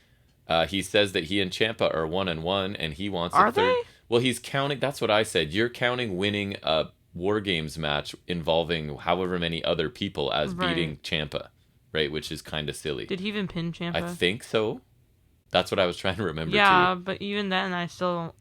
He says that he and Ciampa are 1-1, and he wants a third. Are they? Well, he's counting. That's what I said. You're counting winning a War Games match involving however many other people as beating Ciampa. Right, which is kind of silly. Did he even pin Ciampa? I think so. That's what I was trying to remember. Yeah, too. But even then, I still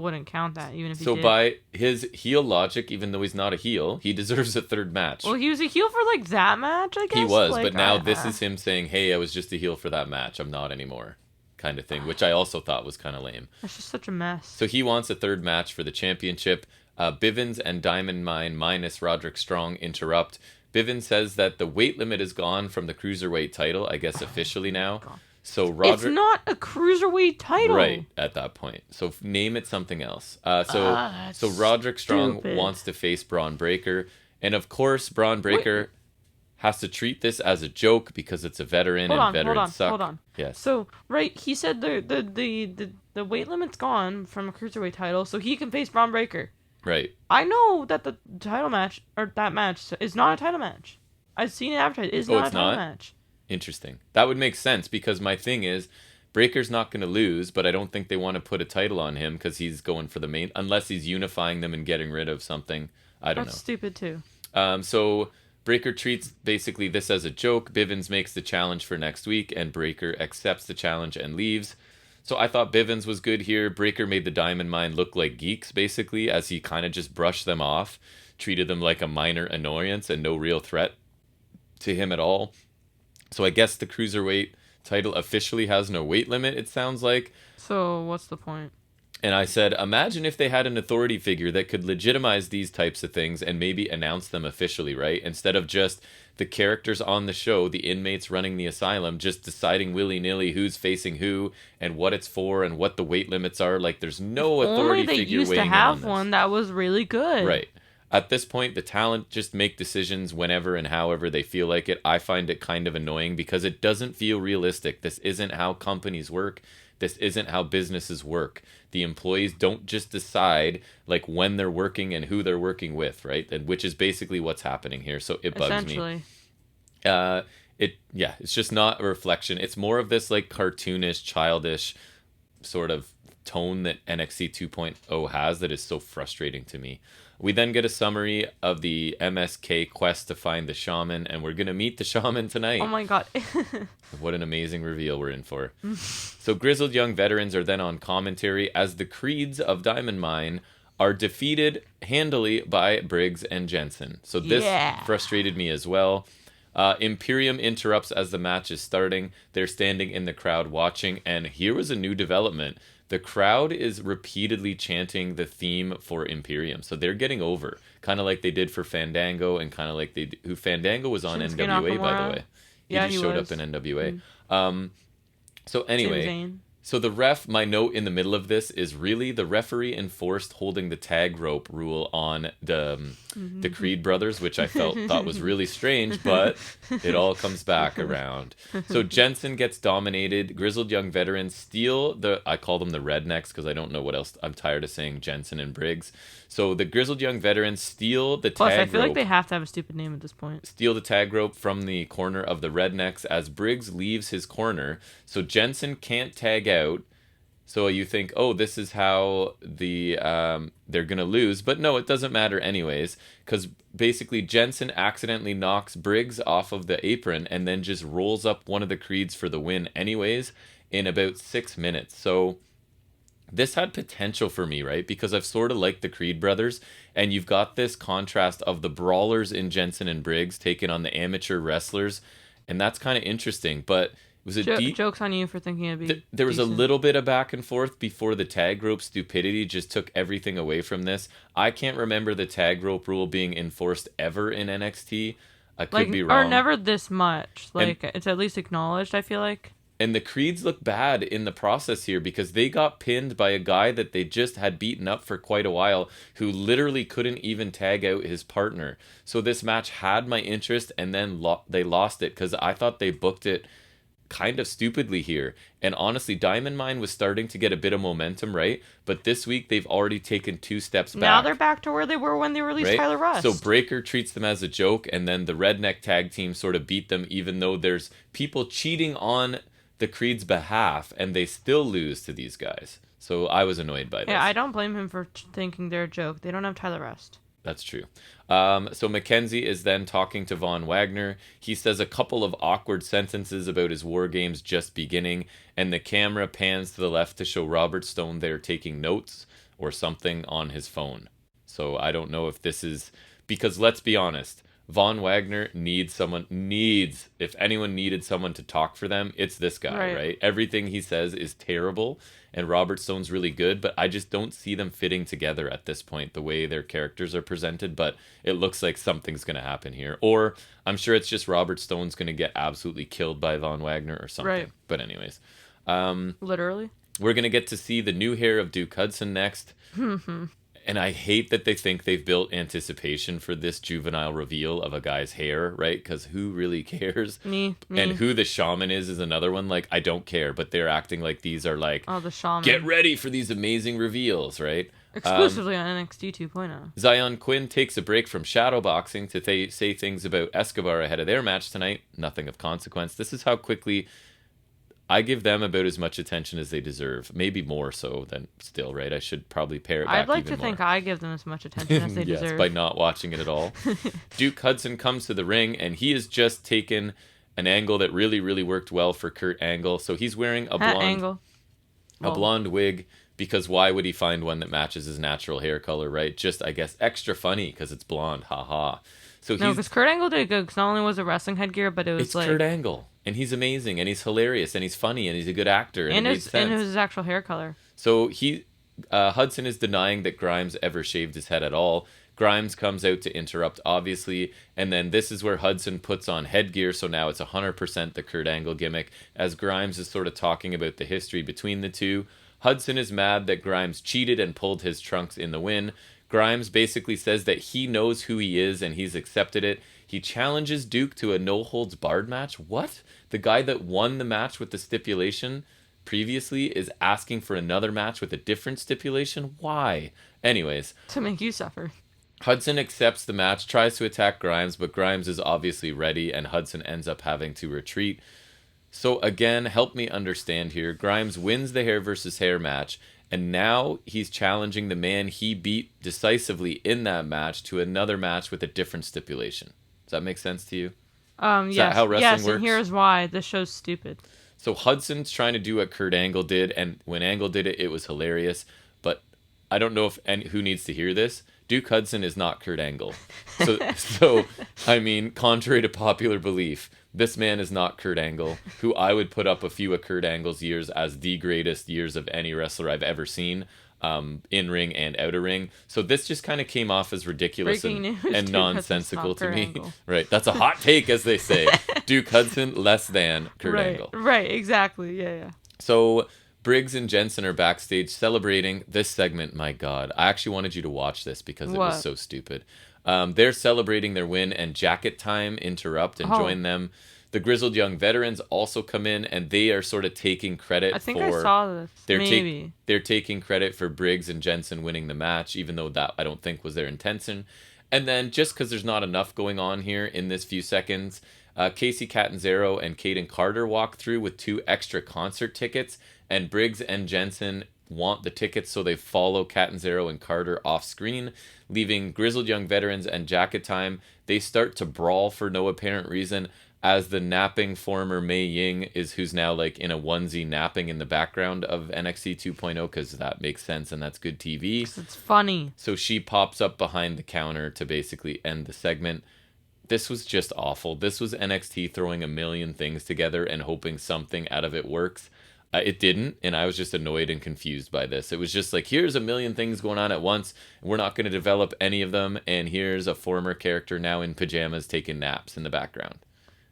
wouldn't count that, even if he did. So by his heel logic, even though he's not a heel, he deserves a third match. Well, he was a heel for like that match, I guess. He was, but now this is him saying, "Hey, I was just a heel for that match. I'm not anymore," kind of thing, which I also thought was kind of lame. That's just such a mess. So he wants a third match for the championship. Bivens and Diamond Mine minus Roderick Strong interrupt. Bivens says that the weight limit is gone from the cruiserweight title, I guess officially now. So Roderick, it's not a cruiserweight title, right? At that point, so name it something else. So Roderick Strong wants to face Braun Breaker, and of course Braun Breaker has to treat this as a joke because it's a veteran veterans suck. Hold on. Yes. So he said the weight limit's gone from a cruiserweight title, so he can face Braun Breaker. Right. I know that the title match, or that match, is not a title match. I've seen it advertised. It's not a title match. Interesting. That would make sense because my thing is, Breaker's not going to lose, but I don't think they want to put a title on him because he's going for the main, unless he's unifying them and getting rid of something. I don't know. That's stupid too. So Breaker treats basically this as a joke. Bivens makes the challenge for next week, and Breaker accepts the challenge and leaves. So I thought Bivens was good here. Breaker made the Diamond Mine look like geeks, basically, as he kind of just brushed them off, treated them like a minor annoyance and no real threat to him at all. So I guess the Cruiserweight title officially has no weight limit, it sounds like. So what's the point? And I said, imagine if they had an authority figure that could legitimize these types of things and maybe announce them officially, right? Instead of just the characters on the show, the inmates running the asylum, just deciding willy-nilly who's facing who and what it's for and what the weight limits are. Like, there's no authority figure weighing in on this. Only they used to have one that was really good. Right. At this point, the talent just make decisions whenever and however they feel like it. I find it kind of annoying because it doesn't feel realistic. This isn't how companies work. This isn't how businesses work. The employees don't just decide like when they're working and who they're working with, right? And which is basically what's happening here. So it bugs me. It's just not a reflection. It's more of this like cartoonish, childish sort of tone that NXT 2.0 has that is so frustrating to me. We then get a summary of the MSK quest to find the shaman, and we're going to meet the shaman tonight. Oh my god. What an amazing reveal we're in for. So grizzled young veterans are then on commentary as the Creeds of Diamond Mine are defeated handily by Briggs and Jensen. So this frustrated me as well. Imperium interrupts as the match is starting. They're standing in the crowd watching, and here was a new development. The crowd is repeatedly chanting the theme for Imperium, so they're getting over, kind of like they did for Fandango, and kind of like Fandango was on Shinsuke NWA, Nakamura. by the way. He just showed up in NWA. So anyway, so the ref, my note in the middle of this is really the referee enforced holding the tag rope rule on the Creed brothers, which I thought was really strange, but it all comes back around. So Jensen gets dominated. Grizzled young veterans steal I call them the rednecks because I don't know what else. I'm tired of saying Jensen and Briggs. So the grizzled young veterans steal the tag rope. Plus, I feel like they have to have a stupid name at this point. Steal the tag rope from the corner of the rednecks as Briggs leaves his corner. So Jensen can't tag out. So you think, oh, this is how they're going to lose. But no, it doesn't matter anyways. Because basically Jensen accidentally knocks Briggs off of the apron and then just rolls up one of the Creeds for the win anyways in about 6 minutes. So this had potential for me, right? Because I've sort of liked the Creed brothers, and you've got this contrast of the brawlers in Jensen and Briggs taking on the amateur wrestlers, and that's kind of interesting. But it was joke's on you for thinking it'd be there was decent. A little bit of back and forth before the tag rope stupidity just took everything away from this. I can't remember the tag rope rule being enforced ever in NXT. I could be wrong. Or never this much. It's at least acknowledged, I feel like. And the Creeds look bad in the process here because they got pinned by a guy that they just had beaten up for quite a while who literally couldn't even tag out his partner. So this match had my interest, and then they lost it because I thought they booked it kind of stupidly here. And honestly, Diamond Mine was starting to get a bit of momentum, right? But this week they've already taken 2 steps back. Now they're back to where they were when they released Tyler Rust. So Breaker treats them as a joke, and then the Redneck tag team sort of beat them, even though there's people cheating on the Creed's behalf, and they still lose to these guys. So I was annoyed by this. Yeah, I don't blame him for thinking they're a joke. They don't have Tyler Rust. That's true. So Mackenzie is then talking to Von Wagner. He says a couple of awkward sentences about his war games just beginning, and the camera pans to the left to show Robert Stone there taking notes or something on his phone. So I don't know if this is... Because let's be honest, Von Wagner if anyone needed someone to talk for them, it's this guy, right? Everything he says is terrible, and Robert Stone's really good, but I just don't see them fitting together at this point, the way their characters are presented, but it looks like something's going to happen here. Or I'm sure it's just Robert Stone's going to get absolutely killed by Von Wagner or something. Right. But anyways. Literally? We're going to get to see the new hair of Duke Hudson next. And I hate that they think they've built anticipation for this juvenile reveal of a guy's hair, right? Because who really cares? Me. And who the shaman is another one. Like, I don't care, but they're acting like these are like, oh, the shaman. Get ready for these amazing reveals, right? Exclusively on NXT 2.0. Zion Quinn takes a break from shadowboxing to say things about Escobar ahead of their match tonight. Nothing of consequence. This is how quickly... I give them about as much attention as they deserve. Maybe more so than still, right? I should probably pare it back I'd like even to think more. I give them as much attention as they yes, deserve. by not watching it at all. Duke Hudson comes to the ring, and he has just taken an angle that really, really worked well for Kurt Angle. So he's wearing a blonde wig, because why would he find one that matches his natural hair color, right? Just, I guess, extra funny because it's blonde. Ha. So no, because Kurt Angle did good, because not only was it wrestling headgear, but it was it's Kurt Angle. And he's amazing, and he's hilarious, and he's funny, and he's a good actor, and his actual hair color. So Hudson is denying that Grimes ever shaved his head at all. Grimes comes out to interrupt, obviously, and then this is where Hudson puts on headgear, so now it's 100% the Kurt Angle gimmick, as Grimes is sort of talking about the history between the two. Hudson is mad that Grimes cheated and pulled his trunks in the win. Grimes basically says that he knows who he is, and he's accepted it. He challenges Duke to a no-holds-barred match. What? The guy that won the match with the stipulation previously is asking for another match with a different stipulation? Why? Anyways. To make you suffer. Hudson accepts the match, tries to attack Grimes, but Grimes is obviously ready, and Hudson ends up having to retreat. So again, help me understand here. Grimes wins the hair versus hair match, and now he's challenging the man he beat decisively in that match to another match with a different stipulation. Does that make sense to you? Is that how wrestling works? And here's why. This show's stupid. So Hudson's trying to do what Kurt Angle did, and when Angle did it, it was hilarious. But I don't know who needs to hear this. Duke Hudson is not Kurt Angle. So I mean, contrary to popular belief, this man is not Kurt Angle, who I would put up a few of Kurt Angle's years as the greatest years of any wrestler I've ever seen, in ring and out of ring. So this just kind of came off as ridiculous and nonsensical to me. Right, that's a hot take, as they say. Duke Hudson less than Kurt Angle. Right, exactly. Yeah. So Briggs and Jensen are backstage celebrating this segment. My God, I actually wanted you to watch this because it was so stupid. They're celebrating their win, and Jacket Time interrupt and join them. The Grizzled Young Veterans also come in, and they are sort of taking credit for... I think I saw this, they're taking credit for Briggs and Jensen winning the match, even though that I don't think was their intention. And then, just because there's not enough going on here in this few seconds, Casey Catanzaro and Caden Carter walk through with 2 extra concert tickets, and Briggs and Jensen want the tickets, so they follow Catanzaro and Carter off screen, leaving Grizzled Young Veterans and Jacket Time. They start to brawl for no apparent reason, as the napping former Mei Ying who's now like in a onesie napping in the background of NXT 2.0, because that makes sense and that's good TV. It's funny. So she pops up behind the counter to basically end the segment. This was just awful. This was NXT throwing a million things together and hoping something out of it works. It didn't, and I was just annoyed and confused by this. It was just like, here's a million things going on at once, and we're not going to develop any of them, and here's a former character now in pajamas taking naps in the background.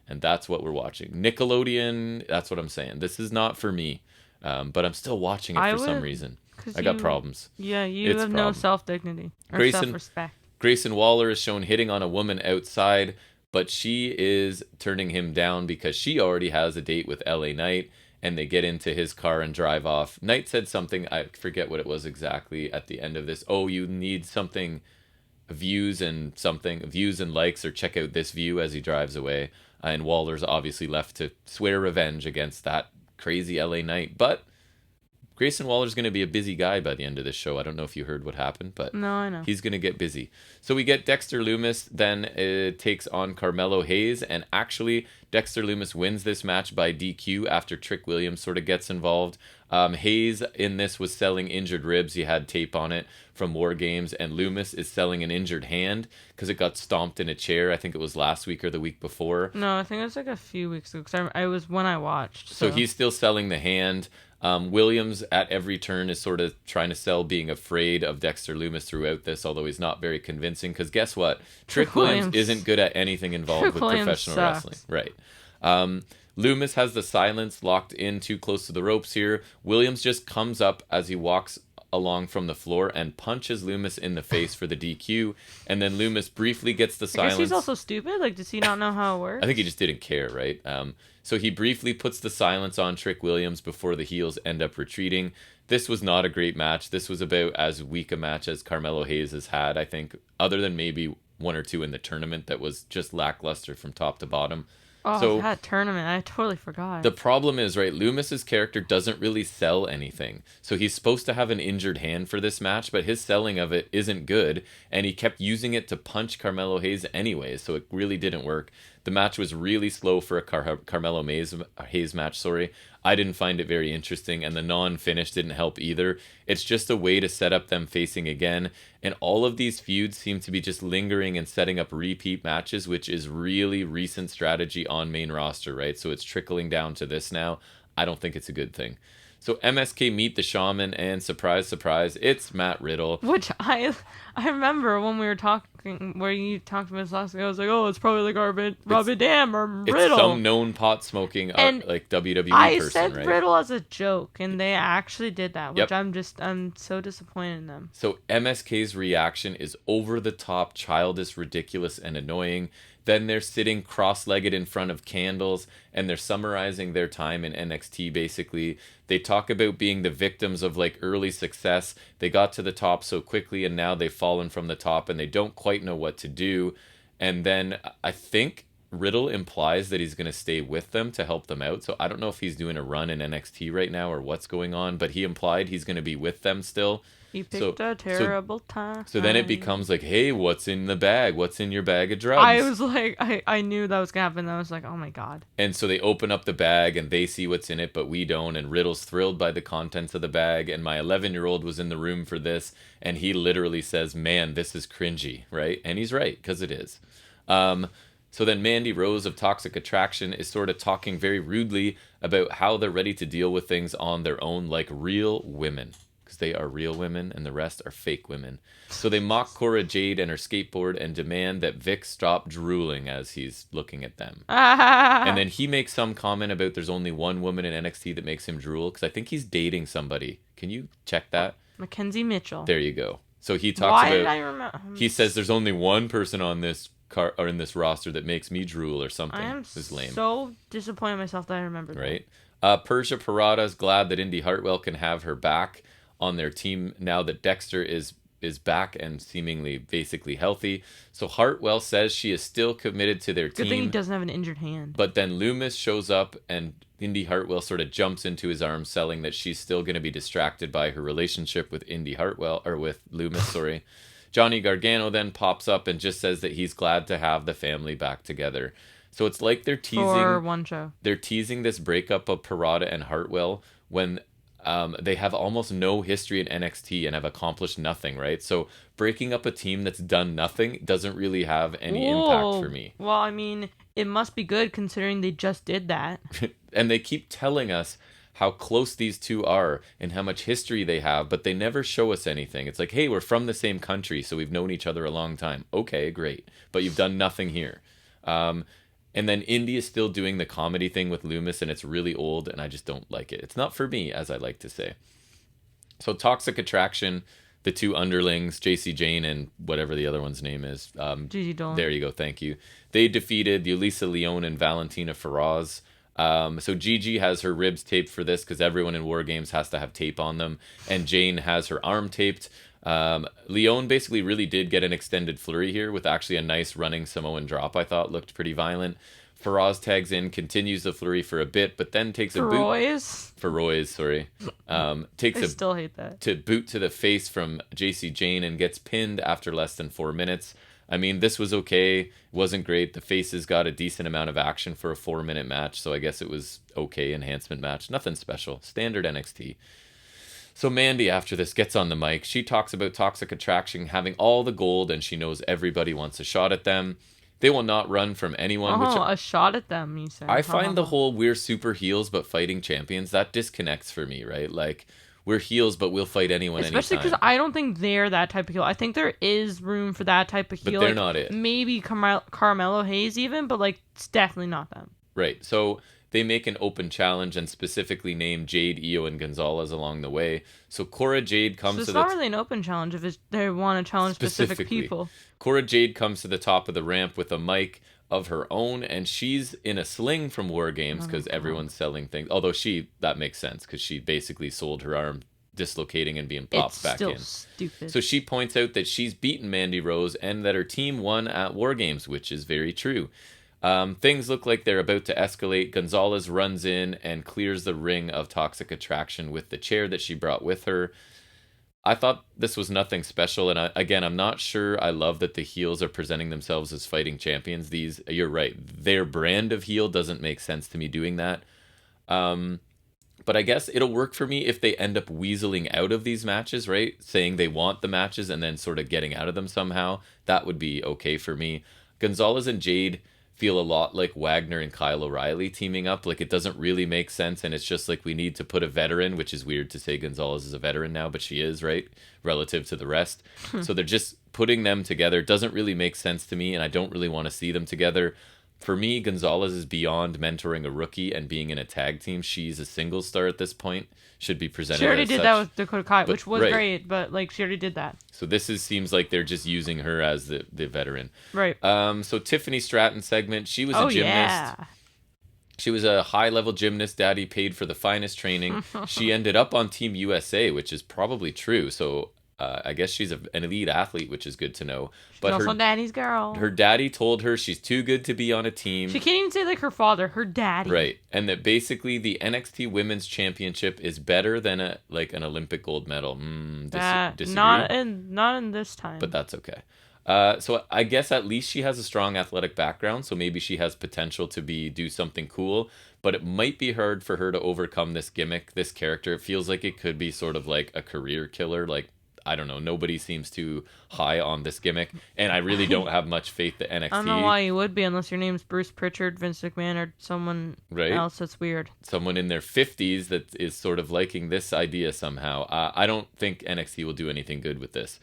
And that's what we're watching. Nickelodeon, that's what I'm saying. This is not for me, but I'm still watching it for some reason. I got problems. Yeah, you have no self-dignity or self-respect. Grayson Waller is shown hitting on a woman outside, but she is turning him down because she already has a date with LA Knight, and they get into his car and drive off. Knight said something, I forget what it was exactly at the end of this. Oh, you need something, views and likes, or check out this view, as he drives away. And Waller's obviously left to swear revenge against that crazy LA Knight. But Grayson Waller's going to be a busy guy by the end of this show. I don't know if you heard what happened, but no, I know. He's going to get busy. So we get Dexter Lumis then takes on Carmelo Hayes, and actually Dexter Lumis wins this match by DQ after Trick Williams sort of gets involved. Hayes in this was selling injured ribs. He had tape on it from War Games, and Lumis is selling an injured hand because it got stomped in a chair. I think it was last week or the week before. No, I think it was like a few weeks ago, because I was when I watched. So he's still selling the hand. Williams at every turn is sort of trying to sell being afraid of Dexter Lumis throughout this, although he's not very convincing, because guess what? Trick Williams isn't good at anything involved with professional wrestling. Right. Lumis has the silence locked in too close to the ropes here. Williams just comes up as he walks along from the floor and punches Lumis in the face for the DQ, and then Lumis briefly gets the silence. I guess he's also stupid. Like, does he not know how it works? I think he just didn't care, right? So he briefly puts the silence on Trick Williams before the heels end up retreating. This was not a great match. This was about as weak a match as Carmelo Hayes has had, I think, other than maybe one or two in the tournament that was just lackluster from top to bottom. Oh, so that tournament, I totally forgot. The problem is, right, Lumis's character doesn't really sell anything. So he's supposed to have an injured hand for this match, but his selling of it isn't good, and he kept using it to punch Carmelo Hayes anyway, so it really didn't work. The match was really slow for a Carmelo Hayes match, I didn't find it very interesting, and the non-finish didn't help either. It's just a way to set up them facing again, and all of these feuds seem to be just lingering and setting up repeat matches, which is really recent strategy on main roster, right? So it's trickling down to this now. I don't think it's a good thing. So MSK meet the Shaman, and surprise, surprise, it's Matt Riddle. Which I remember when we were talking, where you talked about this last week, I was like, oh, it's probably like Robbie Dam or Riddle. It's some known pot-smoking like WWE person, right? I said Riddle as a joke, and they actually did that, which I'm so disappointed in them. So MSK's reaction is over-the-top, childish, ridiculous, and annoying. Then they're sitting cross-legged in front of candles, and they're summarizing their time in NXT, basically. They talk about being the victims of, like, early success. They got to the top so quickly, and now they've fallen from the top and they don't quite know what to do. And then I think Riddle implies that he's going to stay with them to help them out. So I don't know if he's doing a run in NXT right now or what's going on, but he implied he's going to be with them still. He picked a terrible time. So then it becomes like, hey, what's in the bag? What's in your bag of drugs? I was like, I knew that was going to happen. I was like, oh my God. And so they open up the bag and they see what's in it, but we don't. And Riddle's thrilled by the contents of the bag. And my 11-year-old was in the room for this. And he literally says, man, this is cringy, right? And he's right, because it is. So then Mandy Rose of Toxic Attraction is sort of talking very rudely about how they're ready to deal with things on their own like real women. Because they are real women and the rest are fake women. So they mock Cora Jade and her skateboard and demand that Vic stop drooling as he's looking at them. And then he makes some comment about there's only one woman in NXT that makes him drool, because I think he's dating somebody. Can you check that? Mackenzie Mitchell. There you go. So he talks Why about... did I remember? He says there's only one person on this or in this roster that makes me drool or something. I am lame. so disappointed in myself that I remembered right? Persia Parada's glad that Indy Hartwell can have her back on their team now that Dexter is back and seemingly basically healthy. So Hartwell says she is still committed to their team. Good thing he doesn't have an injured hand. But then Loomis shows up and Indy Hartwell sort of jumps into his arms, selling that she's still going to be distracted by her relationship with with Loomis, sorry. Johnny Gargano then pops up and just says that he's glad to have the family back together. So it's like they're teasing for one show. They're teasing this breakup of Parada and Hartwell when they have almost no history in NXT and have accomplished nothing, right? So breaking up a team that's done nothing doesn't really have any impact for me. Well, I mean, it must be good considering they just did that. And they keep telling us how close these two are and how much history they have, but they never show us anything. It's like, hey, we're from the same country, so we've known each other a long time. Okay, great. But you've done nothing here. And then Indy is still doing the comedy thing with Loomis, and it's really old, and I just don't like it. It's not for me, as I like to say. So Toxic Attraction, the two underlings, JC Jane and whatever the other one's name is. Gigi Dolan. There you go, thank you. They defeated Yulisa Leone and Valentina Feroz. So Gigi has her ribs taped for this because everyone in War Games has to have tape on them. And Jane has her arm taped. Leone basically really did get an extended flurry here with actually a nice running Samoan drop. I thought looked pretty violent. Feroz tags in, continues the flurry for a bit, but then takes a boot. Feroz, sorry. Takes I still hate that. Boot to the face from JC Jane and gets pinned after less than 4 minutes. I mean, this was okay. It wasn't great. The faces got a decent amount of action for a 4-minute match, so I guess it was okay. Enhancement match. Nothing special. Standard NXT. So Mandy, after this, gets on the mic. She talks about Toxic Attraction having all the gold, and she knows everybody wants a shot at them. They will not run from anyone. A shot at them, you said. I find the whole we're super heels but fighting champions, that disconnects for me, right? Like, we're heels but we'll fight anyone Especially because I don't think they're that type of heel. I think there is room for that type of heel. But they're not it. Maybe Carmelo Hayes even, but like it's definitely not them. Right. So they make an open challenge and specifically name Jade, Io, and Gonzalez along the way. So Cora Jade comes to it's not really an open challenge if they want to challenge specific people. Cora Jade comes to the top of the ramp with a mic of her own, and she's in a sling from War Games because everyone's selling things. Although that makes sense because she basically sold her arm, dislocating and being popped back in. Stupid. So she points out that she's beaten Mandy Rose and that her team won at War Games, which is very true. Things look like they're about to escalate. Gonzalez runs in and clears the ring of Toxic Attraction with the chair that she brought with her. I thought this was nothing special, and I'm not sure I love that the heels are presenting themselves as fighting champions. You're right, their brand of heel doesn't make sense to me doing that. But I guess it'll work for me if they end up weaseling out of these matches, right? Saying they want the matches and then sort of getting out of them somehow. That would be okay for me. Gonzalez and Jade feel a lot like Wagner and Kyle O'Reilly teaming up. Like, it doesn't really make sense, and it's just like we need to put a veteran, which is weird to say Gonzalez is a veteran now, but she is, right? Relative to the rest. So they're just putting them together. It doesn't really make sense to me, and I don't really want to see them together. For me, Gonzalez is beyond mentoring a rookie and being in a tag team. She's a single star at this point. Should be presented. She already as did such. That with Dakota Kai, which was great, but like she already did that. So this seems like they're just using her as the veteran. Right. So Tiffany Stratton segment. She was a gymnast. Yeah. She was a high-level gymnast. Daddy paid for the finest training. She ended up on Team USA, which is probably true. So I guess she's an elite athlete, which is good to know. But she's also daddy's girl. Her daddy told her she's too good to be on a team. She can't even say like her father, her daddy. Right, and that basically the NXT Women's Championship is better than an Olympic gold medal. Disagree? Not in this time. But that's okay. So I guess at least she has a strong athletic background, so maybe she has potential to do something cool. But it might be hard for her to overcome this gimmick, this character. It feels like it could be sort of like a career killer. Like, I don't know, nobody seems too high on this gimmick, and I really don't have much faith that NXT... I don't know why you would be unless your name's Bruce Pritchard, Vince McMahon, or someone else that's weird. Someone in their 50s that is sort of liking this idea somehow. I don't think NXT will do anything good with this.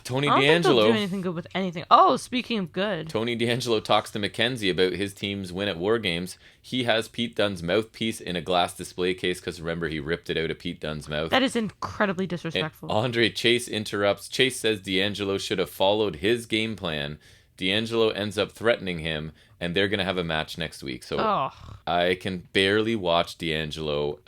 Tony D'Angelo. I don't think they'll do anything good with anything. Oh, speaking of good. Tony D'Angelo talks to Mackenzie about his team's win at War Games. He has Pete Dunne's mouthpiece in a glass display case because remember, he ripped it out of Pete Dunne's mouth. That is incredibly disrespectful. And Andre Chase interrupts. Chase says D'Angelo should have followed his game plan. D'Angelo ends up threatening him, and they're going to have a match next week. So I can barely watch D'Angelo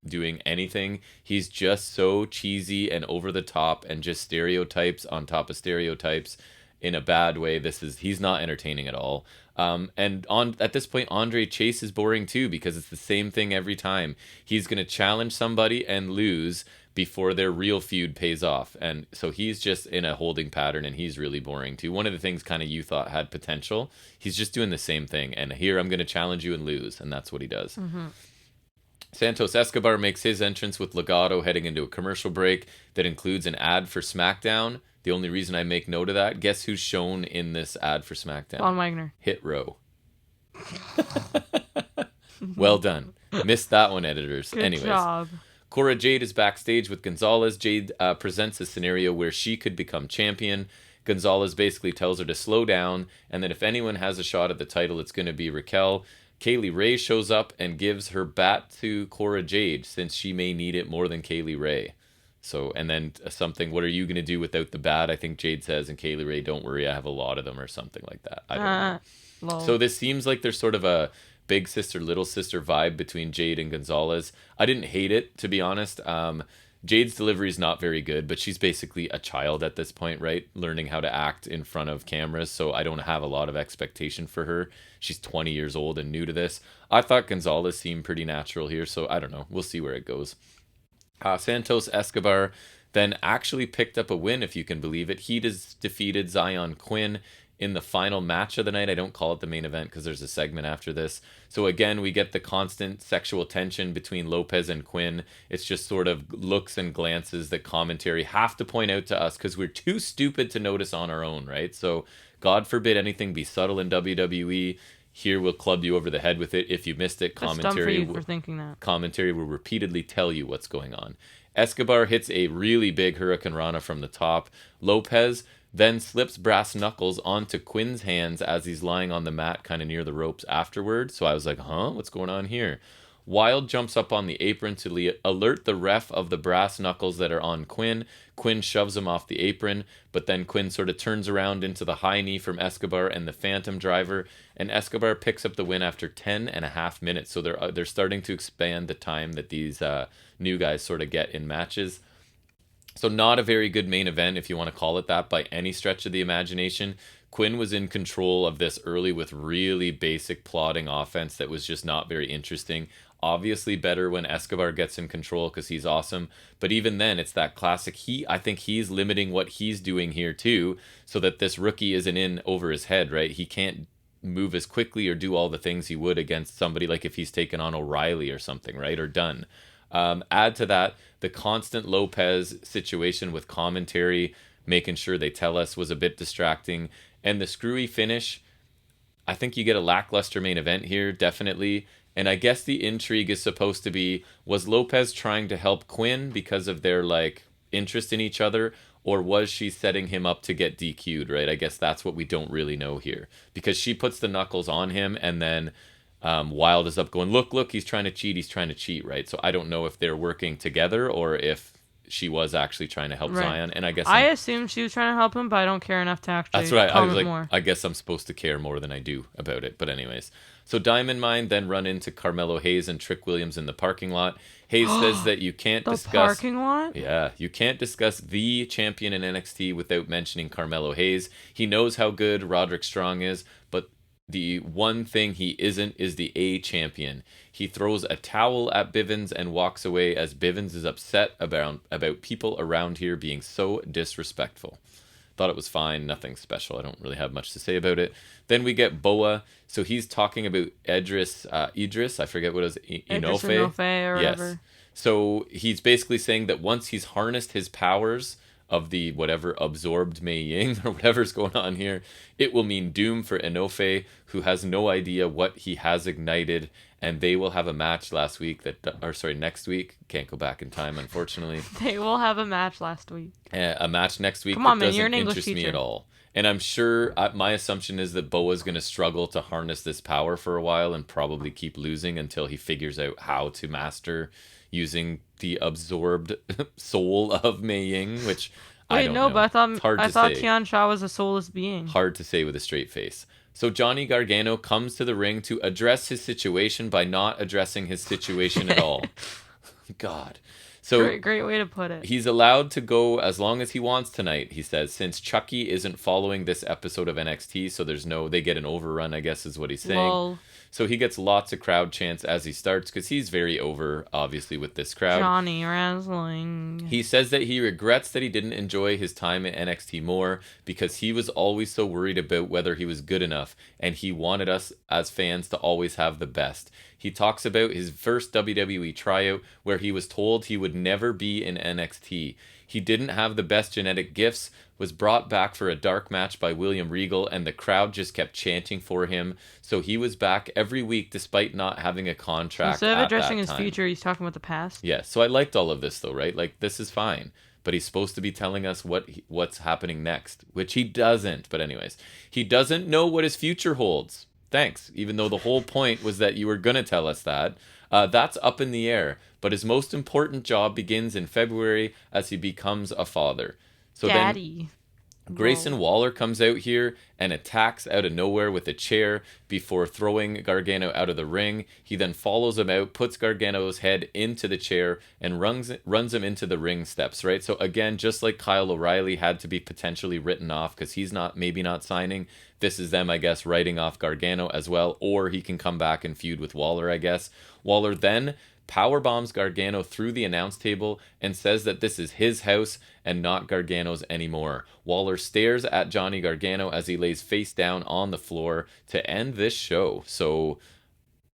doing anything. He's just so cheesy and over the top and just stereotypes on top of stereotypes in a bad way. He's not entertaining at all. And at this point, Andre Chase is boring too because it's the same thing every time. He's going to challenge somebody and lose before their real feud pays off. And so he's just in a holding pattern and he's really boring too. One of the things kind of you thought had potential, he's just doing the same thing. And here I'm going to challenge you and lose. And that's what he does. Mm-hmm. Santos Escobar makes his entrance with Legado heading into a commercial break that includes an ad for SmackDown. The only reason I make note of that, guess who's shown in this ad for SmackDown? Von Wagner. Hit Row. Well done. Missed that one, editors. Good job. Cora Jade is backstage with Gonzalez. Jade presents a scenario where she could become champion. Gonzalez basically tells her to slow down, and that if anyone has a shot at the title, it's going to be Raquel. Kaylee Ray shows up and gives her bat to Cora Jade since she may need it more than Kaylee Ray. So, and then something, what are you going to do without the bat? I think Jade says, and Kaylee Ray, don't worry, I have a lot of them or something like that. I don't know. Lol. So this seems like there's sort of a big sister, little sister vibe between Jade and Gonzalez. I didn't hate it, to be honest. Jade's delivery is not very good, but she's basically a child at this point, right? Learning how to act in front of cameras, so I don't have a lot of expectation for her. She's 20 years old and new to this. I thought Gonzalez seemed pretty natural here, so I don't know. We'll see where it goes. Santos Escobar then actually picked up a win, if you can believe it. He defeated Zion Quinn in the final match of the night. I don't call it the main event because there's a segment after this. So again, we get the constant sexual tension between Lopez and Quinn. It's just sort of looks and glances that commentary have to point out to us because we're too stupid to notice on our own, right? So God forbid anything be subtle in WWE. Here we'll club you over the head with it. If you missed it, commentary for thinking that. Commentary will repeatedly tell you what's going on. Escobar hits a really big Hurricane Rana from the top. Lopez then slips brass knuckles onto Quinn's hands as he's lying on the mat kind of near the ropes afterward. So I was like, what's going on here? Wilde jumps up on the apron to alert the ref of the brass knuckles that are on Quinn. Quinn shoves him off the apron, but then Quinn sort of turns around into the high knee from Escobar and the Phantom Driver, and Escobar picks up the win after 10.5 minutes. So they're starting to expand the time that these new guys sort of get in matches. So not a very good main event, if you want to call it that, by any stretch of the imagination. Quinn was in control of this early with really basic plotting offense that was just not very interesting. Obviously better when Escobar gets in control because he's awesome. But even then, it's that classic. I think he's limiting what he's doing here too, so that this rookie isn't in over his head, right? He can't move as quickly or do all the things he would against somebody like if he's taken on O'Reilly or something, right? Or Dunn. Add to that, the constant Lopez situation with commentary, making sure they tell us, was a bit distracting. And the screwy finish, I think you get a lackluster main event here, definitely. And I guess the intrigue is supposed to be, was Lopez trying to help Quinn because of their, interest in each other? Or was she setting him up to get DQ'd, right? I guess that's what we don't really know here. Because she puts the knuckles on him, and then Wilde is up going, look, he's trying to cheat, right? So I don't know if they're working together or if she was actually trying to help Zion. And I guess I assumed she was trying to help him, but I don't care enough to actually that's right. I was like, more. I guess I'm supposed to care more than I do about it. But anyways, so Diamond Mine then run into Carmelo Hayes and Trick Williams in the parking lot. Hayes says that you can't discuss the parking lot. Yeah, you can't discuss the champion in NXT without mentioning Carmelo Hayes. He knows how good Roderick Strong is, but the one thing he isn't is the A champion. He throws a towel at Bivens and walks away as Bivens is upset about people around here being so disrespectful. Thought it was fine, nothing special. I don't really have much to say about it. Then we get Boa. So he's talking about Idris, I forget what it was, Inoue or whatever. Yes. So he's basically saying that once he's harnessed his powers of the whatever absorbed Mei Ying or whatever's going on here, it will mean doom for Inoue, who has no idea what he has ignited, and they will have a match next week. Can't go back in time, unfortunately. They will have a match a match next week. Come on, that man, you're an doesn't English interest teacher. me at all. And I'm sure my assumption is that Boa's going to struggle to harness this power for a while and probably keep losing until he figures out how to master using the absorbed soul of Mei Ying, which I don't know. But I thought Tian Sha was a soulless being. Hard to say with a straight face. So Johnny Gargano comes to the ring to address his situation by not addressing his situation at all. God. So great way to put it. He's allowed to go as long as he wants tonight, he says, since Chucky isn't following this episode of NXT, so they get an overrun, I guess is what he's saying. Lol. So he gets lots of crowd chants as he starts because he's very over, obviously, with this crowd. Johnny Wrestling. He says that he regrets that he didn't enjoy his time at NXT more because he was always so worried about whether he was good enough, and he wanted us as fans to always have the best. He talks about his first WWE tryout where he was told he would never be in NXT. He didn't have the best genetic gifts, was brought back for a dark match by William Regal, and the crowd just kept chanting for him. So he was back every week despite not having a contract. Instead of addressing his future, he's talking about the past. Yeah, so I liked all of this though, right? Like, this is fine. But he's supposed to be telling us what's happening next, which he doesn't. But anyways, he doesn't know what his future holds. Thanks, even though the whole point was that you were going to tell us that. That's up in the air, but his most important job begins in February as he becomes a father. So Daddy. Then Grayson Waller comes out here and attacks out of nowhere with a chair before throwing Gargano out of the ring. He then follows him out, puts Gargano's head into the chair, and runs him into the ring steps, right? So again, just like Kyle O'Reilly had to be potentially written off because he's maybe not signing, this is them, I guess, writing off Gargano as well, or he can come back and feud with Waller, I guess. Waller then powerbombs Gargano through the announce table and says that this is his house and not Gargano's anymore. Waller stares at Johnny Gargano as he lays face down on the floor to end this show. So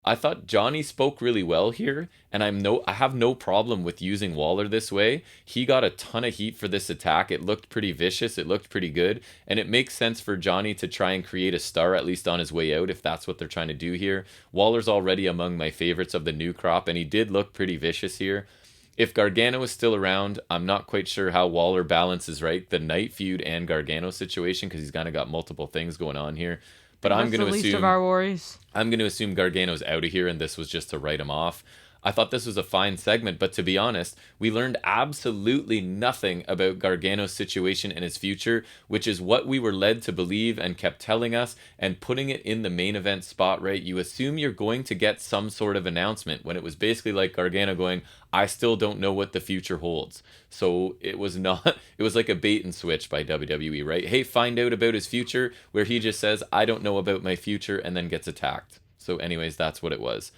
I thought Johnny spoke really well here, and I have no problem with using Waller this way. He got a ton of heat for this attack. It looked pretty vicious. It looked pretty good, and it makes sense for Johnny to try and create a star, at least on his way out, if that's what they're trying to do here. Waller's already among my favorites of the new crop, and he did look pretty vicious here. If Gargano is still around, I'm not quite sure how Waller balances, right, the Night Feud and Gargano situation, because he's kind of got multiple things going on here. But I'm going to assume of our worries. I'm going to assume Gargano's out of here and this was just to write him off. I thought this was a fine segment, but to be honest, we learned absolutely nothing about Gargano's situation and his future, which is what we were led to believe and kept telling us, and putting it in the main event spot, right? You assume you're going to get some sort of announcement when it was basically like Gargano going, I still don't know what the future holds. So it was like a bait and switch by WWE, right? Hey, find out about his future, where he just says, I don't know about my future, and then gets attacked. So anyways, that's what it was.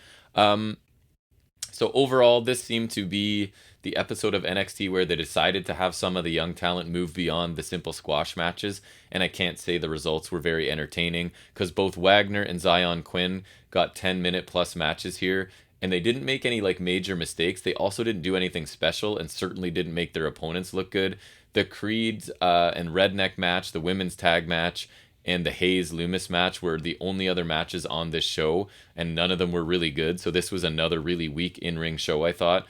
So overall, this seemed to be the episode of NXT where they decided to have some of the young talent move beyond the simple squash matches, and I can't say the results were very entertaining, because both Wagner and Zion Quinn got 10-minute plus matches here, and they didn't make any major mistakes. They also didn't do anything special, and certainly didn't make their opponents look good. The Creed and Redneck match, the women's tag match, and the Hayes Loomis match were the only other matches on this show, and none of them were really good. So this was another really weak in-ring show, I thought.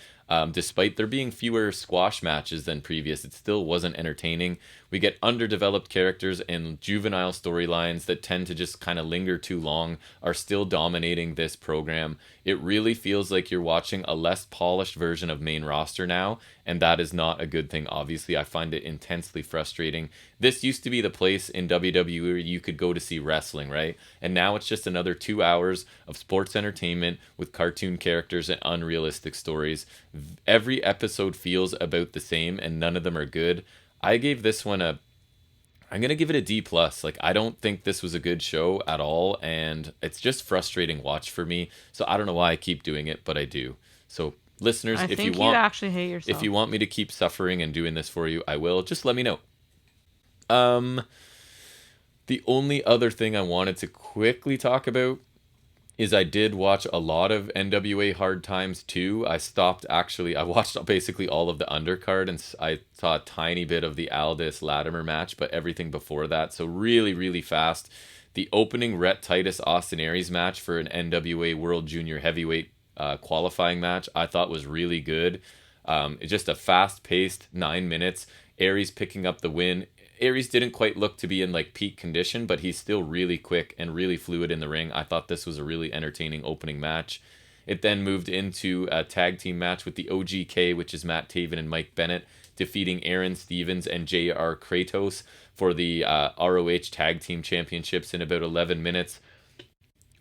Despite there being fewer squash matches than previous, it still wasn't entertaining. We get underdeveloped characters and juvenile storylines that tend to just kind of linger too long are still dominating this program. It really feels like you're watching a less polished version of main roster now, and that is not a good thing. Obviously, I find it intensely frustrating. This used to be the place in WWE where you could go to see wrestling, right? And now it's just another 2 hours of sports entertainment with cartoon characters and unrealistic stories. Every episode feels about the same, and none of them are good. I gave this one I'm gonna give it a D plus. Like, I don't think this was a good show at all, and it's just frustrating watch for me. So I don't know why I keep doing it, but I do. So listeners, if you want, actually hate yourself. if you want me to keep suffering and doing this for you, I will. Just let me know. The only other thing I wanted to quickly talk about is I did watch a lot of NWA Hard Times too. I watched basically all of the undercard, and I saw a tiny bit of the Aldis Latimer match, but everything before that. So really, really fast. The opening Rhett Titus Austin Aries match for an NWA World Junior Heavyweight qualifying match I thought was really good. It's just a fast-paced 9 minutes. Aries picking up the win. Aries didn't quite look to be in like peak condition, but he's still really quick and really fluid in the ring. I thought this was a really entertaining opening match. It then moved into a tag team match with the OGK, which is Matt Taven and Mike Bennett, defeating Aaron Stevens and JR Kratos for the ROH Tag Team Championships in about 11 minutes.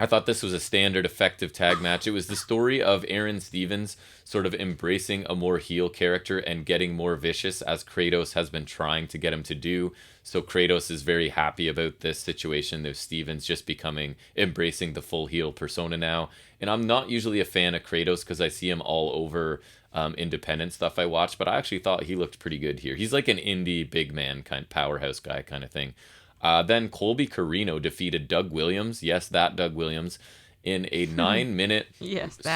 I thought this was a standard effective tag match. It was the story of Aaron Stevens sort of embracing a more heel character and getting more vicious, as Kratos has been trying to get him to do. So Kratos is very happy about this situation. There's Stevens just embracing the full heel persona now. And I'm not usually a fan of Kratos because I see him all over independent stuff I watch, but I actually thought he looked pretty good here. He's like an indie big man kind of powerhouse guy kind of thing. Then Colby Carino defeated Doug Williams. Yes, that Doug Williams. In a 9-minute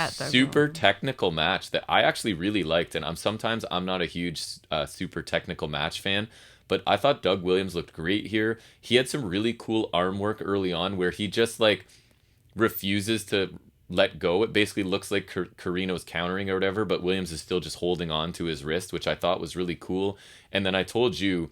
super technical match that I actually really liked. And I'm not a huge super technical match fan, but I thought Doug Williams looked great here. He had some really cool arm work early on where he just like refuses to let go. It basically looks like Carino's countering or whatever, but Williams is still just holding on to his wrist, which I thought was really cool. And then I told you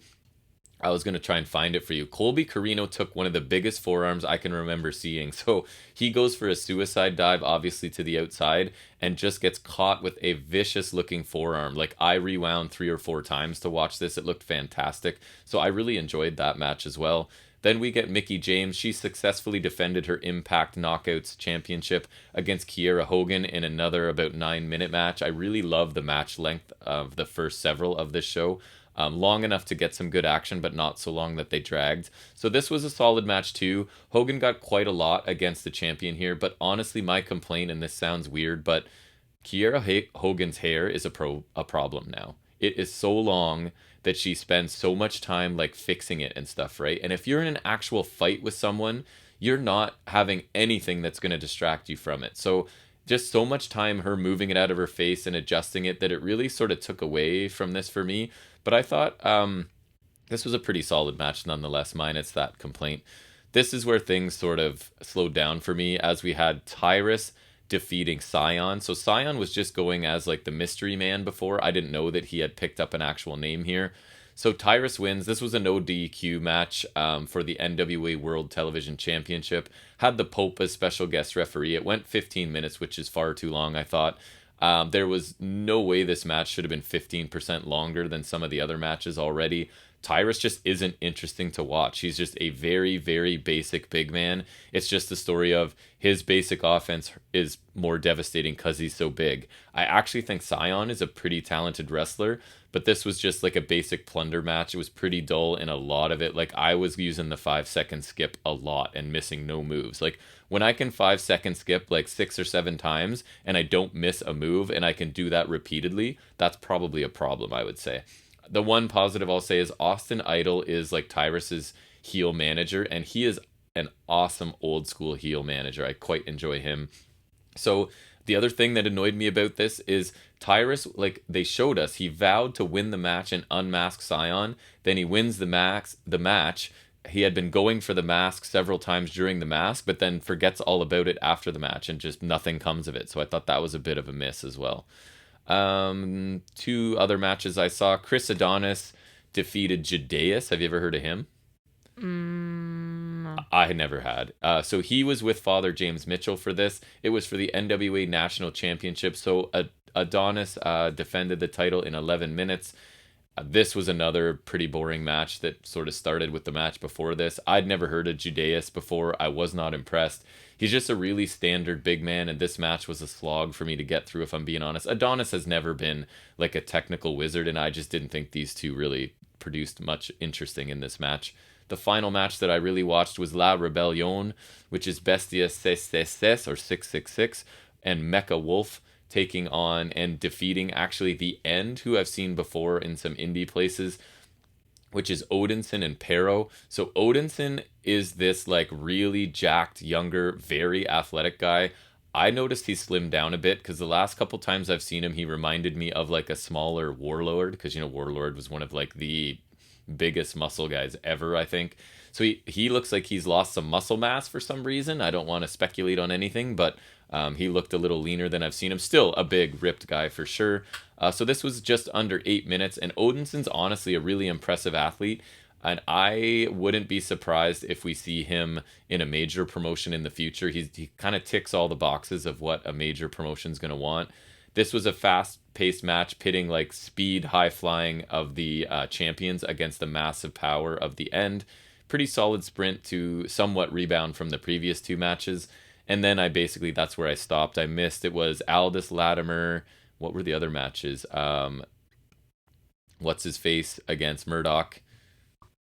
I was going to try and find it for you. Colby Carino took one of the biggest forearms I can remember seeing. So he goes for a suicide dive, obviously to the outside, and just gets caught with a vicious looking forearm. Like, I rewound 3 or 4 times to watch this. It looked fantastic. So I really enjoyed that match as well. Then we get Mickie James. She successfully defended her Impact Knockouts Championship against Kiera Hogan in another about 9-minute match. I really love the match length of the first several of this show. Long enough to get some good action, but not so long that they dragged. So this was a solid match too. Hogan got quite a lot against the champion here, but honestly, my complaint, and this sounds weird, but Kiera Hogan's hair is a problem now. It is so long that she spends so much time like fixing it and stuff, right? And if you're in an actual fight with someone, you're not having anything that's going to distract you from it. So just so much time her moving it out of her face and adjusting it that it really sort of took away from this for me. But I thought this was a pretty solid match nonetheless, minus that complaint. This is where things sort of slowed down for me, as we had Tyrus defeating Scion. So Scion was just going as like the mystery man before. I didn't know that he had picked up an actual name here. So Tyrus wins. This was a no DQ match for the NWA World Television Championship. Had the Pope as special guest referee. It went 15 minutes, which is far too long, I thought. There was no way this match should have been 15% longer than some of the other matches already. Tyrus just isn't interesting to watch. He's just a very, very basic big man. It's just the story of his basic offense is more devastating because he's so big. I actually think Scion is a pretty talented wrestler, but this was just like a basic plunder match. It was pretty dull in a lot of it. Like, I was using the 5-second skip a lot and missing no moves. Like, when I can 5-second skip like 6 or 7 times and I don't miss a move and I can do that repeatedly, that's probably a problem, I would say. The one positive I'll say is Austin Idol is like Tyrus's heel manager, and he is an awesome old school heel manager. I quite enjoy him. So the other thing that annoyed me about this is Tyrus, like they showed us, he vowed to win the match and unmask Scion. Then he wins the match. He had been going for the mask several times during the mask, but then forgets all about it after the match and just nothing comes of it. So I thought that was a bit of a miss as well. 2 other matches I saw. Chris Adonis defeated Judeus. Have you ever heard of him? No. I never had. So he was with Father James Mitchell for this. It was for the NWA National Championship. So Adonis defended the title in 11 minutes. This was another pretty boring match that sort of started with the match before this. I'd never heard of Judeus before. I was not impressed. He's just a really standard big man, and this match was a slog for me to get through, if I'm being honest. Adonis has never been like a technical wizard, and I just didn't think these two really produced much interesting in this match. The final match that I really watched was La Rebellion, which is Bestia 666 or 666 and Mecha Wolf taking on and defeating actually the End, who I've seen before in some indie places, which is Odinson and Pero. So Odinson is this like really jacked, younger, very athletic guy. I noticed he slimmed down a bit because the last couple times I've seen him, he reminded me of like a smaller Warlord, because, you know, Warlord was one of like the biggest muscle guys ever, I think. So he looks like he's lost some muscle mass for some reason. I don't want to speculate on anything, but he looked a little leaner than I've seen him. Still a big, ripped guy for sure. So this was just under 8 minutes, and Odinson's honestly a really impressive athlete, and I wouldn't be surprised if we see him in a major promotion in the future. He kind of ticks all the boxes of what a major promotion's going to want. This was a fast-paced match pitting like speed, high-flying of the champions against the massive power of the End. Pretty solid sprint to somewhat rebound from the previous two matches. And then that's where I stopped. I missed. It was Aldous Latimer. What were the other matches? What's his face against Murdoch?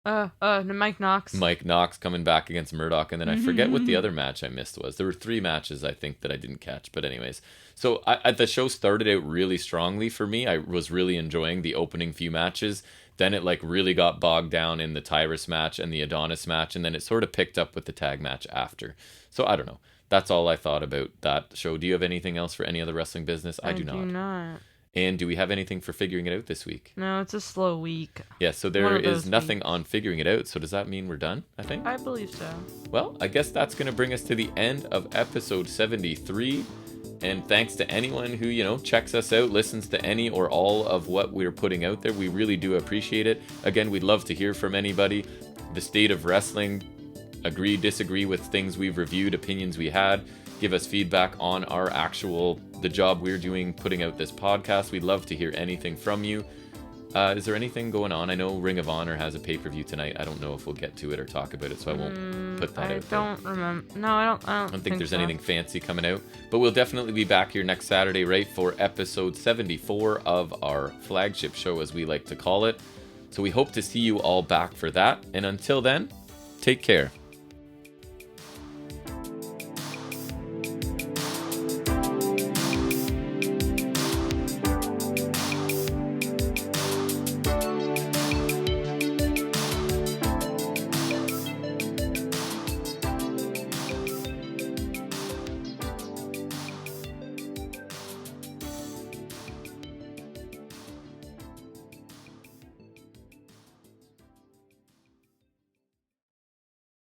Mike Knox. Mike Knox coming back against Murdoch, and then I forget what the other match I missed was. There were 3 matches I think that I didn't catch, but anyways. So the show started out really strongly for me. I was really enjoying the opening few matches. Then it like really got bogged down in the Tyrus match and the Adonis match, and then it sort of picked up with the tag match after. So I don't know. That's all I thought about that show. Do you have anything else for any other wrestling business? I do not. And do we have anything for Figuring It Out this week? No, it's a slow week. Yeah, so there is nothing on Figuring It Out. So does that mean we're done, I think? I believe so. Well, I guess that's going to bring us to the end of episode 73. And thanks to anyone who, you know, checks us out, listens to any or all of what we're putting out there. We really do appreciate it. Again, we'd love to hear from anybody. The state of wrestling, agree, disagree with things we've reviewed, opinions we had. Give us feedback on the job we're doing, putting out this podcast. We'd love to hear anything from you. Is there anything going on? I know Ring of Honor has a pay-per-view tonight. I don't know if we'll get to it or talk about it, so I won't put that out there. I don't remember. No, I don't think there's anything fancy coming out. But we'll definitely be back here next Saturday, right, for episode 74 of our flagship show, as we like to call it. So we hope to see you all back for that. And until then, take care.